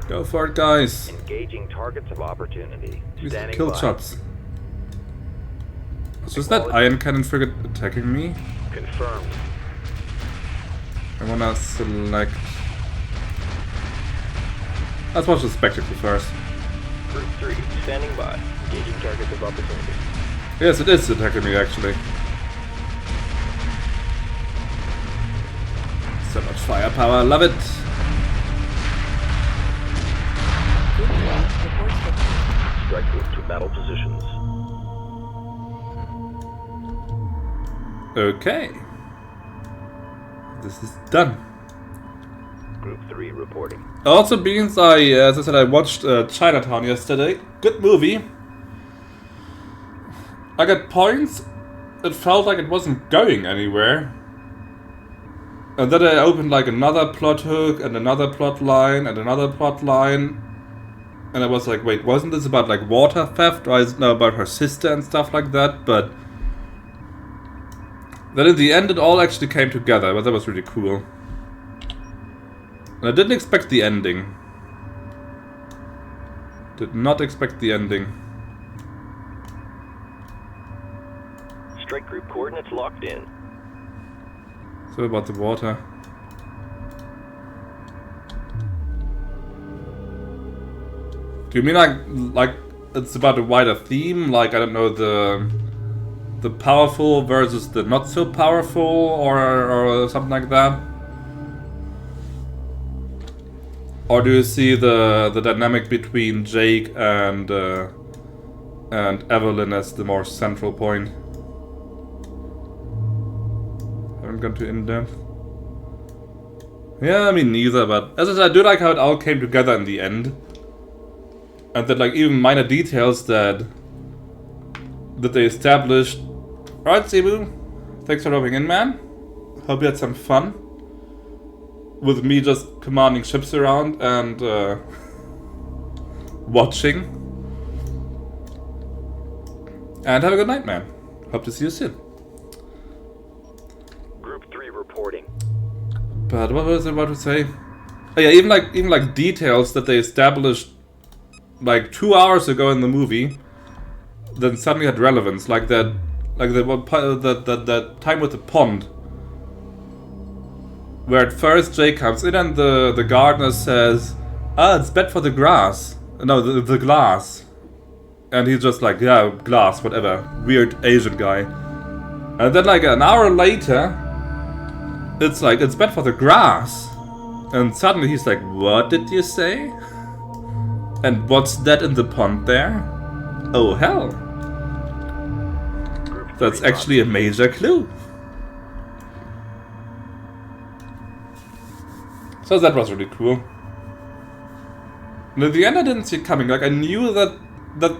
Go for it, guys. Engaging targets of opportunity. These are Standing kill by. shots. Was just that iron cannon frigate attacking me? Confirmed. I wanna select... Let's watch the spectacle first. Group 3 standing by. Engaging targets of opportunity. Yes, it is attacking me actually. So much firepower, love it. Group 3 reports victory. Strike group to battle positions. Okay. This is done. Group 3 reporting. Also, beans, as I said, I watched Chinatown yesterday. Good movie. I got points. It felt like it wasn't going anywhere. And then I opened like another plot hook and another plot line and another plot line. And I was like, wait, wasn't this about like water theft? Or is it now about her sister and stuff like that? But then in the end it all actually came together, but that was really cool. And I didn't expect the ending. Did not expect the ending. Strike group coordinates locked in. So about the water. Do you mean like it's about a wider theme? Like, I don't know, the powerful versus the not so powerful, or something like that? Or do you see the dynamic between Jake and Evelyn as the more central point? Haven't gone too in depth. Yeah, I mean neither, but as I said, I do like how it all came together in the end. And that like even minor details that they established. Alright, Cebu, thanks for dropping in, man. Hope you had some fun with me just commanding ships around and watching. And have a good night, man. Hope to see you soon. Group 3 reporting. But what was I about to say? Oh yeah, even like details that they established like 2 hours ago in the movie, then suddenly had relevance. Like that time with the pond, where at first Jake comes in and the gardener says, "Ah, it's bad for the grass." No, the glass. And he's just like, "Yeah, glass, whatever." Weird Asian guy. And then like an hour later, it's like, it's bad for the grass. And suddenly he's like, what did you say? And what's that in the pond there? Oh hell. That's actually a major clue. So that was really cool. And at the end I didn't see it coming. Like I knew that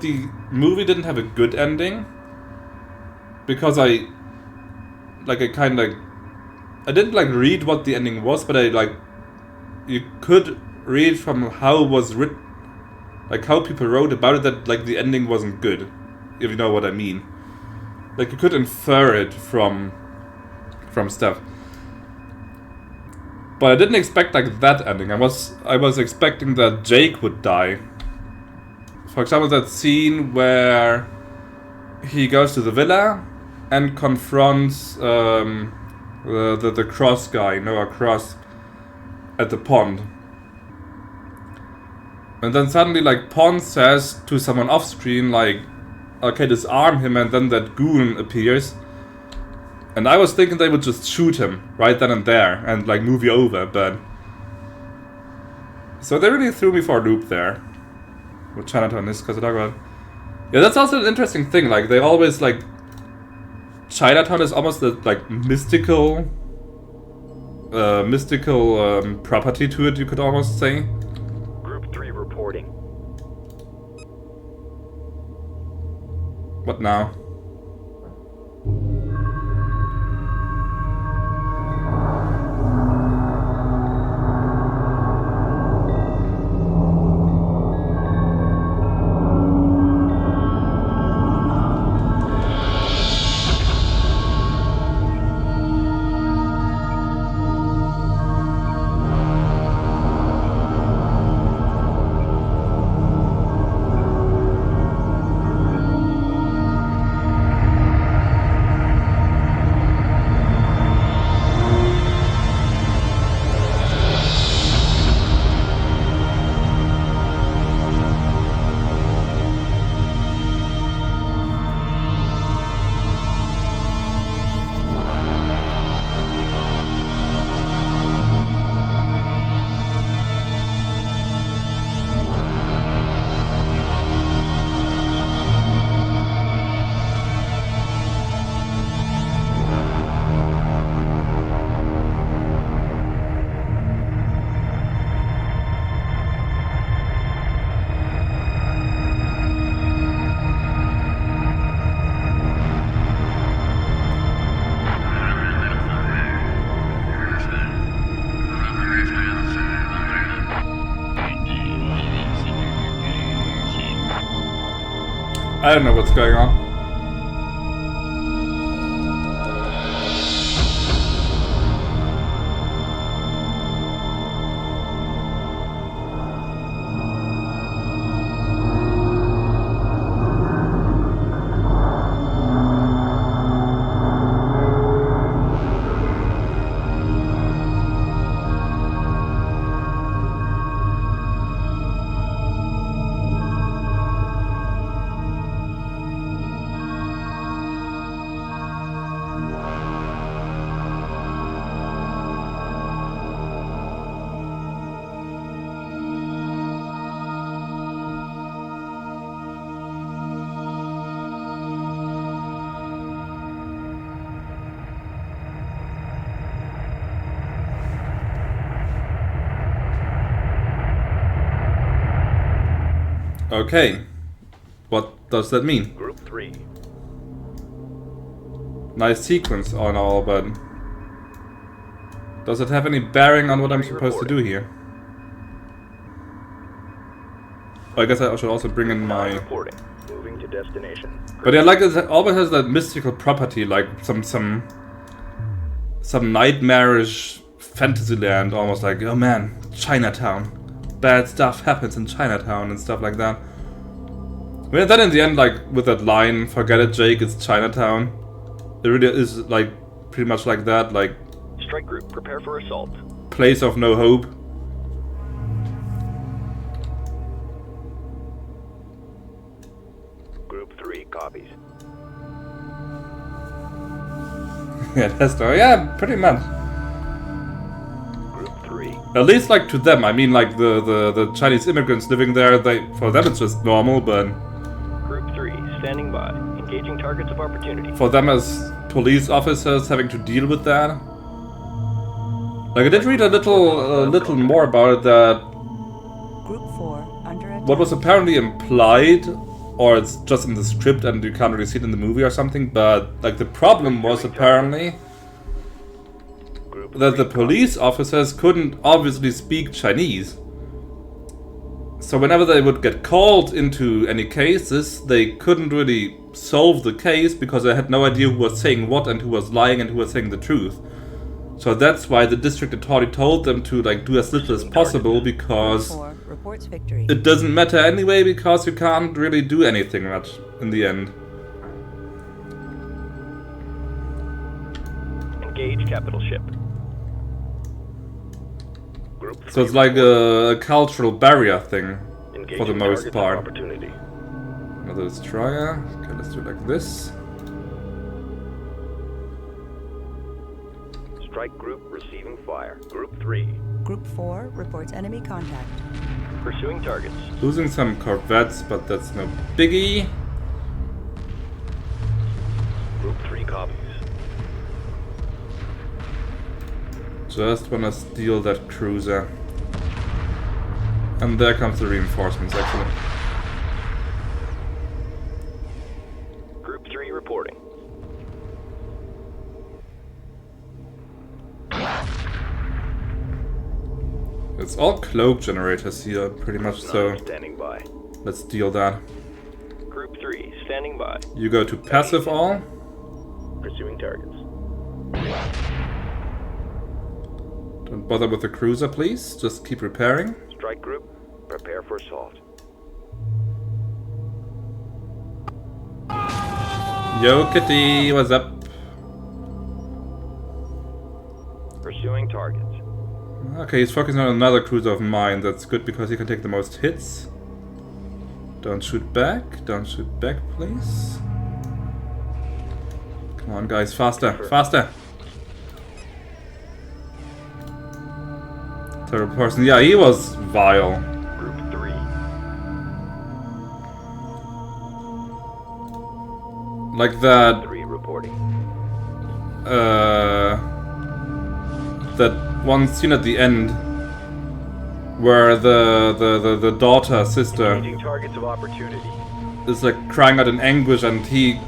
the movie didn't have a good ending. Because I didn't like read what the ending was, but you could read from how it was written, like how people wrote about it, that like the ending wasn't good, if you know what I mean. Like you could infer it from stuff. But I didn't expect like that ending. I was expecting that Jake would die. For example, that scene where he goes to the villa and confronts the Cross guy, Noah Cross, at the pond. And then suddenly like Pond says to someone off screen like, okay, disarm him, and then that goon appears. And I was thinking they would just shoot him right then and there and like movie over, but so they really threw me for a loop there. What Chinatown is, because I talk about. Yeah, that's also an interesting thing. Like they always like Chinatown is almost the like mystical property to it, you could almost say. Group 3 reporting. What now? I don't know what's going on. Okay, what does that mean? Group 3. Nice sequence on all, but does it have any bearing on what I'm supposed to do here? Oh, I guess I should also bring in my... Reporting. Moving to destination. But yeah, like it always has that mystical property, like some nightmarish fantasy land, almost like, oh man, Chinatown. Bad stuff happens in Chinatown and stuff like that. Well, then in the end, like with that line, "Forget it, Jake, it's Chinatown." It really is like pretty much like that, like Strike group, prepare for assault. place of no hope. Group 3 copies. Yeah, that's yeah, pretty much. Group 3. At least, like, to them. I mean, like, the Chinese immigrants living there, for them it's just normal, but Group 3, standing by. Engaging targets of opportunity. for them as police officers having to deal with that. Like, I did read a little more about it, that Group 4 under attack. what was apparently implied, or it's just in the script and you can't really see it in the movie or something, but, like, the problem was apparently that the police officers couldn't obviously speak Chinese. So whenever they would get called into any cases, they couldn't really solve the case because they had no idea who was saying what and who was lying and who was saying the truth. So that's why the district attorney told them to, like, do as little as possible, because Group 4 reports victory. it doesn't matter anyway, because you can't really do anything much in the end. Engage capital ship. Group So it's 3 like a cultural barrier thing for the engaging most targets of part. opportunity. Another destroyer. Okay, let's do it like this. Strike group receiving fire. Group 3. Group 4 reports enemy contact. Pursuing targets. Losing some corvettes, but that's no biggie. Group 3 copies. Just wanna steal that cruiser. And there comes the reinforcements, actually. Group 3 reporting. It's all cloak generators here, pretty much, so Standing by. let's deal that. Group 3 standing by. You go to passive all. Pursuing targets. Don't bother with the cruiser, please. Just keep repairing. Strike group, prepare for assault. Yo, Kitty, what's up? Pursuing targets. Okay, he's focusing on another cruiser of mine. That's good because he can take the most hits. Don't shoot back. Don't shoot back, please. Come on, guys. Faster. Faster. Terrible person. Yeah, he was vile. Group 3. Like that... 3 reporting. that one scene at the end where the daughter, sister, Engaging targets of opportunity. is like crying out in anguish, and he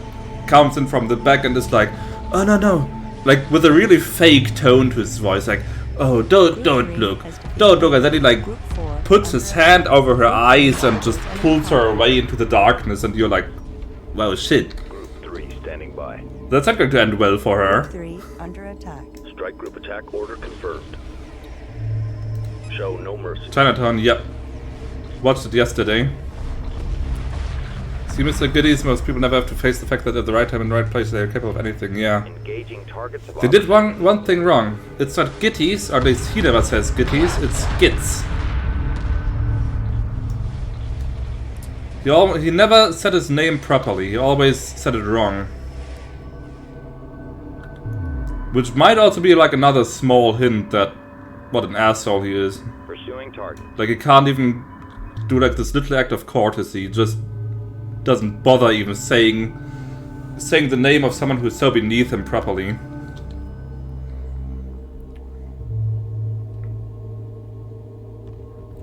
comes in from the back and is like, oh no, like with a really fake tone to his voice, like, oh don't look, and then he like puts his hand over her eyes and just pulls her away into the darkness, and you're like, wow, shit. Group 3 standing by. That's not going to end well for her. 3 under attack. Strike group attack order confirmed. Show no mercy. Chinatown, yep. Watched it yesterday. See, Mr. Goodies, most people never have to face the fact that at the right time and the right place they are capable of anything, yeah. Engaging targets of They did one thing wrong. It's not Gitties, or at least he never says Gitties, it's Gits. He never said his name properly, he always said it wrong. Which might also be like another small hint that what an asshole he is. Pursuing target. Like he can't even do like this little act of courtesy, just doesn't bother even saying the name of someone who's so beneath him properly.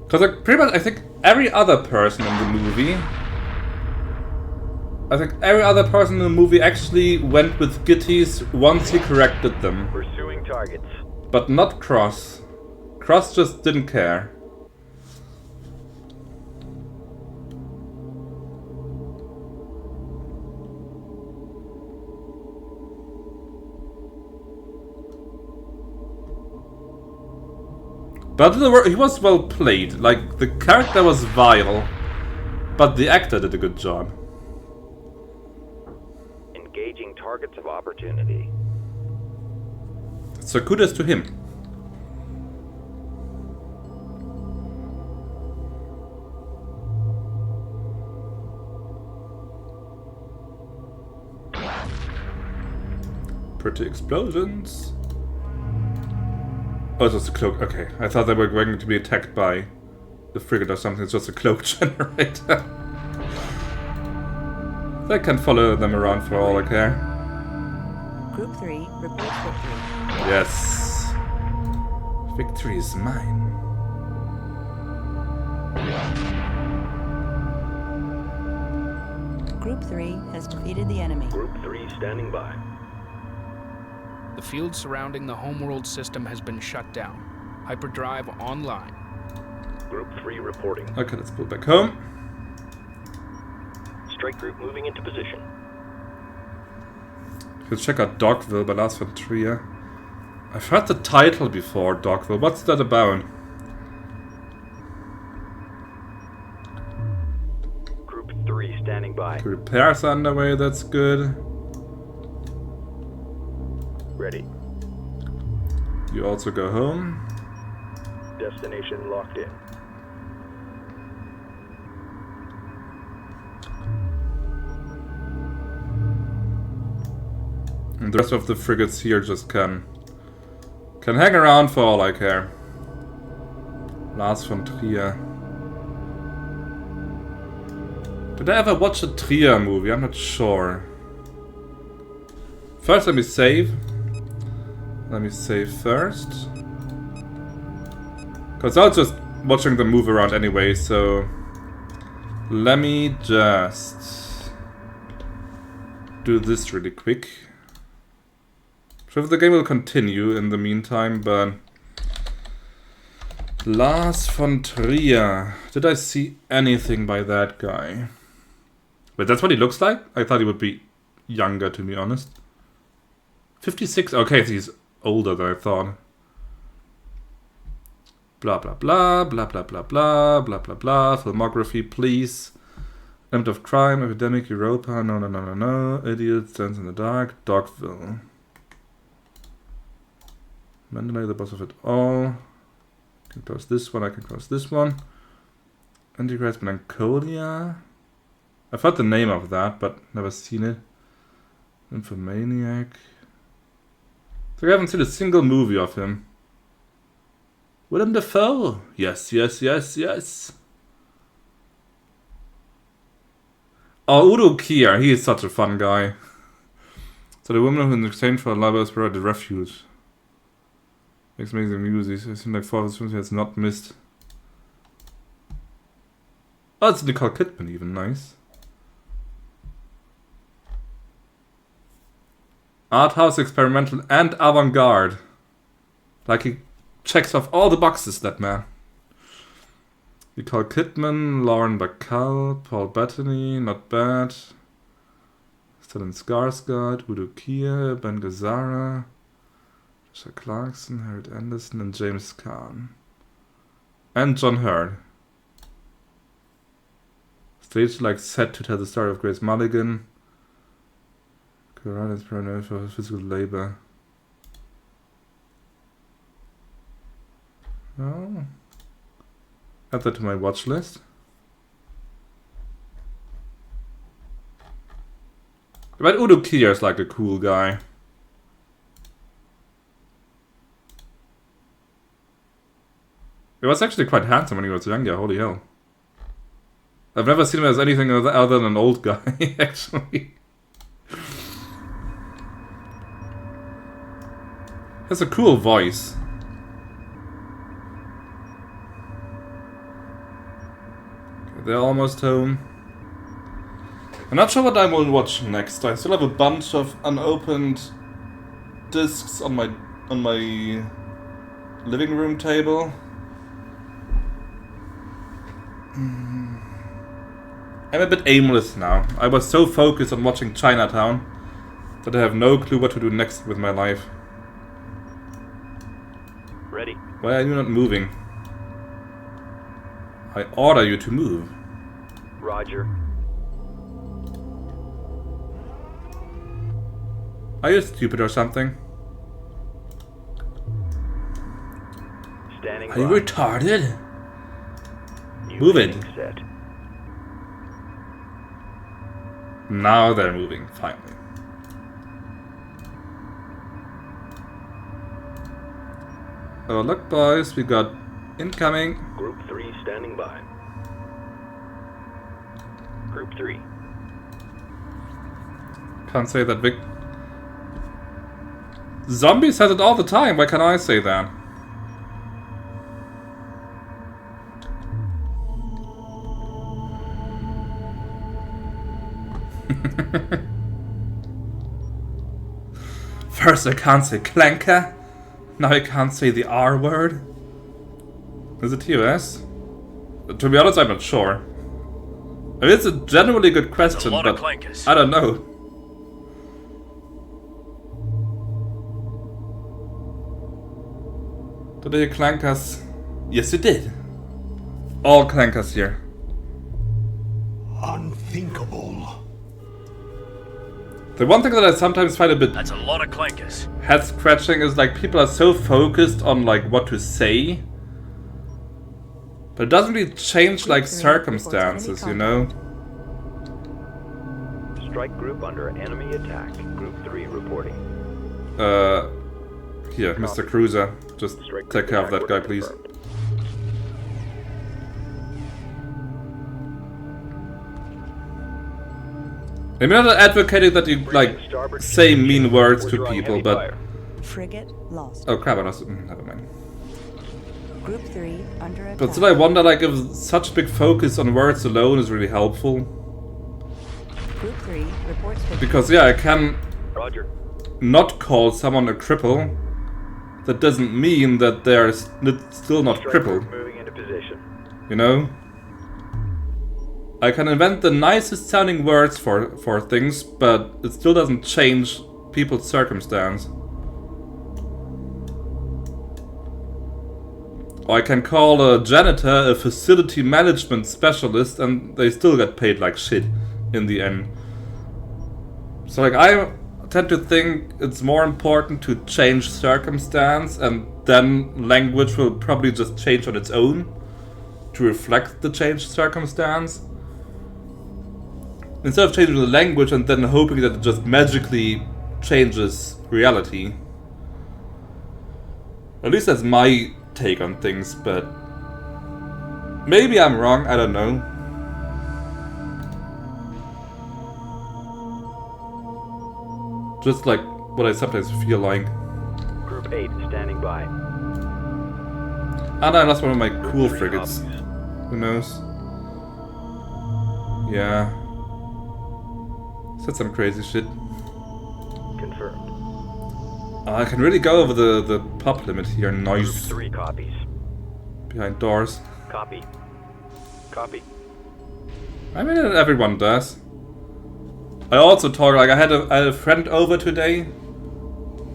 Because like pretty much I think every other person in the movie actually went with Gitties once he corrected them. Pursuing targets. But not Cross. Cross just didn't care. But he was well played. Like, the character was vile, but the actor did a good job. Engaging targets of opportunity. So kudos to him. pretty explosions. Oh, it's just a cloak. Okay, I thought they were going to be attacked by the frigate or something. It's just a cloak generator. They can follow them around for all I care. Group 3 reports victory. Yes. Victory is mine. Group 3 has defeated the enemy. Group 3 standing by. The field surrounding the Homeworld system has been shut down. Hyperdrive online. Group 3 reporting. Okay, let's pull back home. Strike group moving into position. Let's check out Dogville by Lars von Trier. I've heard the title before, Dogville. What's that about? Group 3 standing by. Repairs are underway, that's good. Ready. You also go home. Destination locked in. And the rest of the frigates here just can hang around for all I care. Lars von Trier. Did I ever watch a Trier movie? I'm not sure. First, let me save. Let me save first. Because I was just watching them move around anyway, so... Let me just... do this really quick. Sure, the game will continue in the meantime, but... Lars von Trier. Did I see anything by that guy? Wait, that's what he looks like? I thought he would be younger, to be honest. 56? Okay, so he's older than I thought. Blah, blah, blah, blah, blah, blah, blah, blah, blah, blah. Filmography, please. Element of crime, epidemic, Europa. No, no, no, no, no. Idiot, stands in the dark. Dogville. Mandalay, the boss of it all. I can close this one, I can close this one. Antichrist Melancholia. I've heard the name of that, but never seen it. Infomaniac. So I haven't seen a single movie of him. Willem Dafoe. Yes, yes, yes, yes. Oh, Udo Kier. He is such a fun guy. So the woman who in exchange for a lover is provided refuge. Makes amazing music. It seems like 4 of his has not missed. Oh, it's Nicole Kidman even. Nice. Art house, experimental, and avant-garde. Like he checks off all the boxes, that man. Nicole Kidman, Lauren Bacall, Paul Bettany, not bad. Stellan Skarsgård, Udo Kier, Ben Gazzara, Joshua Clarkson, Harriet Anderson, and James Caan. And John Hurt. Stage like set to tell the story of Grace Mulligan. Quran is paranoid for physical labor. Oh. Add that to my watch list. But Udo Kier is like a cool guy. He was actually quite handsome when he was younger, holy hell. I've never seen him as anything other than an old guy, actually. Has a cool voice. Okay, they're almost home. I'm not sure what I will watch next. I still have a bunch of unopened discs on my living room table. I'm a bit aimless now. I was so focused on watching Chinatown that I have no clue what to do next with my life. Ready. Why are you not moving? I order you to move. Roger. Are you stupid or something? Standing Are you by. retarded? New Move it. training set. Now they're moving, finally. Oh look boys, we got incoming. Group 3 standing by. Group 3. Can't say that Vic... Zombie says it all the time, why can't I say that? First I can't say clanker, now I can't say the R word. Is it TOS? To be honest, I'm not sure. I mean, it's a genuinely good question, but I don't know. Did they clank us? Yes, it did. All clankers here. Unthinkable. The one thing that I sometimes find a bit That's a lot of clankers. head scratching is like people are so focused on like what to say, but it doesn't really change like circumstances, you know? Strike group under enemy attack. Group 3 reporting. Here, Mr. Cruiser, just take care of that guy, please. I'm not advocating that you, like, say mean words to people, but... Frigate lost. Oh crap, I lost it. Never mind. Group 3 under attack. But still I wonder, like, if such big focus on words alone is really helpful. Group 3 reports Because, yeah, I can Roger. not call someone a cripple. That doesn't mean that they're still not Strike crippled. group moving into position. You know? I can invent the nicest sounding words for things, but it still doesn't change people's circumstance. Or I can call a janitor a facility management specialist and they still get paid like shit in the end. So like I tend to think it's more important to change circumstance, and then language will probably just change on its own to reflect the changed circumstance. Instead of changing the language and then hoping that it just magically changes reality. At least that's my take on things, but maybe I'm wrong, I don't know. Just like what I sometimes feel like. Group 8 standing by. And I lost one of my cool frigates. Who knows? Yeah. Said some crazy shit. Confirmed. I can really go over the pop limit here. Group Nice. 3 copies. Behind doors. Copy. Copy. I mean, everyone does. I also talk, like, I had a friend over today.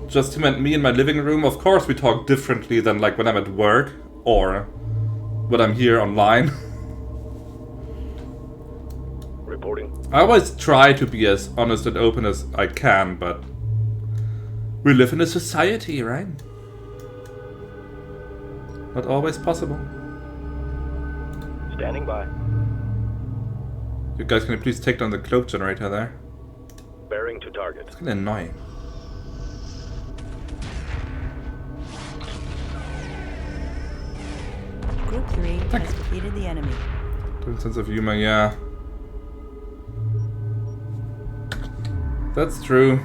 Just him and me in my living room. Of course we talk differently than, like, when I'm at work. Or when I'm here online. Reporting. I always try to be as honest and open as I can, but... we live in a society, right? Not always possible. Standing by. You guys, can you please take down the cloak generator there? Bearing to target. It's kinda annoying. Group 3 has defeated the enemy. Good sense of humor, yeah. That's true.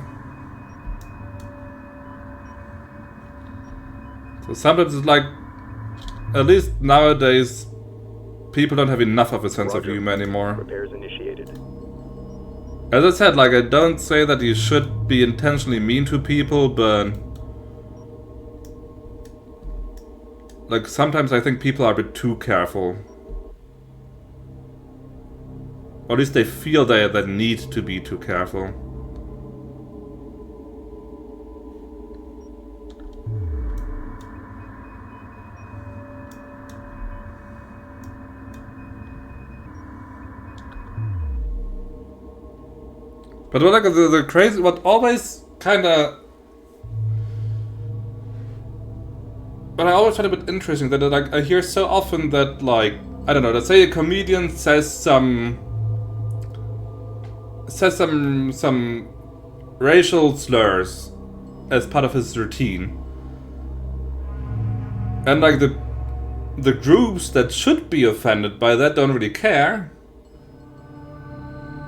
So sometimes it's like, at least nowadays, people don't have enough of a sense of humor anymore. Repairs initiated. As I said, like, I don't say that you should be intentionally mean to people, but... like, sometimes I think people are a bit too careful. Or at least they feel they need to be too careful. But like the crazy, what always kinda... but I always find it a bit interesting that like I hear so often that like, I don't know, let's say a comedian says some racial slurs as part of his routine. And like the groups that should be offended by that don't really care.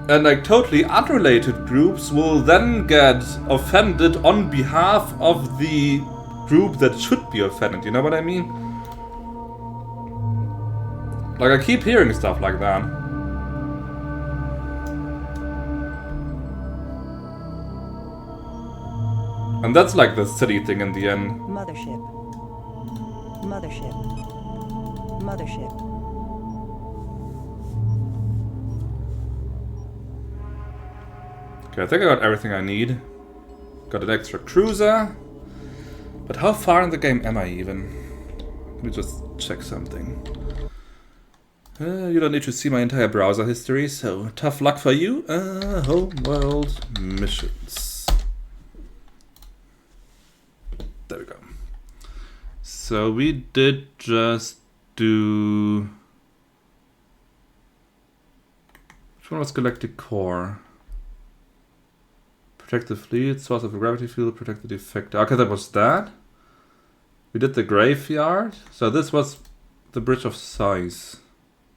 And like totally unrelated groups will then get offended on behalf of the group that should be offended, you know what I mean? Like I keep hearing stuff like that. And that's like the silly thing in the end. Mothership. Mothership. Mothership. Okay, I think I got everything I need. Got an extra cruiser. But how far in the game am I even? Let me just check something. You don't need to see my entire browser history, so tough luck for you. Homeworld missions. There we go. So we did just do... Which one was Galactic Core? Protect the fleet, source of a gravity field, protect the defector. Okay, that was that. We did the graveyard. So this was the Bridge of Size.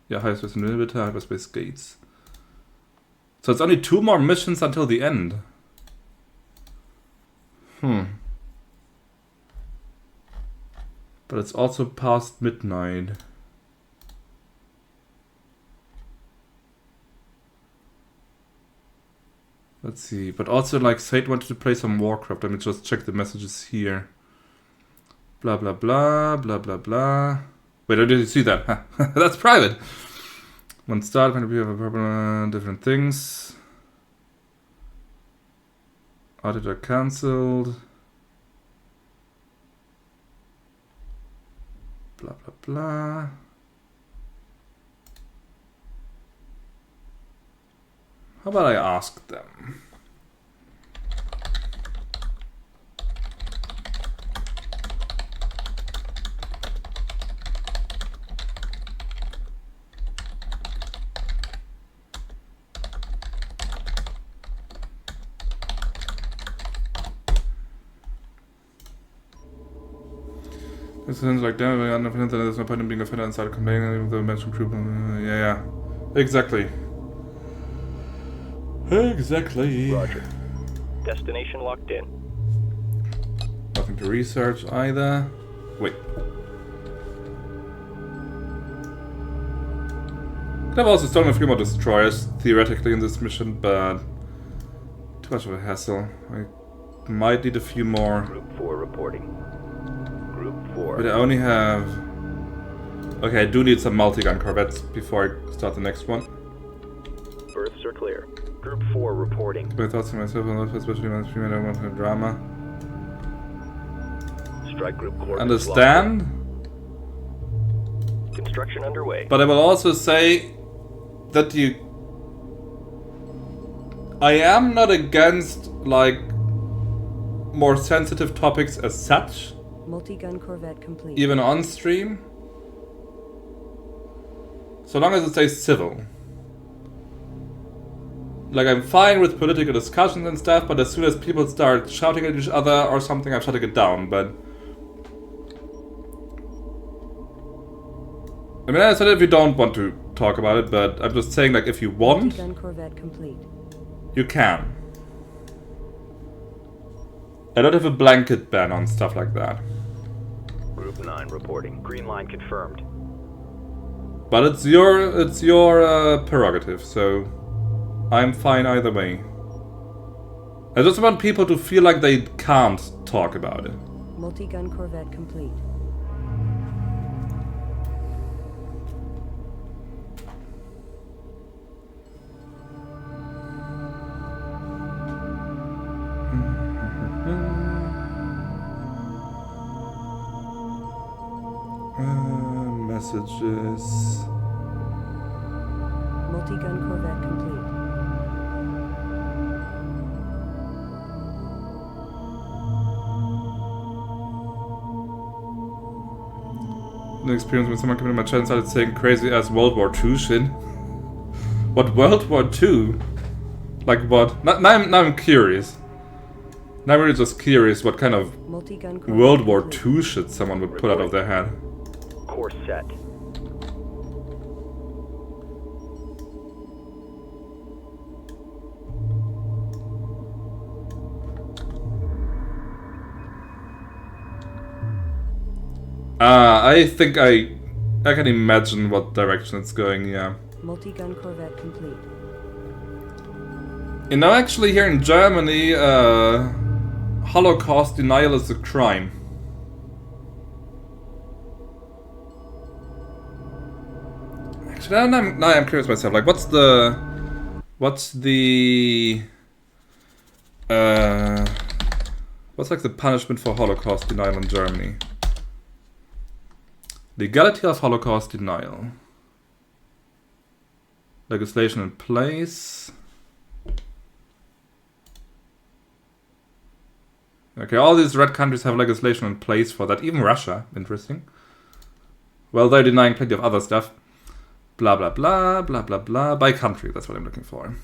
Yeah, hyperspace inhibitor, hyperspace gates. So it's only 2 more missions until the end. But it's also past midnight. Let's see, but also like Sate wanted to play some Warcraft. Let me just check the messages here. Blah blah blah, blah blah blah. Wait, did you see that? That's private. One start, when we have a problem, different things. Auditor cancelled. Blah blah blah. How about I ask them? It sounds like damn, there's no point in being a fighter inside complaining of the mentioned group. Yeah. Exactly. Exactly. Roger. Destination locked in. Nothing to research either. Wait. Could have also stolen a few more destroyers, theoretically, in this mission, but too much of a hassle. I might need a few more. Group 4 reporting. Group 4. But I only have... Okay, I do need some multi-gun corvettes before I start the next one. Berths are clear. Group 4 reporting. My thoughts to myself, especially when I don't want to drama. Strike group coordinates. Understand? Construction underway. But I will also say that I am not against, like, more sensitive topics as such. Multi-gun corvette complete. Even on stream. So long as it stays civil. Like, I'm fine with political discussions and stuff, but as soon as people start shouting at each other or something, I'm shutting it down, but... I mean, I said if you don't want to talk about it, but I'm just saying, like, if you want, Multi-gun corvette complete. you can. I don't have a blanket ban on stuff like that. Group 9 reporting. Green line confirmed. But it's your prerogative, so I'm fine either way. I just want people to feel like they can't talk about it. Multi-gun corvette complete. Messages. Multi-gun corvette complete. An experience when someone came into my chat and started saying crazy ass World War II shit. What World War II? Like what? Now I'm curious. Now I'm really just curious what kind of Multi-gun World War complete. II shit someone would pull out of their head. Course set. I think I can imagine what direction it's going, yeah. Multi-gun corvette complete. You know, actually here in Germany, Holocaust denial is a crime. Actually, now I'm curious myself, like what's the what's like the punishment for Holocaust denial in Germany? Legality of Holocaust denial. Legislation in place. Okay, all these red countries have legislation in place for that. Even Russia, interesting. Well, they're denying plenty of other stuff. Blah, blah, blah, blah, blah, blah. By country, that's what I'm looking for.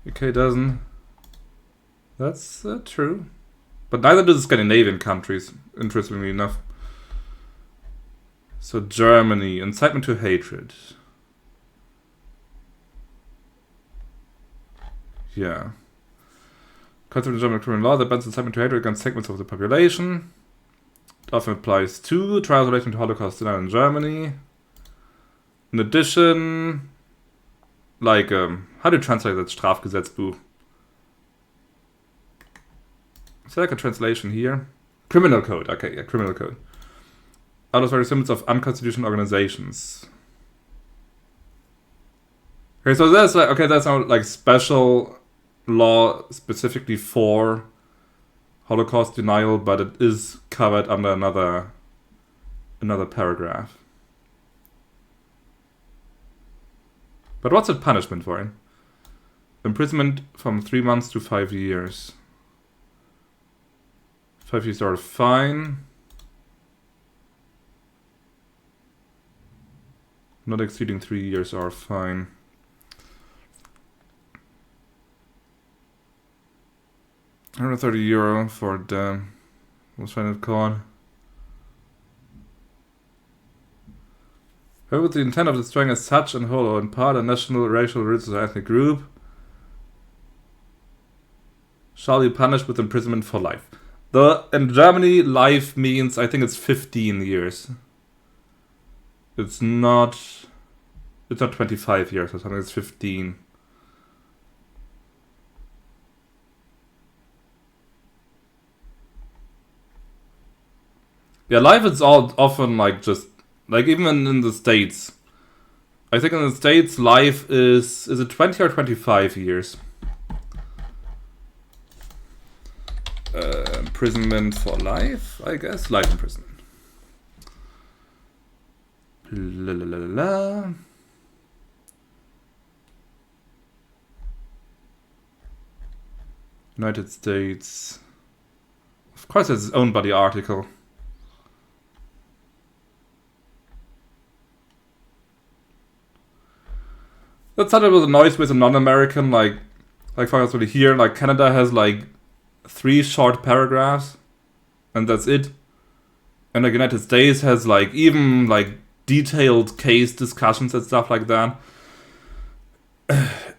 UK doesn't. That's true. But neither do the Scandinavian countries, interestingly enough. So Germany, incitement to hatred. Yeah. Concept of German criminal law that bans incitement to hatred against segments of the population. It often applies to trials relating to Holocaust denial in Germany. In addition, like, how do you translate that Strafgesetzbuch? Is there like a translation here? Criminal code, okay, yeah, criminal code. Out of various symbols of unconstitutional organizations. Okay, so that's like, okay, that's not like special law specifically for Holocaust denial, but it is covered under another paragraph. But what's the punishment for it? Imprisonment from 3 months to 5 years. 5 years are a fine. Not exceeding 3 years are fine. €130 for the... what's it called? However, the intent of destroying as such in whole or in part a national, racial, religious, or ethnic group shall be punished with imprisonment for life. In Germany, life means, I think it's 15 years. It's not 25 years or something, it's 15. Yeah, life is all often like just, like even in the States. I think in the States life is it 20 or 25 years? Imprisonment for life, I guess. Life imprisonment. La la la la la. United States. Of course, it's its own bloody article. That's something that annoys me as a non-American. Like for example, here, like Canada has like 3 short paragraphs, and that's it. And like United States has like even like detailed case discussions and stuff like that.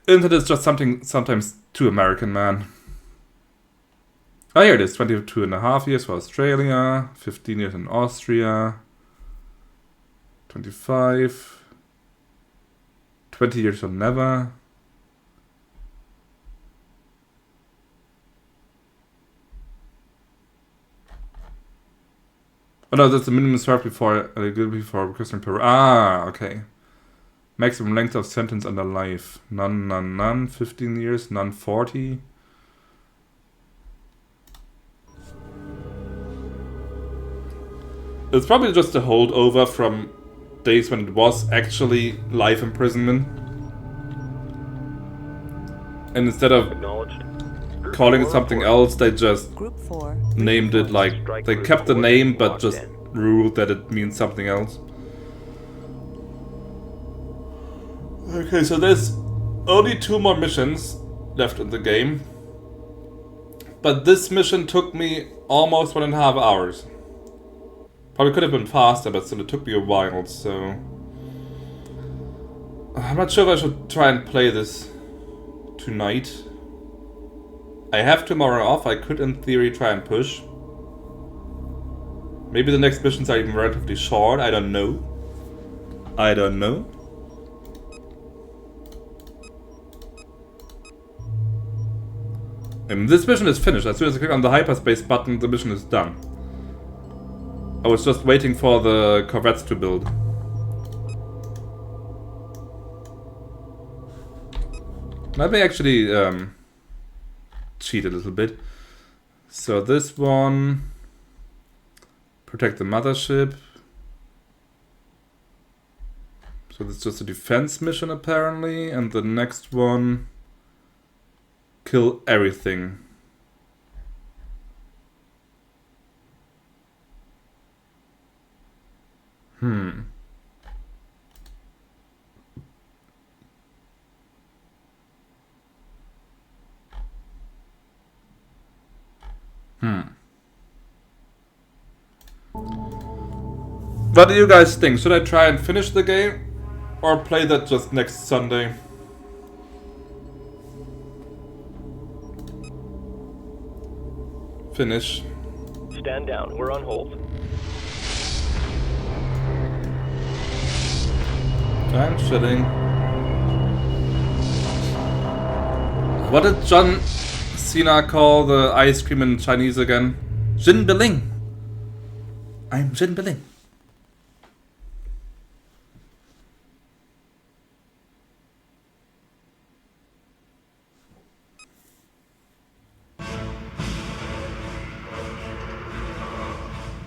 Internet is just something sometimes too American, man. Oh, here it is. 22.5 years for Australia, 15 years in Austria, 25, 20 years or never. Oh no, that's the minimum served before requesting Peru. Ah, okay. Maximum length of sentence under life. None. 15 years, none 40. It's probably just a holdover from days when it was actually life imprisonment. And instead of calling it something else, they just Group 4. named it like, they kept the name but just ruled that it means something else. Okay, so there's only 2 more missions left in the game. But this mission took me almost 1.5 hours. Probably could have been faster, but still it took me a while, so... I'm not sure if I should try and play this tonight. I have tomorrow off, I could in theory try and push. Maybe the next missions are even relatively short, I don't know. I don't know. And this mission is finished. As soon as I click on the hyperspace button, the mission is done. I was just waiting for the corvettes to build. Let me actually cheat a little bit. So this one... Protect the mothership. So that's just a defense mission apparently. And the next one... Kill everything. What do you guys think? Should I try and finish the game? Or play that just next Sunday? Finish. Stand down. We're on hold. I'm chilling. What did John Cena call the ice cream in Chinese again? Jin Biling. I'm Jin Biling.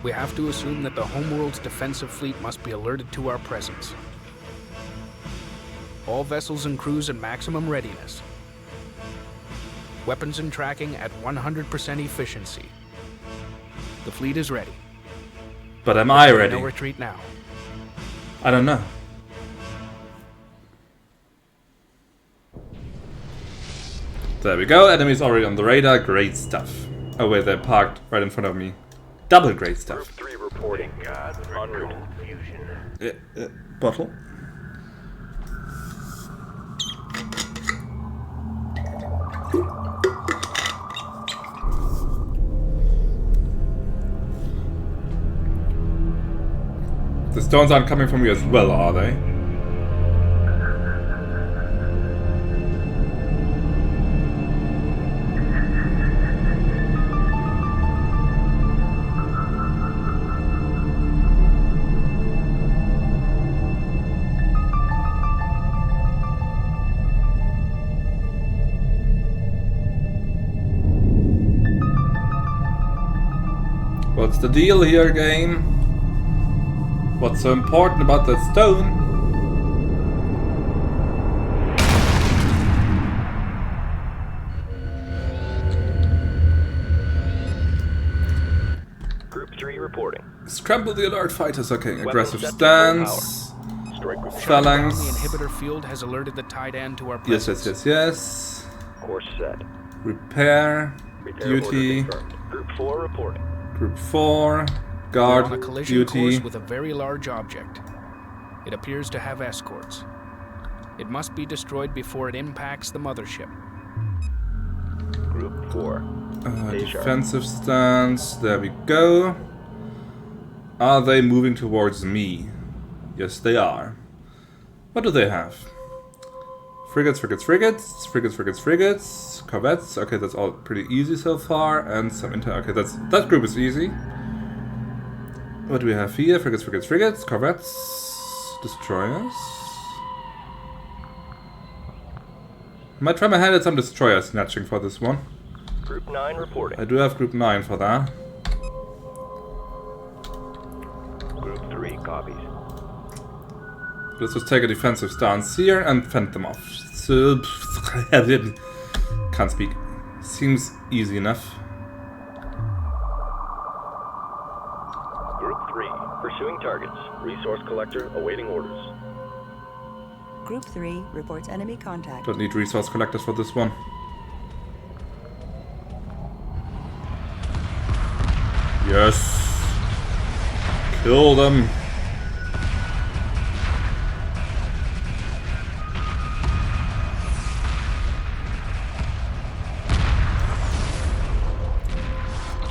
We have to assume that the Homeworld's defensive fleet must be alerted to our presence. All vessels and crews in maximum readiness. Weapons and tracking at 100% efficiency. The fleet is ready. But am I ready? No retreat now. I don't know. There we go. Enemies already on the radar. Great stuff. Oh wait, they're parked right in front of me. Double great stuff. Group 3 reporting. En route. Bottle. The stones aren't coming from you as well, are they? What's the deal here, game? What's so important about that stone? Group 3 reporting. Scramble the alert fighters. Okay, Weapons aggressive set to full stance. power. Strike group Phalanx. The inhibitor field has alerted the Titan to our Yes, presence. yes. Course set. Repair. Repair order Duty. confirmed. Group 4 reporting. Group 4. We're on a Guard. collision Duty. course with a very large object. It appears to have escorts. It must be destroyed before it impacts the mothership. Group 4. Stay sharp. Defensive stance. There we go. Are they moving towards me? Yes, they are. What do they have? Frigates, frigates, frigates, frigates, frigates, frigates, corvettes. Okay, that's all pretty easy so far, and some okay, that group is easy. What do we have here? Frigates, frigates, frigates, corvettes, destroyers. Might try my hand at some destroyer snatching for this one. Group 9 reporting. I do have group 9 for that. Group 3 copies. Let's just take a defensive stance here and fend them off. So, can't speak. Seems easy enough. Group 3 pursuing targets. Resource collector awaiting orders. Group 3 reports enemy contact. Don't need resource collectors for this one. Yes. Kill them.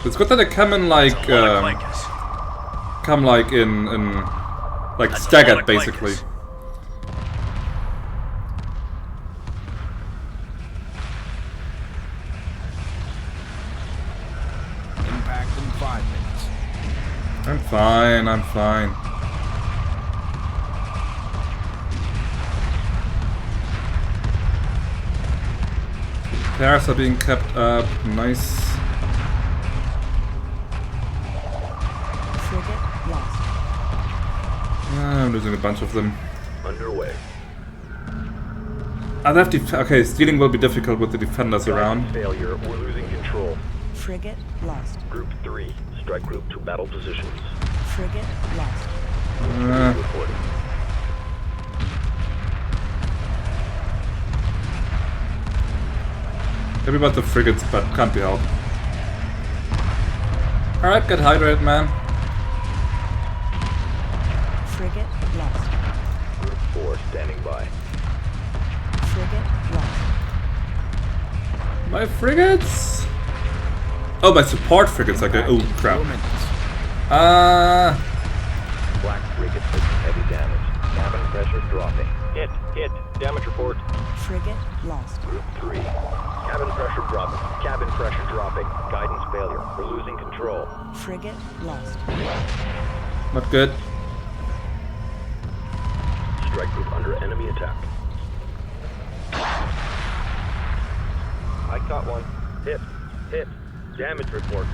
It's good that they come in like come like in like staggered basically. Impact in 5 minutes. I'm fine, I'm fine. Repairs are being kept up, nice. Frigate lost. I'm losing a bunch of them. Underway. I'll have okay, stealing will be difficult with the defenders around. Failure. We're losing control. Frigate lost. Group 3. Strike group to battle positions. Frigate lost. Reporting. Happy about the frigates, but can't be helped. Alright, get hydrated, man. Frigate lost. Group 4 standing by. Frigate lost. My frigates! Oh, my support frigates, okay. Oh, crap. 4 minutes. Black frigate taking heavy damage. Cabin pressure dropping. Hit. Damage report. Frigate lost. Group 3. Cabin pressure dropping. Cabin pressure dropping. Guidance failure. We're losing control. Frigate lost. Not good. Strike group under enemy attack. I caught one. Hit. Damage report.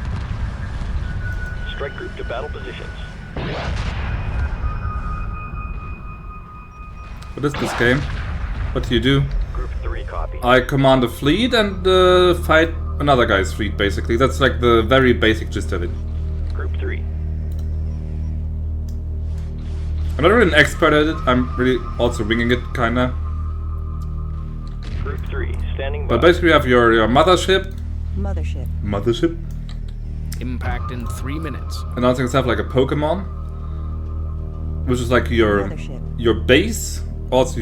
Strike group to battle positions. What is this game? What do you do? Group 3 copy. I command a fleet and fight another guy's fleet, basically. That's like the very basic gist of it. Group 3. I'm not really an expert at it. I'm really also winging it, kinda. Group 3 standing by. But basically you have your mothership. Mothership. Impact in 3 minutes. Announcing itself like a Pokemon. Which is like your base. Also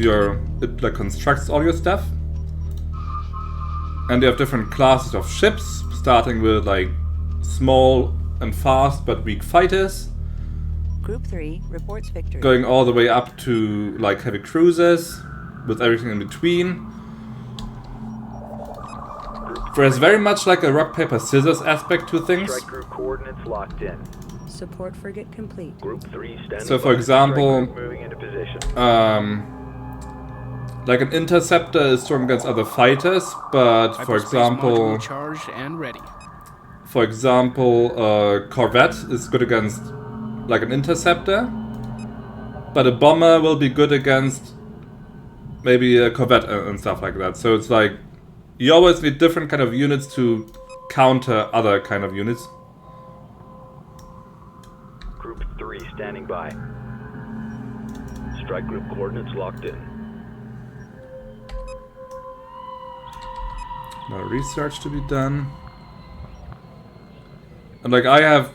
it like constructs all your stuff. And you have different classes of ships, starting with like small and fast but weak fighters. Group 3 reports victory. Going all the way up to like heavy cruisers, with everything in between. There's very much like a rock, paper, scissors aspect to things. Strike group coordinates locked in. Support frigate complete. Group 3 standing So by. for example, Strike group moving into position. like an interceptor is strong against other fighters, but for Hyperspace example, module charged and ready. for example, corvette is good against like an interceptor, but a bomber will be good against maybe a corvette and stuff like that. So it's like you always need different kind of units to counter other kind of units. Group 3 standing by. Strike group coordinates locked in. More research to be done. And like I have,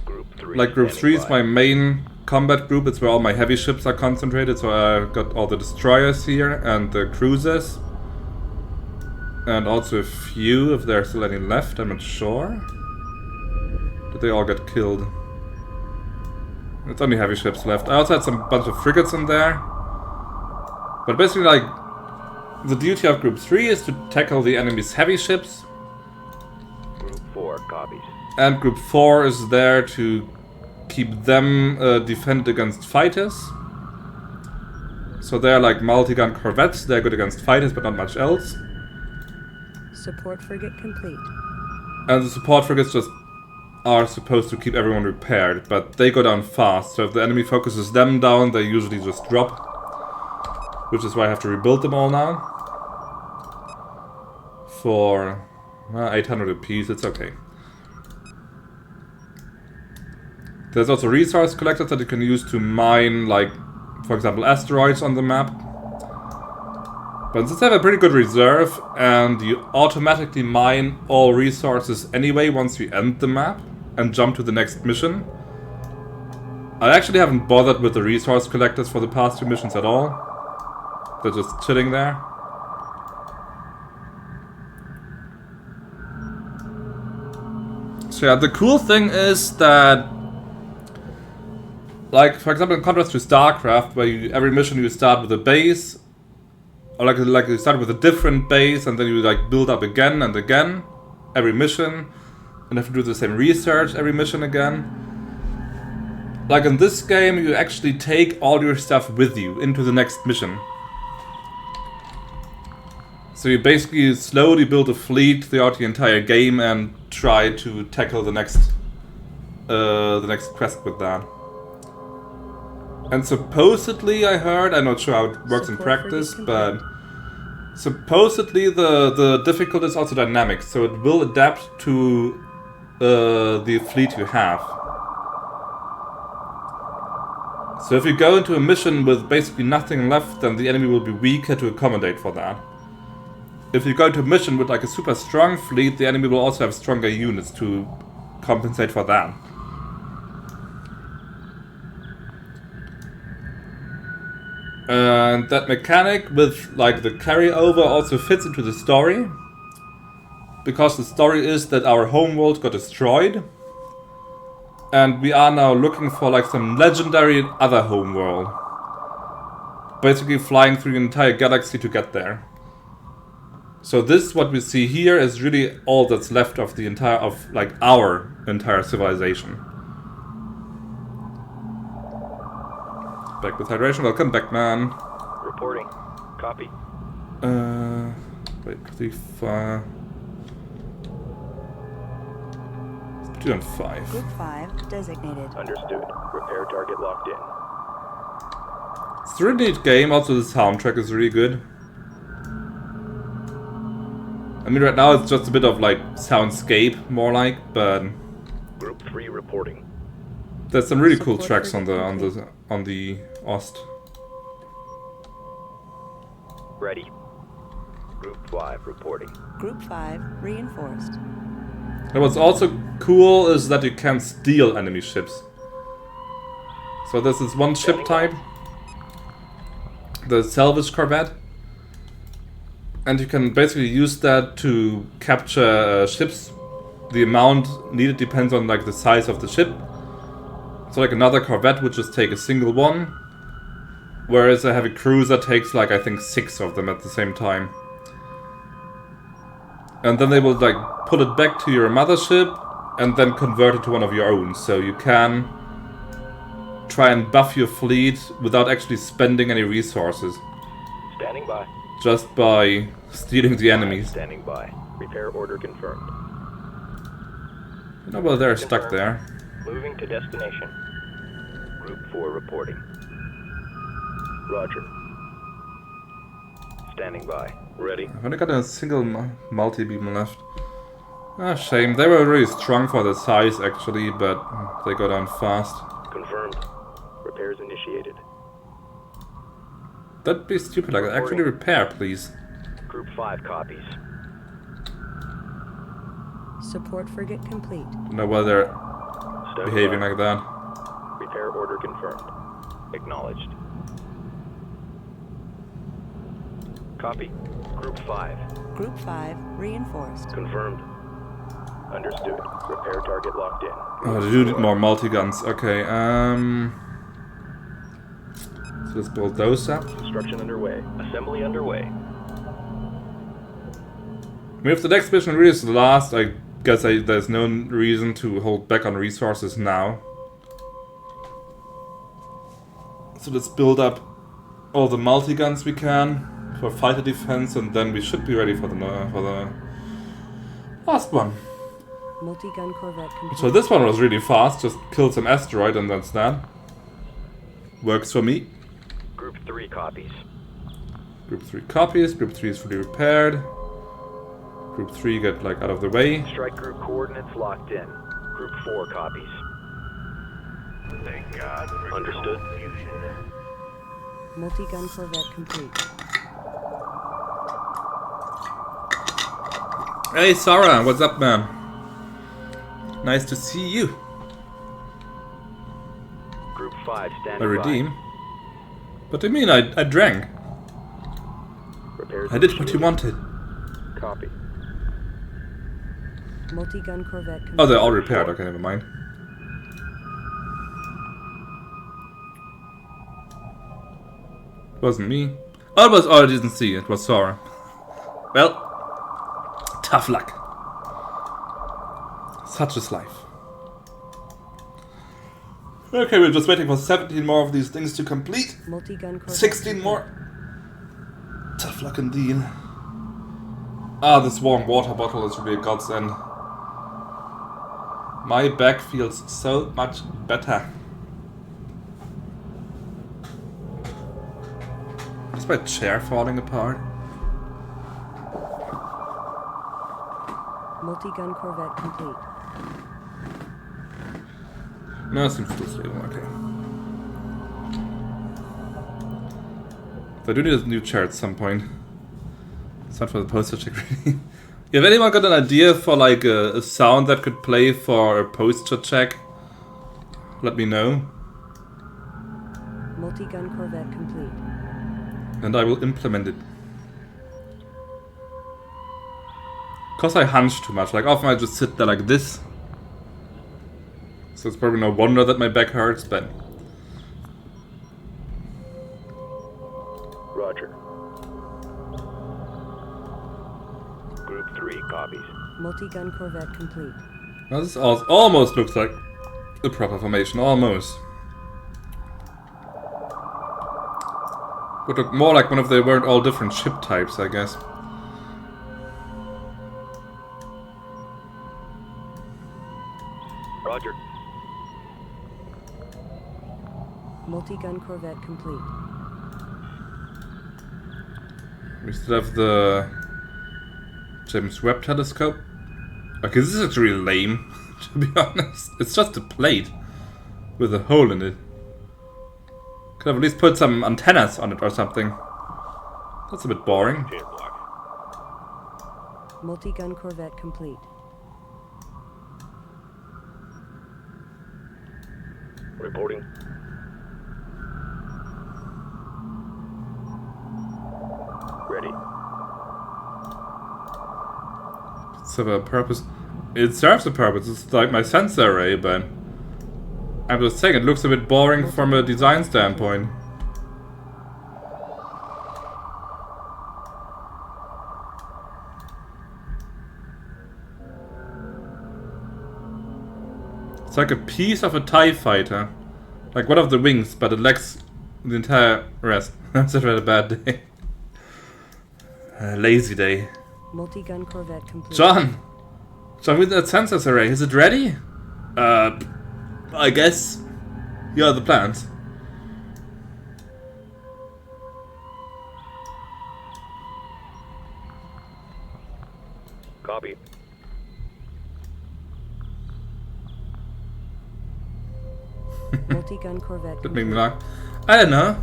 Group 3 like group 3 is standing my main combat group. It's where all my heavy ships are concentrated. So I've got all the destroyers here and the cruisers. And also a few, if there are still any left, I'm not sure. Did they all get killed? It's only heavy ships left. I also had some bunch of frigates in there. But basically like, the duty of Group 3 is to tackle the enemy's heavy ships. Group 4 copies. And Group 4 is there to keep them defended against fighters. So they're like multi-gun corvettes, they're good against fighters but not much else. Support frigate complete. And the support frigates just are supposed to keep everyone repaired, but they go down fast, so if the enemy focuses them down, they usually just drop. Which is why I have to rebuild them all now. For 800 apiece, it's okay. There's also resource collectors that you can use to mine, like, for example, asteroids on the map. But since I have a pretty good reserve, and you automatically mine all resources anyway once you end the map, and jump to the next mission. I actually haven't bothered with the resource collectors for the past 2 missions at all. They're just chilling there. So yeah, the cool thing is that, like, for example, in contrast to StarCraft, where every mission you start with a base, or like you start with a different base, and then you like build up again and again, every mission, and have to do the same research every mission again. Like in this game, you actually take all your stuff with you into the next mission. So you basically slowly build a fleet throughout the entire game and try to tackle the next quest with that. And supposedly, I heard, I'm not sure how it works in practice, but supposedly the difficulty is also dynamic, so it will adapt to the fleet you have. So if you go into a mission with basically nothing left, then the enemy will be weaker to accommodate for that. If you go into a mission with like a super strong fleet, the enemy will also have stronger units to compensate for that. And that mechanic with like the carryover also fits into the story, because the story is that our homeworld got destroyed and we are now looking for like some legendary other homeworld, basically flying through the entire galaxy to get there. So this, what we see here, is really all that's left of the entire, our entire civilization. Back with hydration. Welcome back, man. Reporting. Copy. Wait, 5. Let's put it on 5. Group 5 designated. Understood. Repair target locked in. It's a really neat game. Also, the soundtrack is really good. I mean, right now it's just a bit of like soundscape, more like, but Group 3 reporting. there's some really cool tracks on the Ost. Ready. Group 5 reporting. Group 5 reinforced. And what's also cool is that you can steal enemy ships. So there's this one ship type, the salvage corvette, and you can basically use that to capture ships. The amount needed depends on like the size of the ship. So like another corvette would just take a single one, whereas a heavy cruiser takes like I think 6 of them at the same time. And then they will like put it back to your mothership and then convert it to one of your own. So you can try and buff your fleet without actually spending any resources. Standing by. Just by stealing the enemies. Standing by. Repair order confirmed. You know, well, they're stuck there. Moving to destination. Group 4 reporting. Roger. Standing by. Ready. I've only got a single multi-beam left. Ah, shame. They were really strong for the size, actually, but they go down fast. Confirmed. Repairs initiated. That'd be stupid. Like, actually repair, please. Group 5 copies. Support frigate complete. Don't know why they're behaving like that. Repair order confirmed. Acknowledged. Copy. Group 5. Group 5 reinforced. Confirmed. Understood. Repair target locked in. Oh, they do need more multi-guns. Okay, so let's build those up. Construction underway. Assembly underway. I mean, if the next mission really is the last, I guess there's no reason to hold back on resources now. So let's build up all the multi-guns we can for fighter defense, and then we should be ready for the last one. Multi-gun corvette complete. So this one was really fast, just killed some asteroid and that's that. Works for me. Group 3 copies. Group 3 copies, Group 3 is fully repaired. Group 3 get like out of the way. Strike group coordinates locked in. Group 4 copies. Thank God. Understood. Multi-gun corvette complete. Hey Sarah, what's up, man? Nice to see you. Group 5 I standing redeem. What do you mean? I drank. by. Repairs I did what you initiated. wanted. Copy. Multi-gun corvette complete. Oh, they're all repaired. Okay, never mind. It wasn't me. Oh, it was. Oh, I didn't see. It was Sora. Well, tough luck. Such is life. Okay, we're just waiting for 17 more of these things to complete. Multi-gun corvette 16 more. Tough luck indeed. Ah, this warm water bottle is really a godsend. My back feels so much better. Is my chair falling apart? Multi-gun corvette complete. No, it seems still stable, okay. So I do need a new chair at some point. It's not for the poster check, really. If anyone got an idea for like a sound that could play for a posture check, let me know. Multi-gun corvette complete. And I will implement it. Cause I hunch too much, like often I just sit there like this. So it's probably no wonder that my back hurts, but... Roger. Group 3 copies. Multi-gun corvette complete. Now this almost looks like a proper formation, almost. Would look more like one if they weren't all different ship types, I guess. Roger. Multi-gun corvette complete. We still have the James Webb telescope. Okay, this is actually lame, to be honest. It's just a plate with a hole in it. Could have at least put some antennas on it or something. That's a bit boring. Container block. Multi-gun corvette complete. Reporting. Ready. Serve a purpose. It serves a purpose. It's like my sensor array, but I'm just saying it looks a bit boring from a design standpoint. It's like a piece of a TIE fighter. Like one of the wings, but it lacks the entire rest. That's a really bad day. A lazy day. Multi-gun corvette complete. John, with that sensors array, is it ready? I guess. Here are the plans. Copy. Multi-gun corvette That made me complete. laugh. I don't know.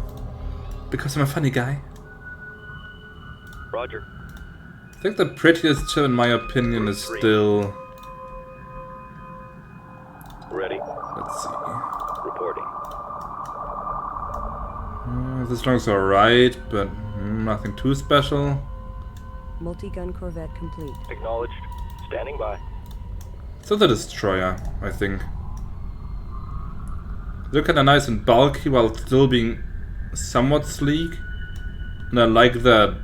Because I'm a funny guy. Roger. I think the prettiest ship in my opinion is still... Ready. Let's see. Reporting. This looks alright, but nothing too special. Multi-gun corvette complete. Acknowledged. Standing by. Still the destroyer, I think. They're kinda nice and bulky while still being somewhat sleek. And I like that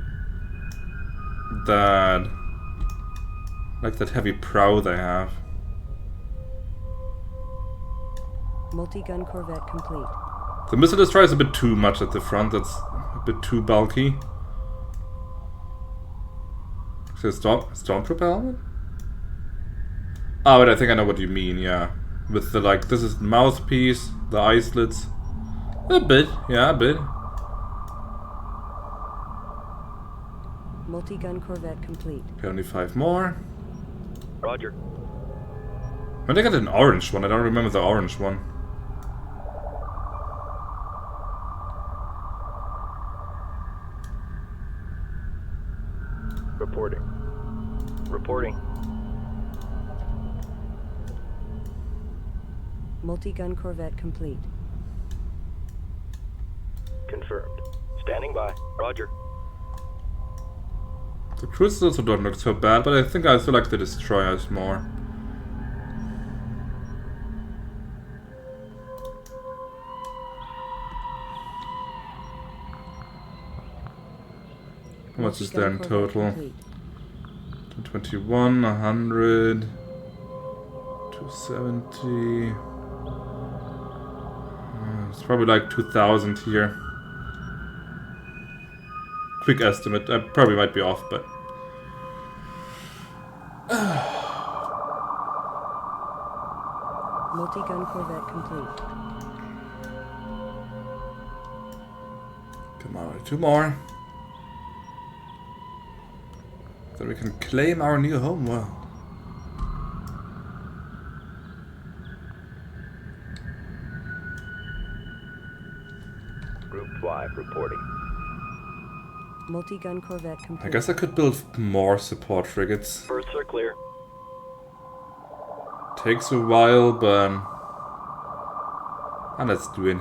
heavy prow they have. Multi-gun corvette complete. The missile destroyer is a bit too much at the front, that's a bit too bulky. So stormtrooper helmet? Oh, but I think I know what you mean, yeah. With the like, this is the mouthpiece, the eye slits. A bit, yeah, a bit. Multi-gun corvette complete. Okay, only 5 more. Roger. When did I get an orange one? I don't remember the orange one. Reporting. Reporting. Multi-gun corvette complete. Confirmed. Standing by. Roger. The cruisers also don't look so bad, but I think I still like the destroyers more. How much is there in total? 221, 100, 270. It's probably like 2,000 here. Quick estimate. I probably might be off, but... Multi-gun corvette complete. Come on, 2 more. So we can claim our new homeworld. Group 5 reporting. Multi-gun corvette complete. I guess I could build more support frigates. Berths are clear. Takes a while, but... And let's do it.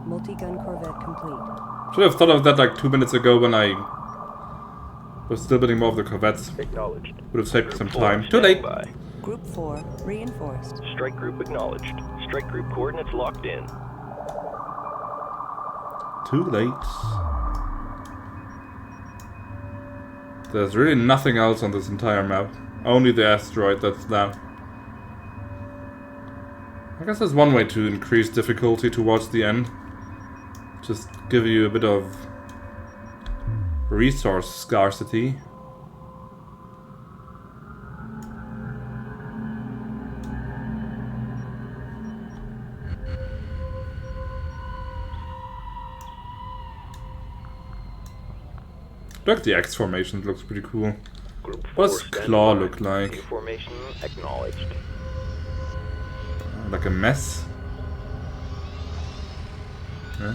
Multi-gun corvette complete. Should have thought of that like 2 minutes ago when I was still building more of the corvettes. Acknowledged. Would have saved Group some 4 time. Too standing late! by. Group 4 reinforced. Strike group acknowledged. Strike group coordinates locked in. Too late. There's really nothing else on this entire map. Only the asteroid, that's that. I guess there's one way to increase difficulty towards the end. Just give you a bit of resource scarcity. Look, the X formation looks pretty cool. Group 4 What does standing Claw by. look like? New formation acknowledged. Like a mess? Huh?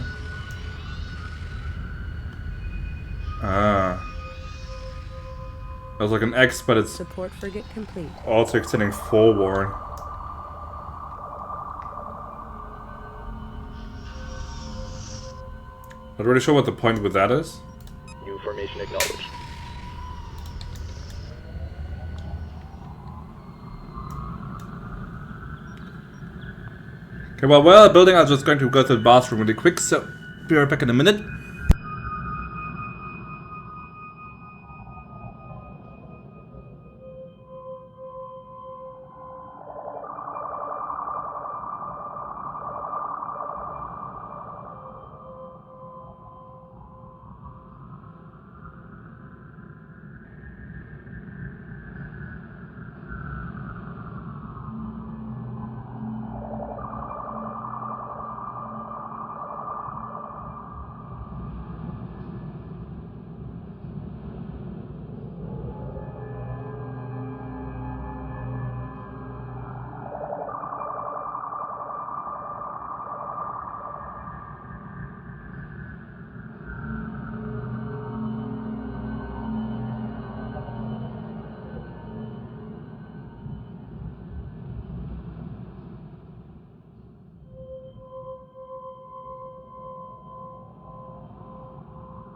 Ah. It was like an X, but it's Support frigate complete. also extending forward. Not really sure what the point with that is. New formation acknowledged. Okay, well, while building, I'm just going to go to the bathroom really quick, so be right back in a minute.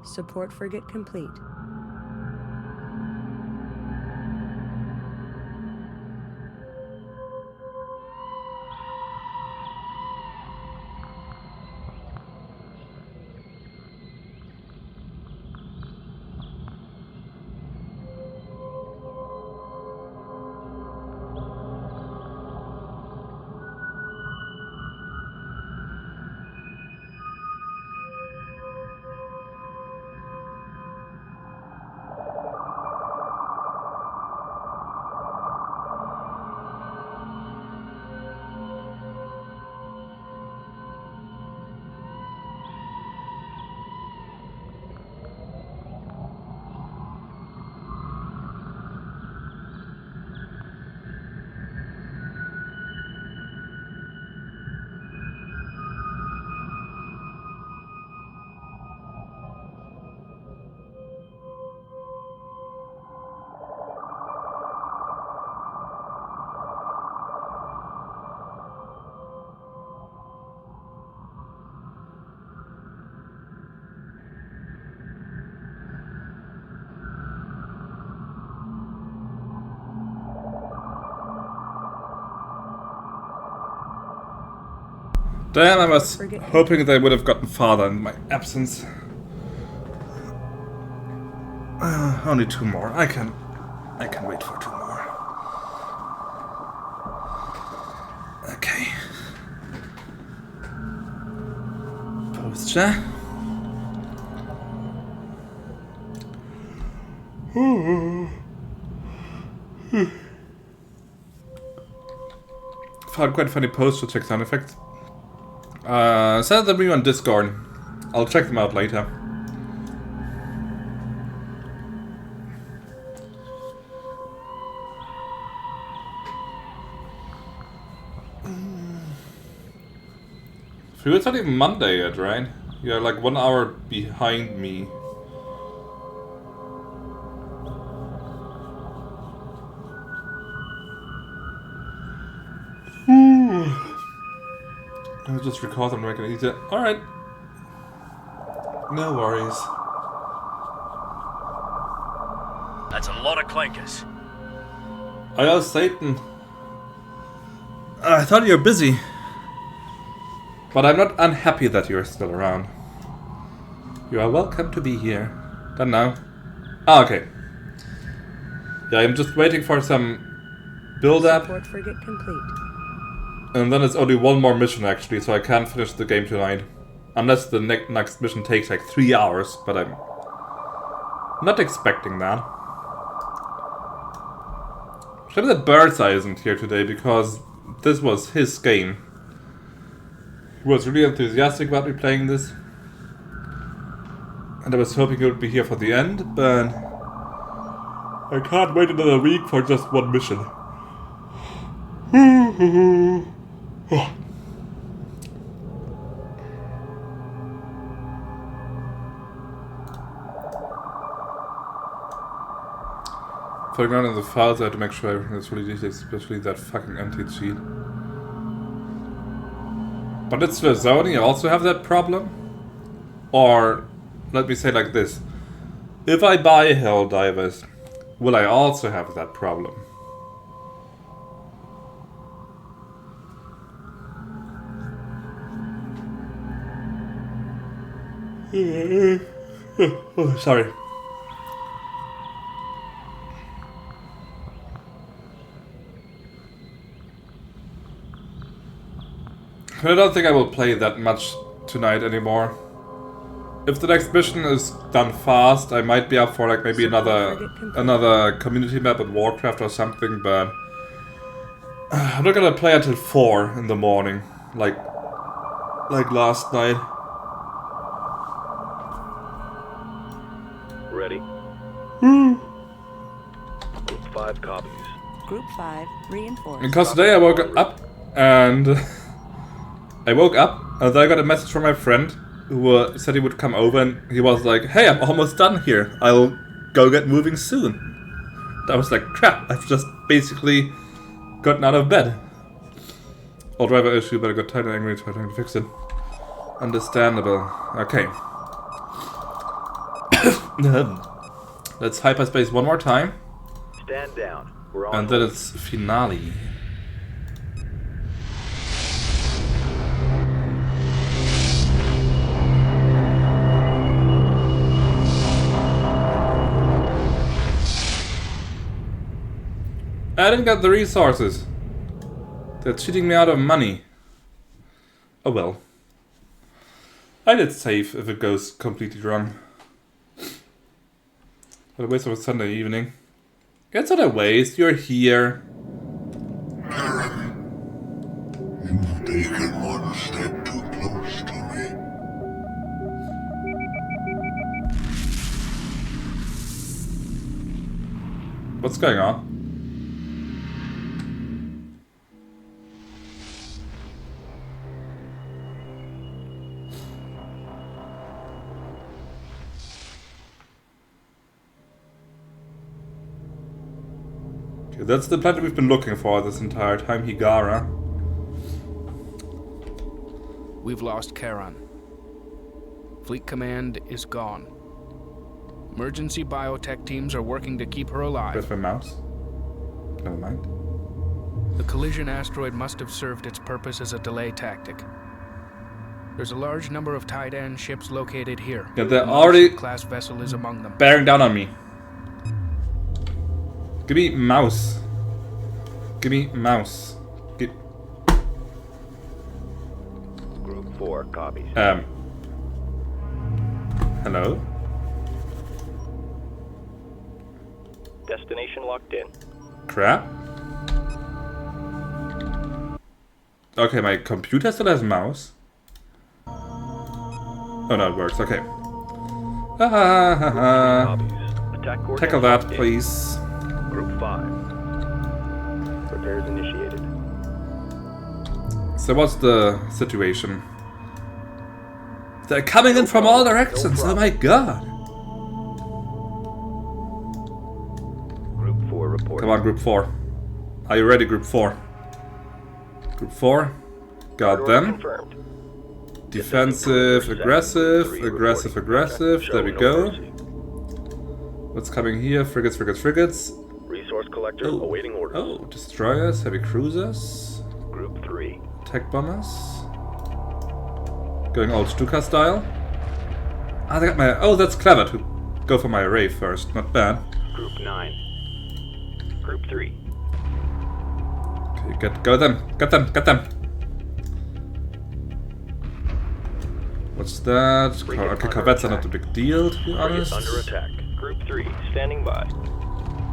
Support frigate complete. Damn, I was hoping they would have gotten farther in my absence. Only 2 more. I can wait for 2 more. Okay. Posture. Found quite funny posts to check sound effects. Send them to me on Discord. I'll check them out later. It's not even Monday yet, right? You're like 1 hour behind me. I'll just record them to make it easier. Alright. No worries. That's a lot of clankers. Hello, Satan. I thought you were busy. But I'm not unhappy that you're still around. You are welcome to be here. Done now. Ah, okay. Yeah, I'm just waiting for some build-up. Support frigate complete. And then it's only 1 more mission actually, so I can't finish the game tonight. Unless the next mission takes like 3 hours, but I'm not expecting that. Shame that Birdseye isn't here today, because this was his game. He was really enthusiastic about me playing this. And I was hoping he would be here for the end, but I can't wait another week for just 1 mission. Putting around in the files, I have to make sure everything is really detailed, especially that fucking anti-cheat. But did Sony also have that problem? Or, let me say like this. If I buy Helldivers, will I also have that problem? Oh, sorry. I don't think I will play that much tonight anymore. If the next mission is done fast, I might be up for like maybe another community map at Warcraft or something, but I'm not gonna play until 4 in the morning, like last night. Ready? Group 5 copies. Group 5 reinforced. Because today I woke up and then I got a message from my friend who said he would come over, and he was like, "Hey, I'm almost done here. I'll go get moving soon." I was like, crap, I've just basically gotten out of bed. Old driver issue, but I got tired and angry, trying to fix it. Understandable. Okay. Let's hyperspace 1 more time. Stand down. We're on. And then it's finale. I didn't get the resources. They're cheating me out of money. Oh well. I did save if it goes completely wrong. What a waste of a Sunday evening. It's not a waste, you're here. Karen, you've taken 1 step too close to me. What's going on? That's the planet we've been looking for this entire time, Hiigara. We've lost Charon. Fleet Command is gone. Emergency biotech teams are working to keep her alive. Where's my mouse? Never mind. The collision asteroid must have served its purpose as a delay tactic. There's a large number of Titan ships located here. Yeah, they're A mothership already class vessel is among them. bearing down on me. Give me mouse. Give me mouse. Give... Group 4 copies. Hello? Destination locked in. Crap. Okay, my computer still has mouse. Oh no, it works. Okay. Copies. Attack coordinates Tackle that, locked in. please. Group 5. Repairs initiated. So what's the situation? They're coming in from all directions. Oh my god. Group 4 reporting. Come on, Group 4. Are you ready, Group 4? Group 4. Got Order them. confirmed. Defensive, aggressive, Three aggressive, reporting. aggressive. There we Show go. no mercy. What's coming here? Frigates, frigates, frigates. Resource collector Oh. awaiting orders. Oh, destroyers, heavy cruisers, Group 3. attack bombers. Going old Stuka style. Ah, they got my... Oh, that's clever to go for my array first. Not bad. Group 9. Group 3. Okay, go them. Get them, get them. What's that? Okay, corvettes are not a big deal, to be honest. Frigate under attack. Group 3 standing by.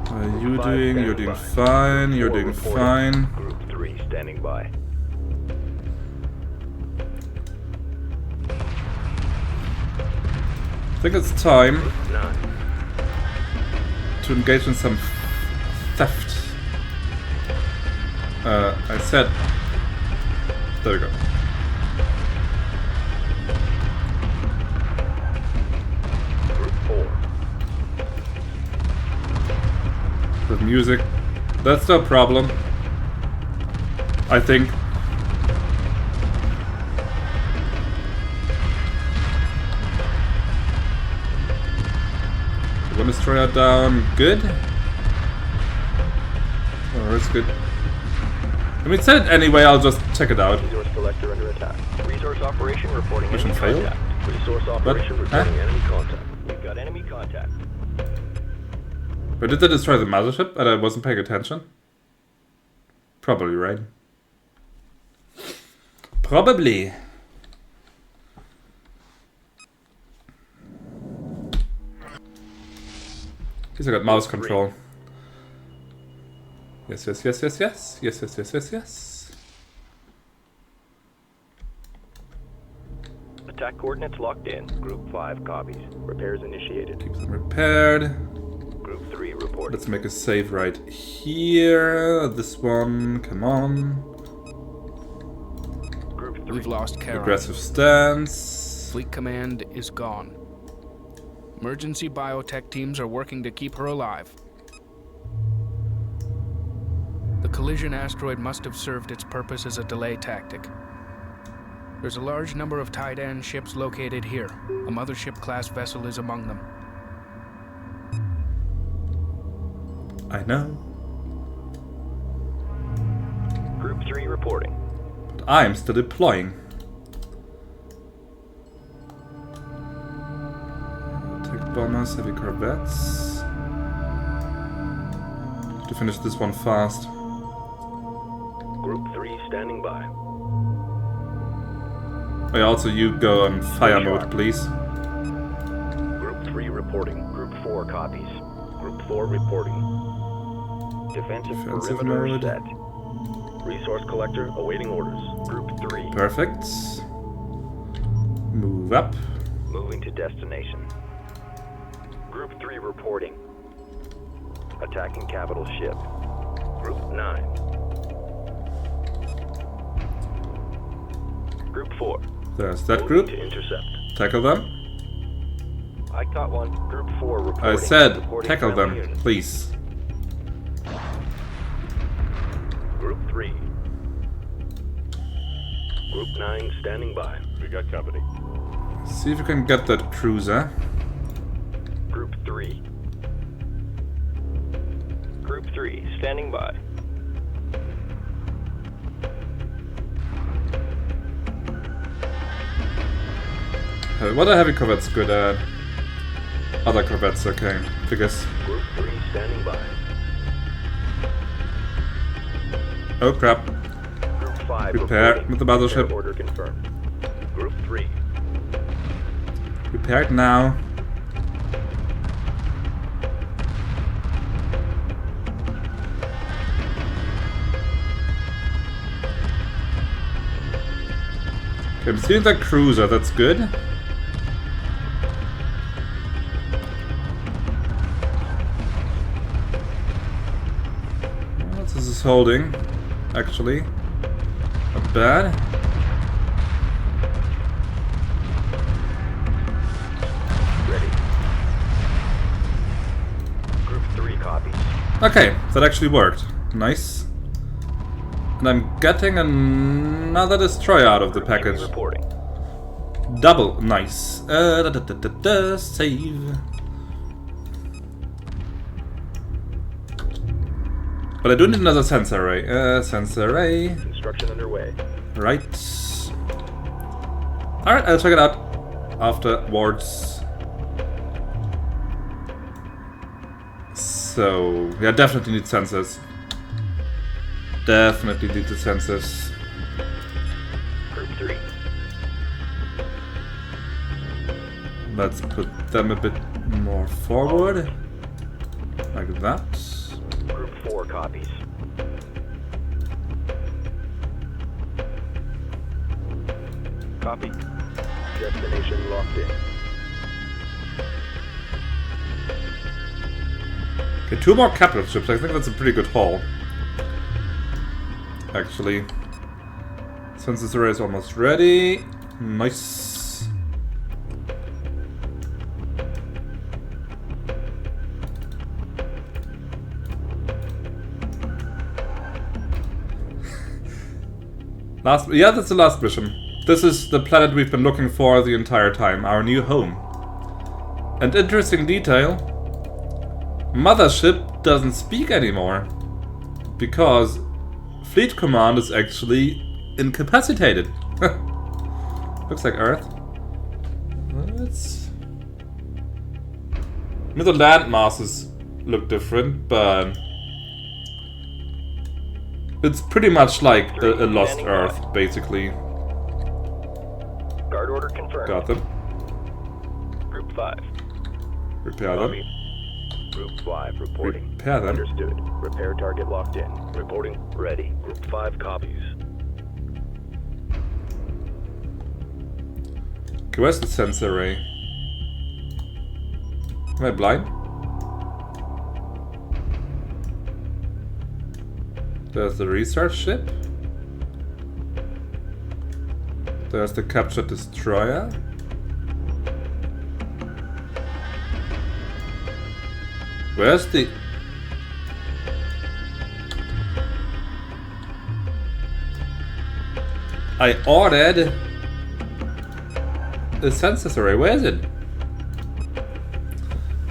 How are you Five doing? You're standing doing by. fine. You're 4 doing reporting. fine. Group 3 standing by. I think it's time 9. to engage in some theft. I said... There we go. Group 4. With music. That's no problem. I think. One destroyer down. Good. Oh, that's good. I mean, said it anyway, I'll just check it out. Resource collector under attack. Resource operation reporting Mission enemy failed? contact. Resource operation reporting Huh? enemy contact. We've got enemy contact. But did they destroy the mothership and I wasn't paying attention? Probably, right? Probably. At least I got mouse control. Yes, yes, yes, yes, yes. Yes, yes, yes, yes, yes. Attack coordinates locked in. Group 5 copies. Repairs initiated. Keep them repaired. Group 3 reporting. Let's make a save right here. This one, come on. Group 3. We've lost Karos. Aggressive stance. Fleet command is gone. Emergency biotech teams are working to keep her alive. The collision asteroid must have served its purpose as a delay tactic. There's a large number of Titan ships located here. A mothership-class vessel is among them. I know. Group 3 reporting. But I'm still deploying. Attack bombers, heavy corvettes. To finish this one fast. Group 3 standing by. Oh yeah, also you go on fire mode, please. Group 3 reporting. Group 4 copies. Group 4 reporting. Defensive Defensive perimeter mode. set. Resource collector awaiting orders. Group 3. Perfect. Move up. Moving to destination. Group 3 reporting. Attacking capital ship. Group 9. Group 4. There's that Moving group. to intercept. Tackle them. I caught one. Group 4 reporting. I said Reporting tackle friendly them, units. please. Group 3. Group 9 standing by. We got company. See if you can get that cruiser. Group 3. Group 3 standing by. What are heavy corvettes good at? Other corvettes, okay. Because... Group 3 standing by. Oh crap. Group 5 Prepare reporting. with the battleship. Order confirmed. Group 3. Prepared now. Okay, I'm seeing that cruiser, that's good. Well, this is holding, actually. Not bad. Ready. Group 3 copies. Okay, that actually worked. Nice. And I'm getting another destroyer out of the package. Reporting. Double. Nice. Save. But I do need another sensor array. Sensor array. Construction underway. Right. Alright, I'll check it out afterwards. So, yeah, definitely need sensors. Definitely need the sensors. Group 3. Let's put them a bit more forward. Like that. Group 4 copies. Copy. Destination locked in. Okay, 2 more capital ships. I think that's a pretty good haul. Actually. Census array is almost ready. Nice. Yeah, that's the last mission. This is the planet we've been looking for the entire time, our new home. And interesting detail, Mothership doesn't speak anymore. Because Fleet Command is actually incapacitated. Looks like Earth. Let's... I mean, the land masses look different, but... it's pretty much like a lost Earth, basically. Guard order confirmed. Got them. Group 5. Repair them. Group 5 reporting. Repair them. Understood. Repair target locked in. Reporting ready. Group 5 copies. Okay, where's the sensor array? Am I blind? There's the research ship. There's the captured destroyer. Where's the... I ordered the census array. Where is it?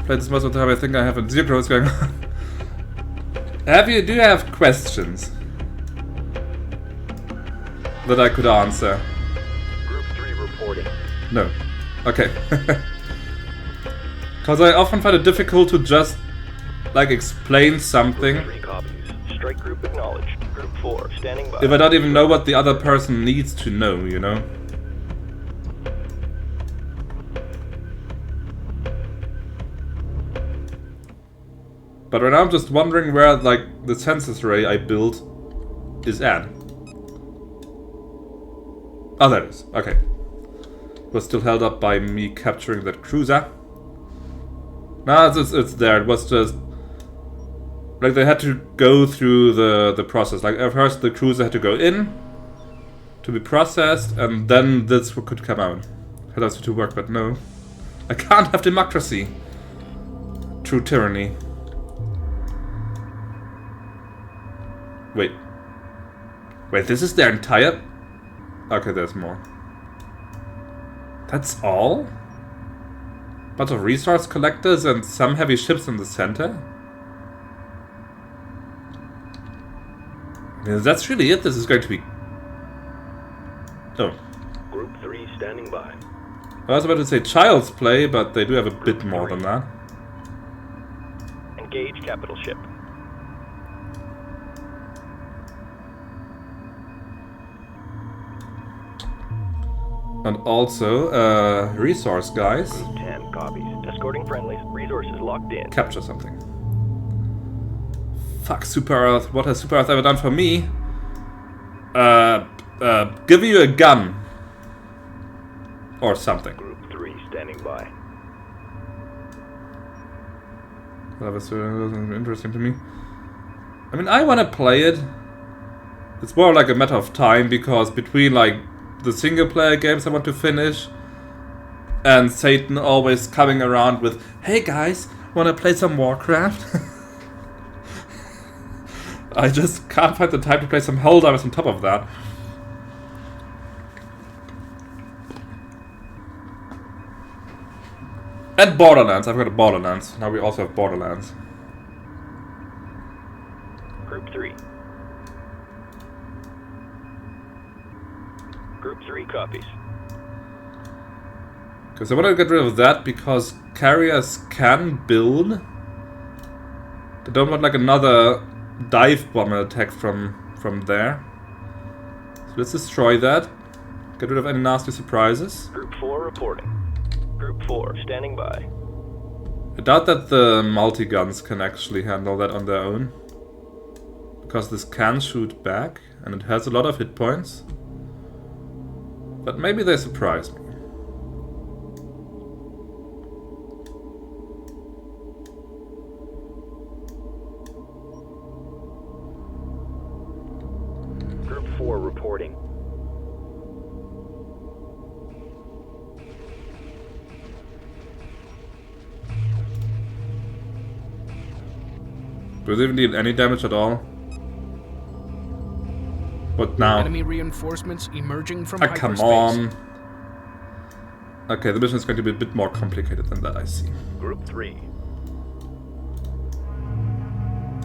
Played this most of the time. I think I have a zero what's going on. Do you have questions that I could answer? Group 3 reporting. No. Okay. Because I often find it difficult to just, like, explain something. Group 3 copies. Strike group acknowledged. Group 4 standing by. If I don't even know what the other person needs to know, you know? But right now I'm just wondering where, like, the census array I built is at. Oh, there it is. Okay. Was still held up by me capturing that cruiser. No, it's there. It was just... like, they had to go through the process. Like, at first the cruiser had to go in to be processed, and then this could come out. Had also to work, but no. I can't have democracy. True tyranny. Wait. Wait, this is their entire... okay, there's more. That's all? Bunch of resource collectors and some heavy ships in the center? I mean, that's really it. This is going to be... oh. Group 3 standing by. I was about to say child's play, but they do have a bit more than that. Engage capital ship. And also, resource guys. Group 10 copies. Escorting friendlies. Resources locked in. Capture something. Fuck, Super Earth. What has Super Earth ever done for me? Give you a gun. Or something. Group 3 standing by. That was interesting to me. I mean, I want to play it. It's more like a matter of time, because between like the single player games I want to finish and Satan always coming around with, hey guys, wanna play some Warcraft? I just can't find the time to play some Helldivers on top of that. And Borderlands, I've got a Borderlands. Now we also have Borderlands. Group 3. Group 3 copies. Because I want to get rid of that, because carriers can build. I don't want like another dive bomber attack from there. So let's destroy that. Get rid of any nasty surprises. Group 4 reporting. Group 4 standing by. I doubt that the multi-guns can actually handle that on their own. Because this can shoot back, and it has a lot of hit points. But maybe they surprise me. Group 4 reporting. Does it even deal any damage at all? What now? Enemy reinforcements emerging from Come hyperspace. on. Okay, the mission is going to be a bit more complicated than that, I see. Group 3.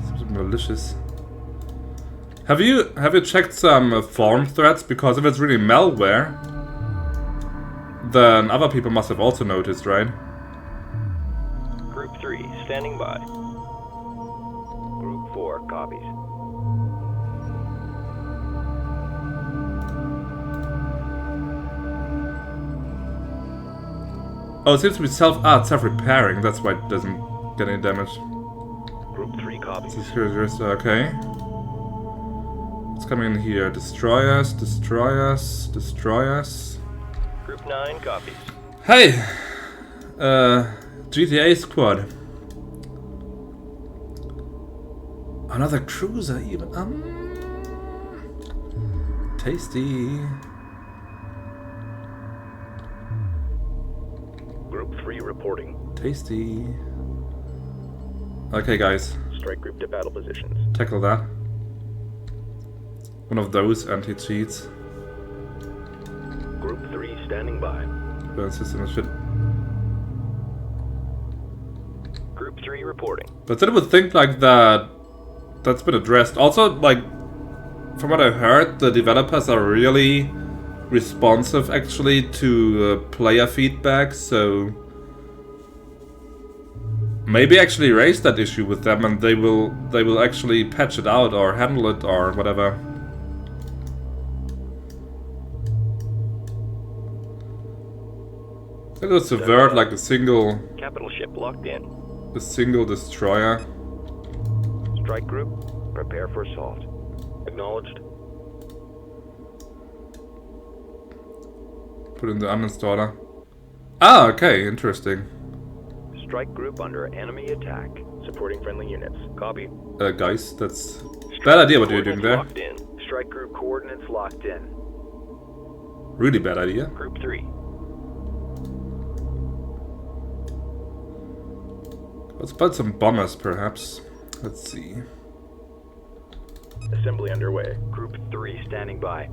Seems malicious. Have you checked some forum threads? Because if it's really malware, then other people must have also noticed, right? Group 3 standing by. Group 4 copies. Oh, it seems to be self-repairing. That's why it doesn't get any damage. Group 3 copies. Okay. What's coming in here? Destroy us, destroy us, destroy us. Group 9 copies. Hey! GTA squad. Another cruiser even. Tasty. Group 3 reporting. Tasty. Okay, guys. Strike group to battle positions. Tackle that. One of those anti-cheats. Group 3 standing by. Burn system and shit. Group 3 reporting. But then I would think like that that's been addressed. Also, like, from what I heard, the developers are really responsive actually to player feedback, so maybe actually raise that issue with them and they will actually patch it out or handle it or whatever. It will subvert like a single Capital ship locked in. destroyer. Strike group, prepare for assault. Acknowledged. Put in the uninstaller. Ah, okay, interesting. Strike group under enemy attack. Supporting friendly units. Copy. Guys, that's bad idea what you're doing there. Locked in. Strike group coordinates locked in. Really bad idea. Group 3. Let's build some bombers, perhaps. Let's see. Assembly underway. Group 3 standing by.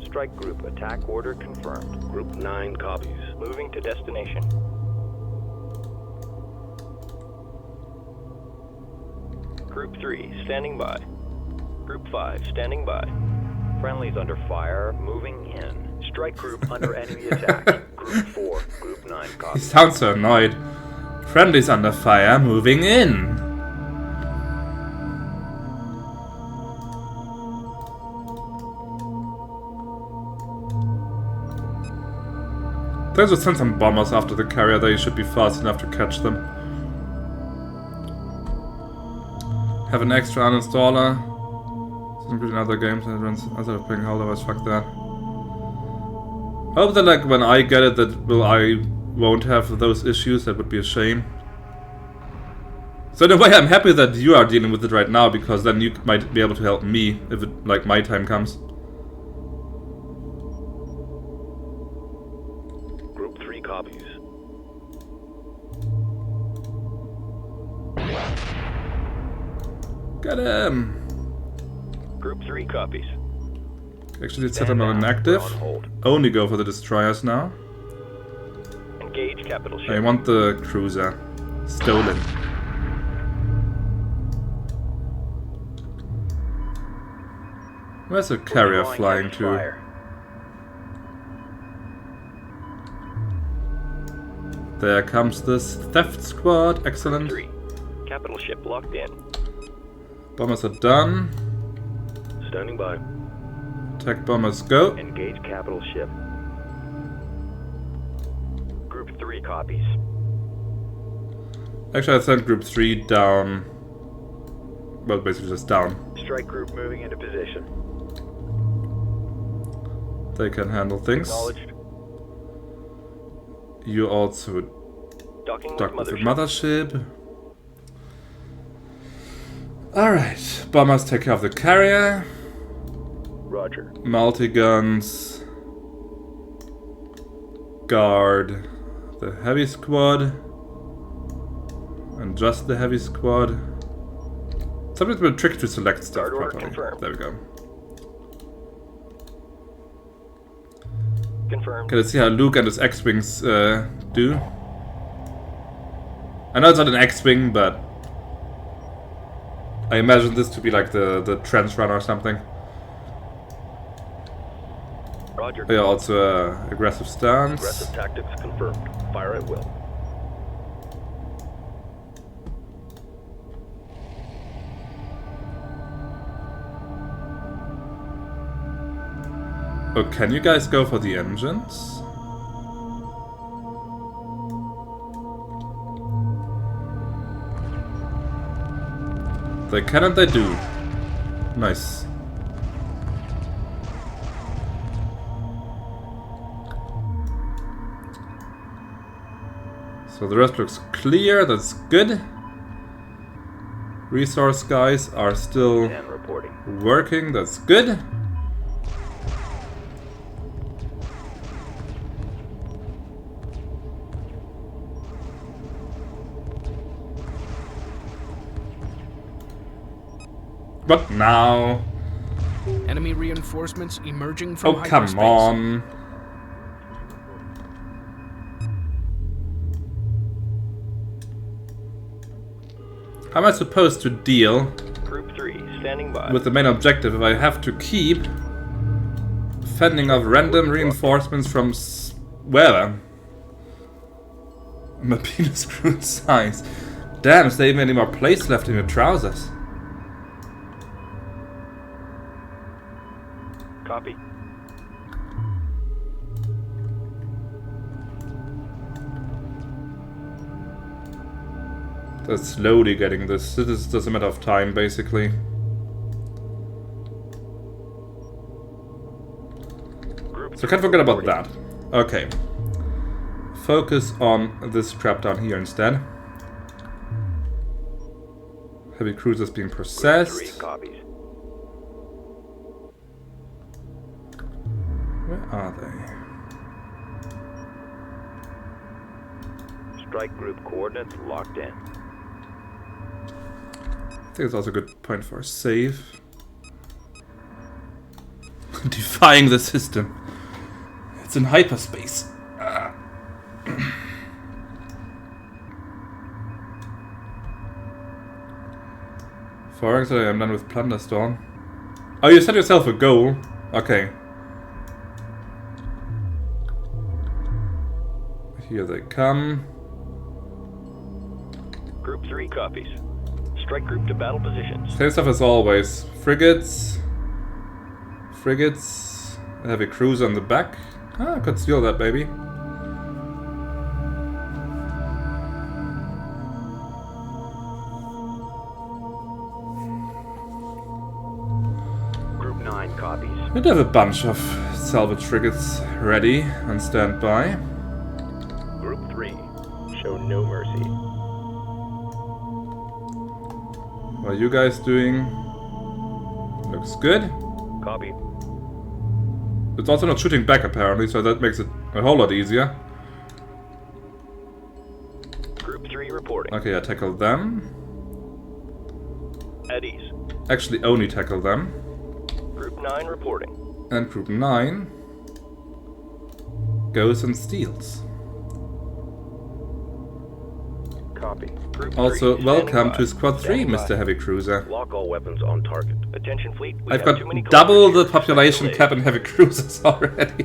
Strike group attack order confirmed. Group 9 copies. Moving to destination. Group 3 standing by. Group 5 standing by. Friendlies under fire. Moving in. Strike group under enemy attack. Group 4, Group 9 He copy. sounds so annoyed. Friendly's under fire, moving in. There's just send some bombers after the carrier. They should be fast enough to catch them. Have an extra uninstaller. It's included in other games and it runs outside of playing otherwise fuck that. Hope that like when I get it that I won't have those issues. That would be a shame. So in a way I'm happy that you are dealing with it right now, because then you might be able to help me if it like my time comes. Group 3 copies. Get him! Group 3 copies. Actually, let's set them on inactive. Only go for the destroyers now. Engage capital ship. I want the cruiser. Stolen. Where's the carrier flying to? There comes this theft squad. Excellent. 3. Capital ship locked in. Bombers are done. Standing by. Attack bombers go. Engage capital ship. Group 3 copies. Actually, I sent group 3 down. Well, basically just down. Strike group moving into position. They can handle things. Acknowledged. You also Docking dock with the mothership. mothership. Alright, bombers take care of the carrier. Roger. Multi-guns. Guard the heavy squad. And just the heavy squad. Sometimes it's a bit tricky to select stuff Guard order properly. confirmed. There we go. Confirmed. Okay, let's see how Luke and his X-Wings do. I know it's not an X-Wing, but I imagine this to be like the trench run or something. Roger. Yeah, also aggressive stance. Aggressive tactics confirmed. Fire at will. Oh, can you guys go for the engines? They can and they do. Nice. So the rest looks clear, that's good. Resource guys are still working, that's good. What now? Enemy reinforcements emerging from Oh, hyperspace. come on. How am I supposed to deal Group 3 standing by. with the main objective if I have to keep fending off random reinforcements from wherever? My penis grew in size. Damn, is there even any more place left in your trousers? Copy. They're slowly getting this. This is just a matter of time, basically. So can't forget about that. Okay. Focus on this crap down here instead. Heavy cruisers being processed. Where are they? Strike group coordinates locked in. I think it's also a good point for a save. Defying the system. It's in hyperspace. For actually, I'm done with Plunderstorm. Oh, you set yourself a goal. Okay. Here they come. Group 3 copies. Strike group to battle positions. Same stuff as always. Frigates. Frigates. A heavy cruiser on the back. Ah, I could steal that, baby. Group 9 copies. We'd have a bunch of salvage frigates ready on standby. Group 3. Show no mercy. What are you guys doing? Looks good. Copy. It's also not shooting back apparently, so that makes it a whole lot easier. Group 3 reporting. Okay, I tackle them. At ease. Actually, only tackle them. Group 9 reporting. And Group 9 goes and steals. Copy. Group Also, 3 welcome standing to by. Squad 3, Standing Mr. by. Heavy Cruiser. Lock all weapons on target. Attention fleet. We I've have too many got double covers the here. population Delay. cap in Heavy Cruisers already.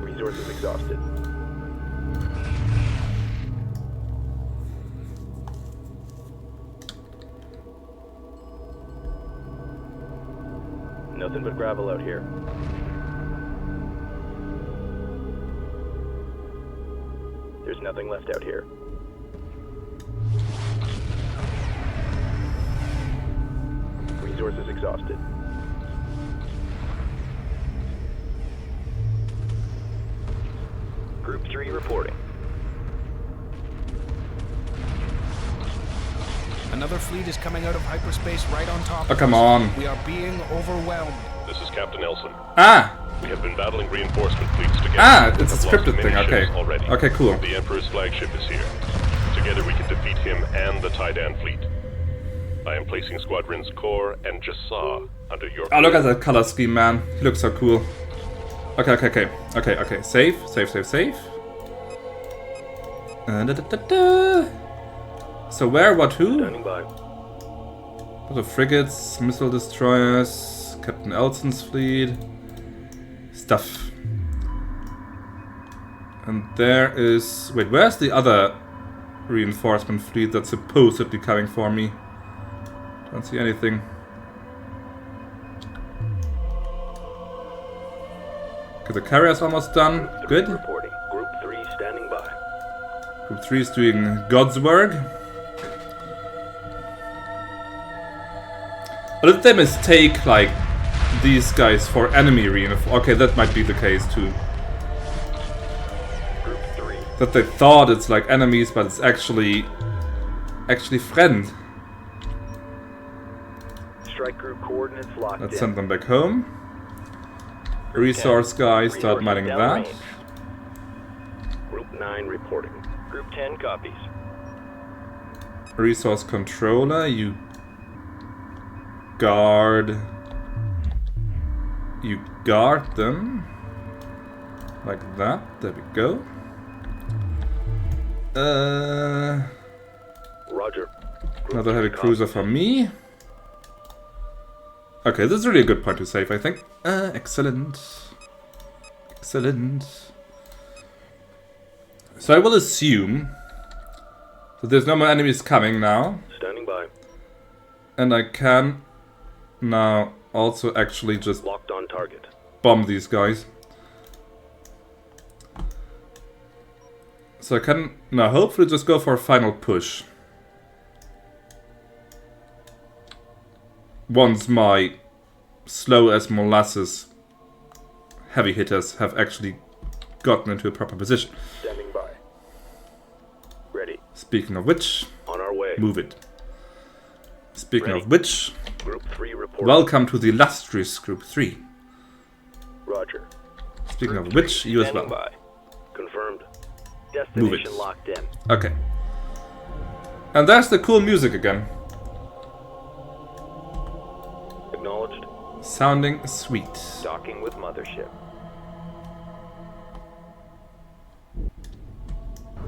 Resources exhausted. Nothing but gravel out here. There's nothing left out here. Resources exhausted. Group 3 reporting. Another fleet is coming out of hyperspace right on top Oh, of come us. on. We are being overwhelmed. This is Captain Elson. Ah! We have been battling reinforcement fleets together. Ah, it's a Have lost scripted many thing, okay. ships already. Okay, cool. The Emperor's flagship is here. Together we can defeat him and the Taidan fleet. I am placing Squadrons Core and Jasa under your Oh, look at command. that color scheme, man. He looks so cool. Okay. Save. Da-da-da-da. So where, what, who? Standing by. What are frigates, missile destroyers, Captain Elson's fleet, stuff. And there is... Wait, where's the other reinforcement fleet that's supposedly coming for me? Don't see anything. Okay, the carrier's almost done. Good. Reporting. Group 3 standing by. Group 3 is doing God's work. But did they mistake, like, these guys for enemy reinforcements? Okay, that might be the case too. Group 3. That they thought it's like enemies, but it's actually friend. Strike group coordinates locked Let's in. send them back home. Resource guys, start Resources mining that. downrange. Group 9 reporting. Group 10 copies. Resource controller, you guard them. Like that. There we go. Roger. Group Another heavy 3 cruiser copies. for me. Okay, this is really a good point to save, I think. Excellent. So I will assume that there's no more enemies coming now. Standing by. And I can now also actually just Locked on target. bomb these guys. So I can now hopefully just go for a final push. Once my slow as molasses heavy hitters have actually gotten into a proper position. Standing by. Ready. Speaking of which, On our way. move it. Speaking Ready. of which, Group 3 reporting. welcome to the illustrious Group 3. Roger. Speaking Group of which, 3 you as standing well. by. Confirmed. Move it. Destination locked in. Okay. And there's the cool music again. Acknowledged. Sounding sweet. Docking with mothership.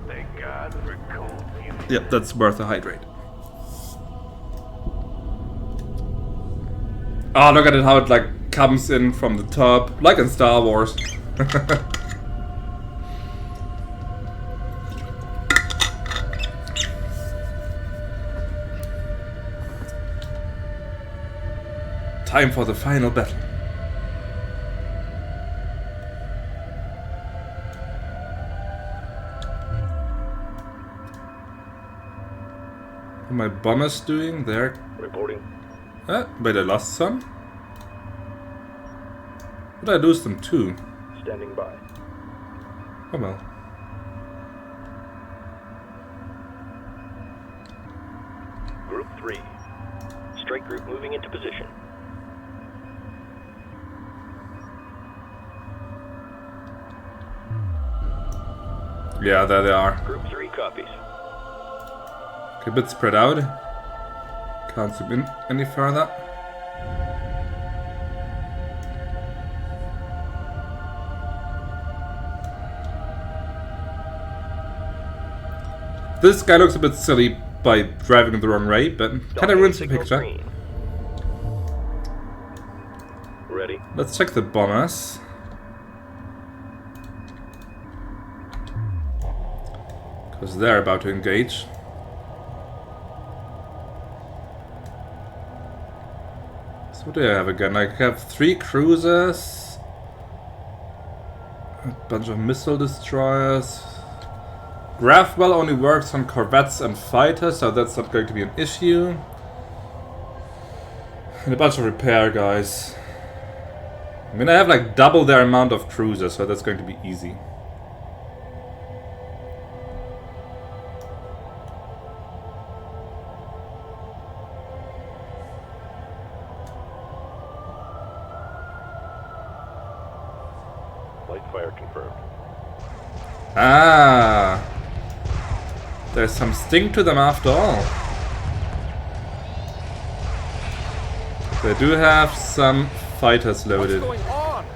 Thank God for cold music. Yep, that's worth a hydrate. Oh, look at it, how it like comes in from the top, like in Star Wars. Time for the final battle. What are my bombers doing? They're... Reporting. Wait, I lost some? Did I lose them too? Standing by. Oh well. Group 3. Strike group moving into position. Yeah, there they are. Group 3 copies. Okay, a bit spread out. Can't zoom in any further. This guy looks a bit silly by driving the wrong way, but kinda ruins the picture. Green. Ready. Let's check the bombers. Because they're about to engage. So what do I have again? I have 3 cruisers, a bunch of missile destroyers. Grafwell only works on corvettes and fighters, so that's not going to be an issue. And a bunch of repair guys. I mean, I have like double their amount of cruisers, so that's going to be easy. Light fire confirmed. Ah! There's some sting to them after all. They do have some fighters loaded. What's going on?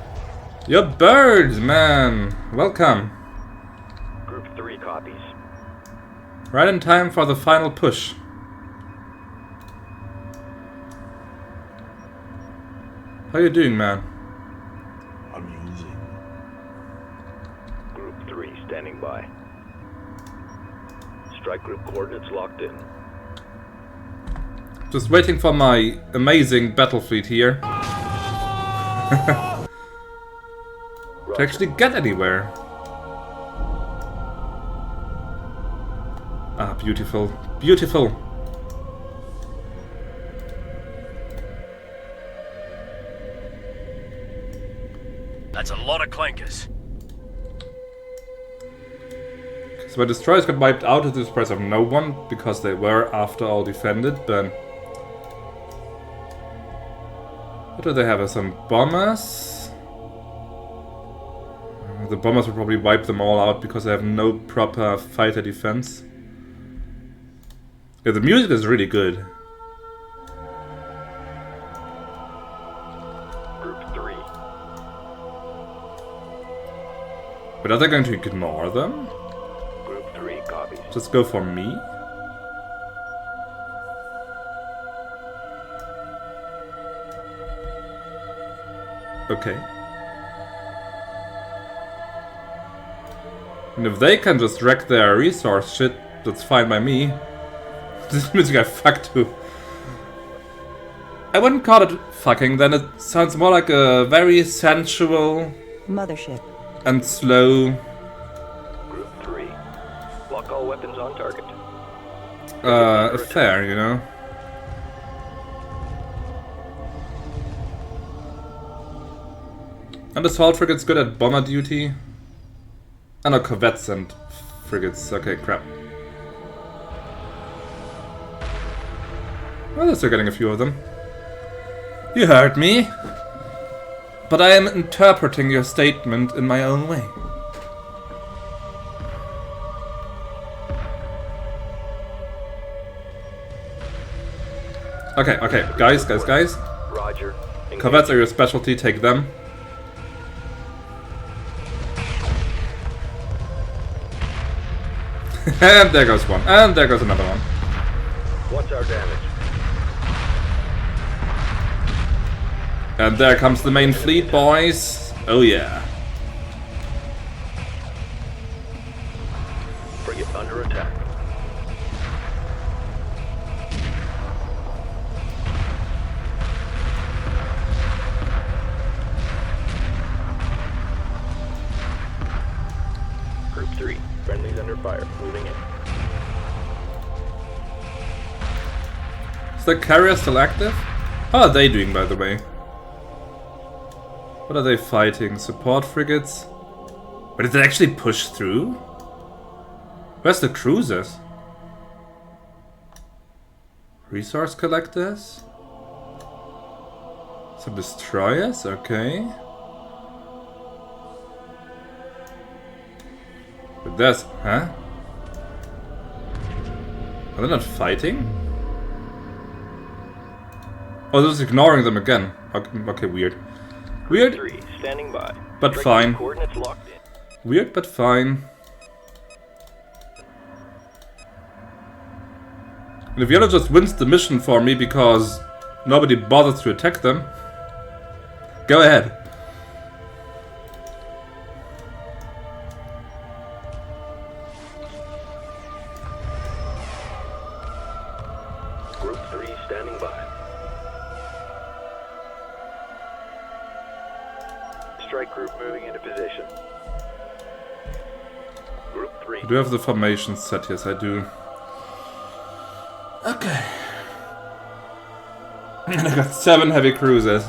You're birds, man! Welcome. Group 3 copies. Right in time for the final push. How you doing, man? Amusing. Group 3 standing by. Strike group coordinates locked in. Just waiting for my amazing battle fleet here. To actually get anywhere. Ah, beautiful. Beautiful. That's a lot of clankers. So my destroyers got wiped out at the surprise of no one, because they were after all defended, but... What do they have? Some bombers? The bombers will probably wipe them all out because they have no proper fighter defense. Yeah, the music is really good. Group 3. But are they going to ignore them? Group 3 copies. Just go for me? Okay. And if they can just wreck their resource shit, that's fine by me. This music I fucked to. I wouldn't call it fucking, then it sounds more like a very sensual Mothership. and slow Group 3. Lock all weapons on target. affair, you know? And assault frigate's good at bomber duty. Oh no, corvettes and frigates. Okay, crap. Well, they're still getting a few of them. You heard me. But I am interpreting your statement in my own way. Okay, okay, guys. Roger. Corvettes are your specialty, take them. And there goes one, and there goes another one. What's our damage? And there comes the main fleet, boys. Oh yeah. Frigate under attack. the carrier still active? How are they doing, by the way? What are they fighting? Support frigates? But did they actually push through? Where's the cruisers? Resource collectors? Some destroyers? Okay. But there's... huh? Are they not fighting? Oh, they're just ignoring them again. Okay, weird. Weird, 3, standing by. but Strike fine. Coordinates locked in. Weird, but fine. And if Yellow just wins the mission for me because nobody bothers to attack them, go ahead. Group 3 standing by. Strike group moving into position. Group 3. I do have the formation set, yes I do. Okay. And I got 7 heavy cruisers.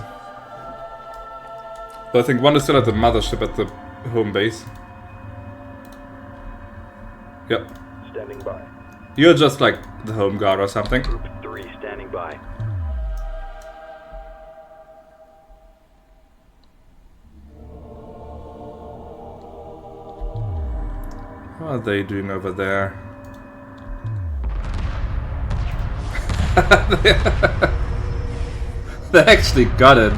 But I think one is still at the mothership at the home base. Yep. Standing by. You're just like the home guard or something. Group 3 standing by. How are they doing over there? They actually got it.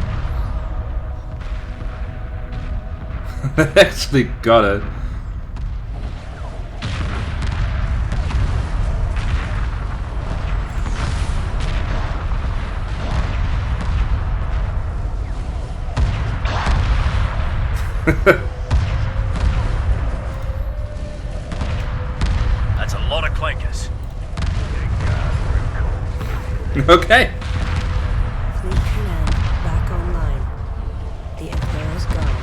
They actually got it. That's a lot of clankers. Okay. Fleet command back online. The Emperor is gone.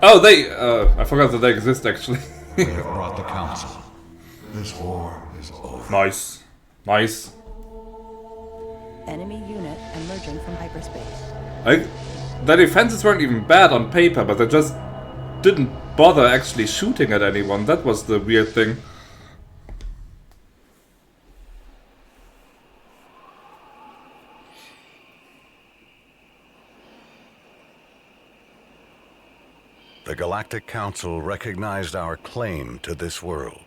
Oh, they. I forgot that they exist actually. We have brought the council. This war is over. Nice. Nice. Enemy unit emerging from hyperspace. The defenses weren't even bad on paper, but they just didn't bother actually shooting at anyone. That was the weird thing. The Galactic Council recognized our claim to this world.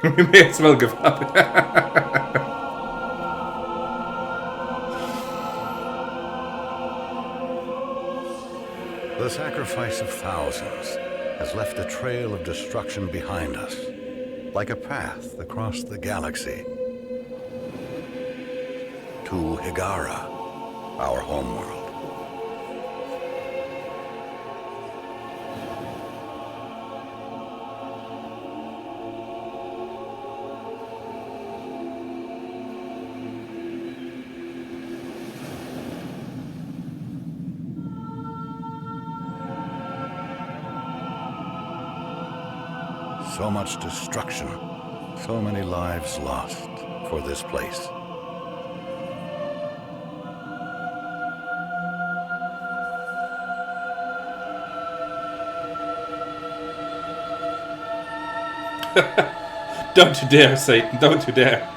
We may as well give up. The sacrifice of thousands has left a trail of destruction behind us, like a path across the galaxy. To Hiigara, our homeworld. So much destruction, so many lives lost for this place. Don't you dare, Satan, don't you dare.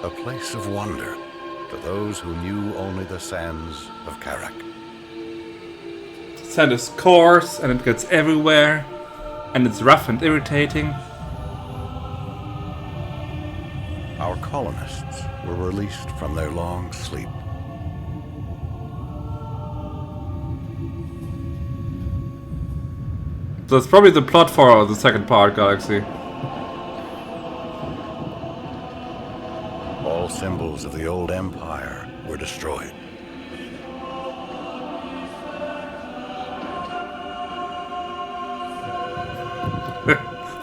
A place of wonder to those who knew only the sands of Karak. Sand is coarse and it gets everywhere, and it's rough and irritating. Our colonists were released from their long sleep. So that's probably the plot for the second part, Galaxy. All symbols of the old empire were destroyed.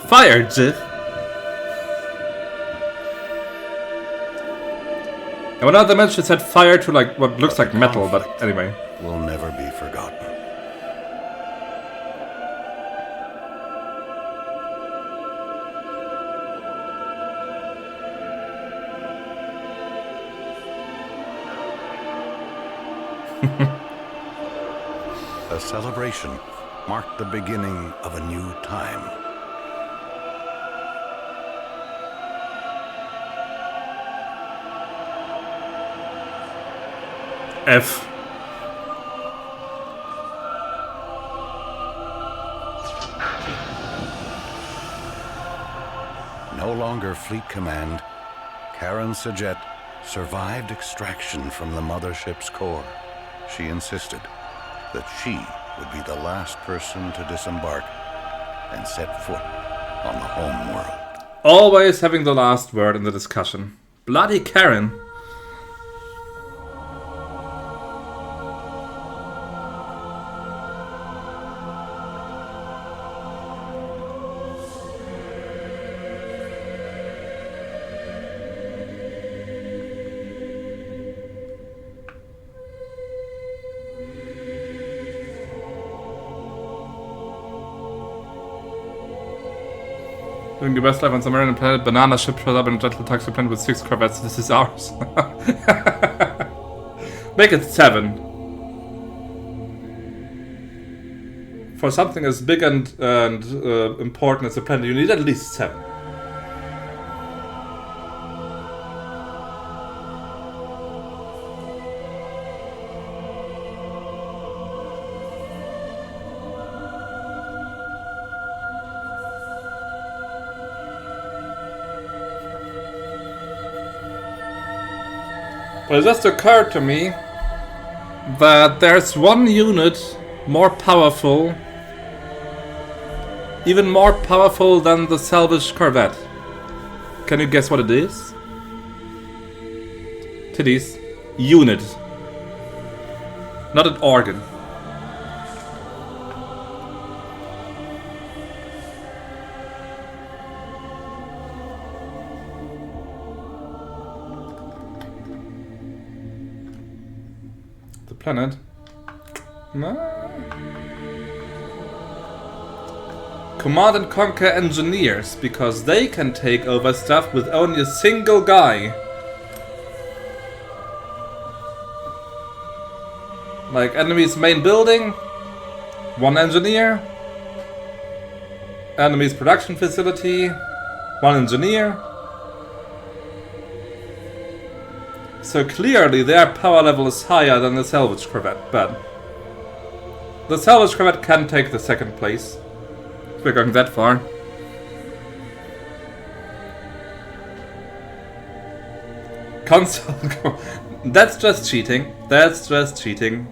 Fire, Jiff! And one of the men set fire to like what looks like metal, but anyway. Will never be forgotten. A celebration marked the beginning of a new time. F. No longer Fleet Command, Karen Sajet survived extraction from the mothership's core. She insisted that she would be the last person to disembark and set foot on the Homeworld. Always having the last word in the discussion. Bloody Karen. Doing the best life on some random planet, banana ship showed up in a gentle taxi planet with 6 corvettes. This is ours. Make it 7. For something as big and important as a planet, you need at least 7. But it just occurred to me that there's one unit more powerful, even more powerful than the salvaged corvette. Can you guess what it is? Titties. Unit. Not an organ. Planet. No. Command and conquer engineers, because they can take over stuff with only a single guy. Like enemy's main building, 1 engineer. Enemy's production facility, 1 engineer. So clearly their power level is higher than the salvage corvette, but the salvage corvette can take the 2nd place. If we're going that far. Console. That's just cheating. That's just cheating.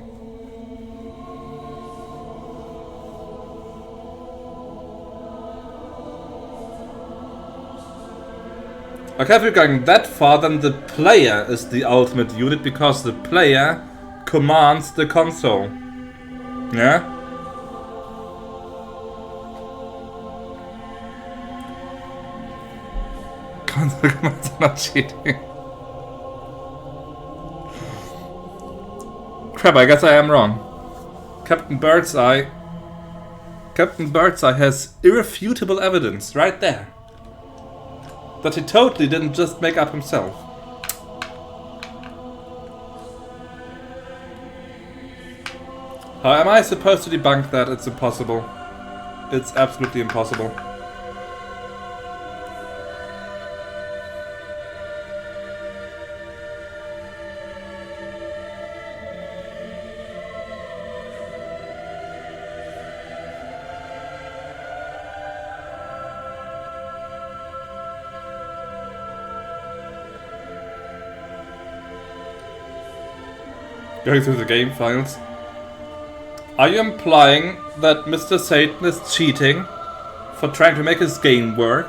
Okay, if we're going that far, then the player is the ultimate unit, because the player commands the console. Yeah? Console commands are not cheating. Crap, I guess I am wrong. Captain Birdseye has irrefutable evidence right there that he totally didn't just make up himself. How am I supposed to debunk that? It's impossible. It's absolutely impossible. Going through the game files. Are you implying that Mr. Satan is cheating for trying to make his game work?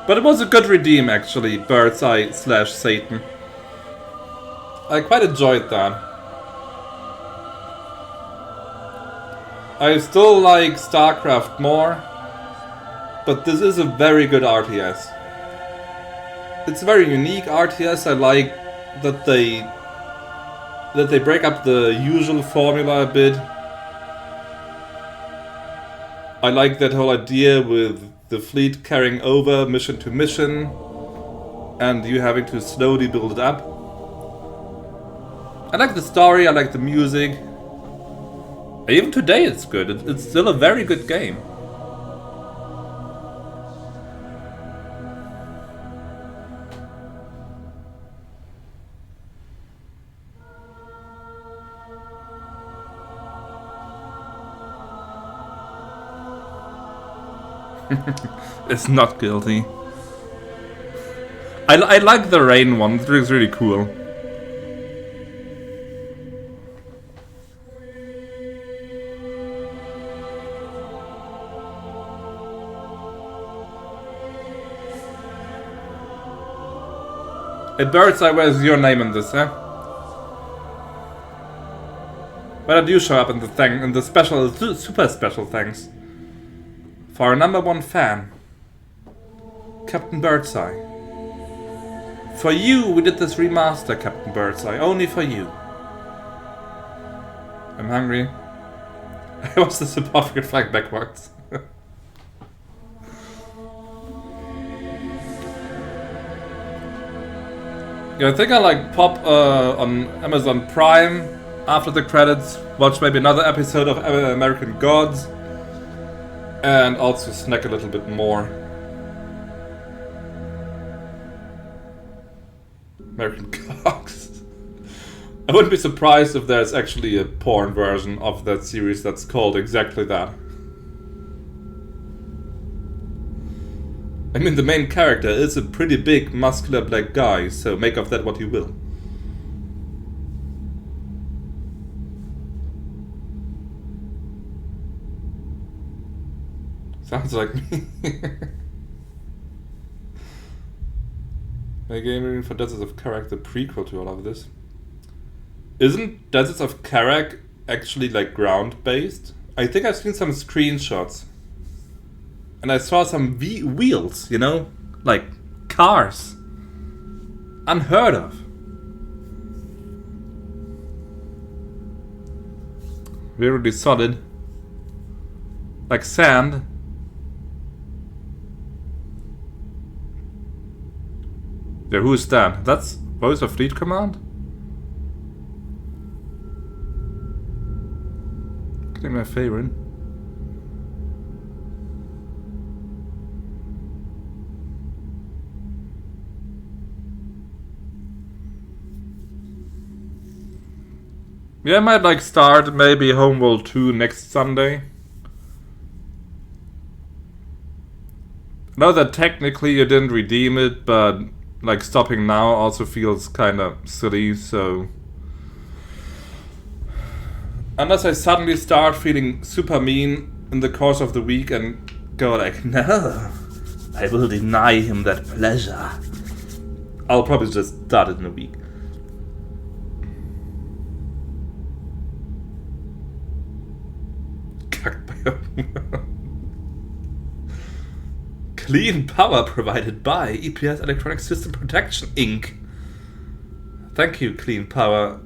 But it was a good redeem, actually, Birdseye / Satan. I quite enjoyed that. I still like StarCraft more, but this is a very good RTS. It's a very unique RTS. I like that they break up the usual formula a bit. I like that whole idea with the fleet carrying over mission to mission and you having to slowly build it up. I like the story, I like the music. Even today it's good. It's still a very good game. It's not guilty. I like the rain one, it looks really cool. Hey Birdseye, where's your name in this, huh? Where did you show up in the thing, in the special, super special thanks? For our #1 fan, Captain Birdseye. For you, we did this remaster, Captain Birdseye. Only for you. I'm hungry. I was the support flag backwards. Yeah, I think I like pop on Amazon Prime after the credits, watch maybe another episode of American Gods. And also snack a little bit more. American Cocks. I wouldn't be surprised if there's actually a porn version of that series that's called exactly that. I mean, the main character is a pretty big, muscular black guy, so make of that what you will. Sounds like me. My game for Deserts of Karak the prequel to all of this. Isn't Deserts of Karak actually like ground-based? I think I've seen some screenshots. And I saw some wheels, you know? Like cars. Unheard of. Really solid. Like sand. Yeah, who is that? That's Voice of Fleet Command? Getting my favorite. Yeah, I might like start maybe Homeworld 2 next Sunday. I know that technically you didn't redeem it, but like stopping now also feels kinda silly, so unless I suddenly start feeling super mean in the course of the week and go like, no, I will deny him that pleasure, I'll probably just start it in a week. Clean power provided by EPS Electronic System Protection Inc. Thank you, Clean Power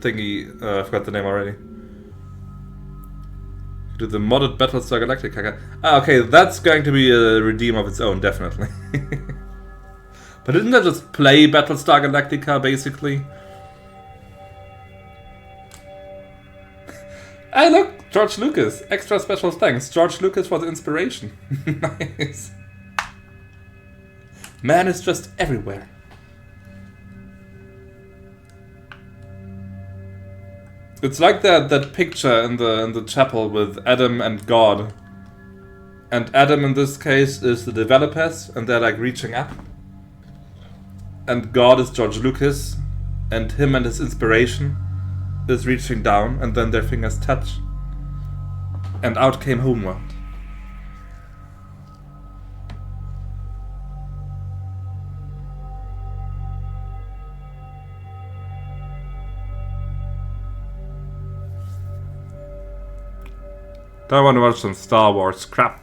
thingy. I forgot the name already. Do the modded Battlestar Galactica. Ah, okay, that's going to be a redeem of its own, definitely. But didn't that just play Battlestar Galactica, basically? Hey, look! George Lucas. Extra special thanks. George Lucas for the inspiration. Nice. Man is just everywhere. It's like that picture in the chapel with Adam and God. And Adam in this case is the developers and they're like reaching up. And God is George Lucas and him and his inspiration is reaching down and then their fingers touch. And out came Homeworld. I want to watch some Star Wars crap.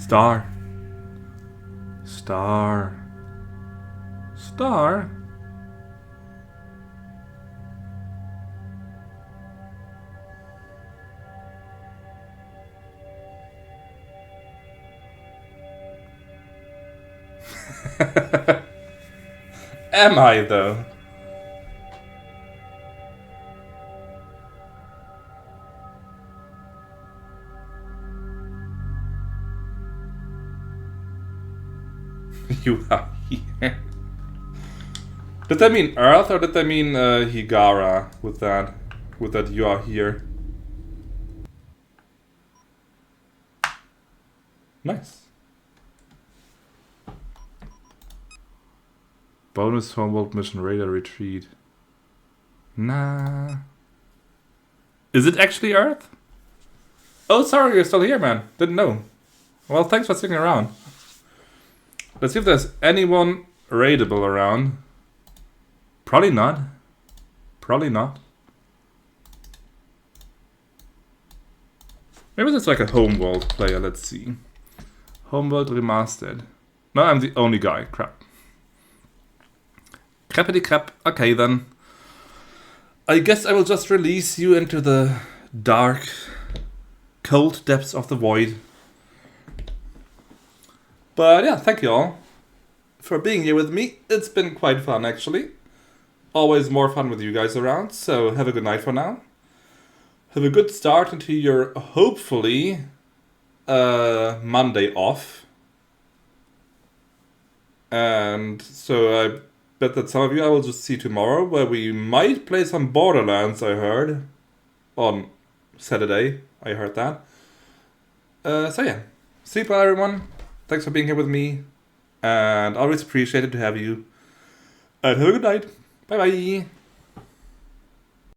Star. Star. Star? Am I, though? You are here. Did that mean Earth or did that mean Hiigara with that? With that you are here? Nice. Bonus Homeworld mission radar retreat. Nah. Is it actually Earth? Oh, sorry, you're still here, man. Didn't know. Well, thanks for sticking around. Let's see if there's anyone raidable around. Probably not. Probably not. Maybe there's like a Homeworld player, let's see. Homeworld Remastered. No, I'm the only guy. Crap. Crappity crap. Okay then. I guess I will just release you into the dark, cold depths of the void. But yeah, thank you all for being here with me. It's been quite fun actually. Always more fun with you guys around, so have a good night for now. Have a good start into your, hopefully, Monday off. And so I bet that some of you I will just see tomorrow, where we might play some Borderlands, I heard. On Saturday, I heard that. So yeah, sleep well everyone. Thanks for being here with me. And always appreciated to have you. And have a good night. Bye bye.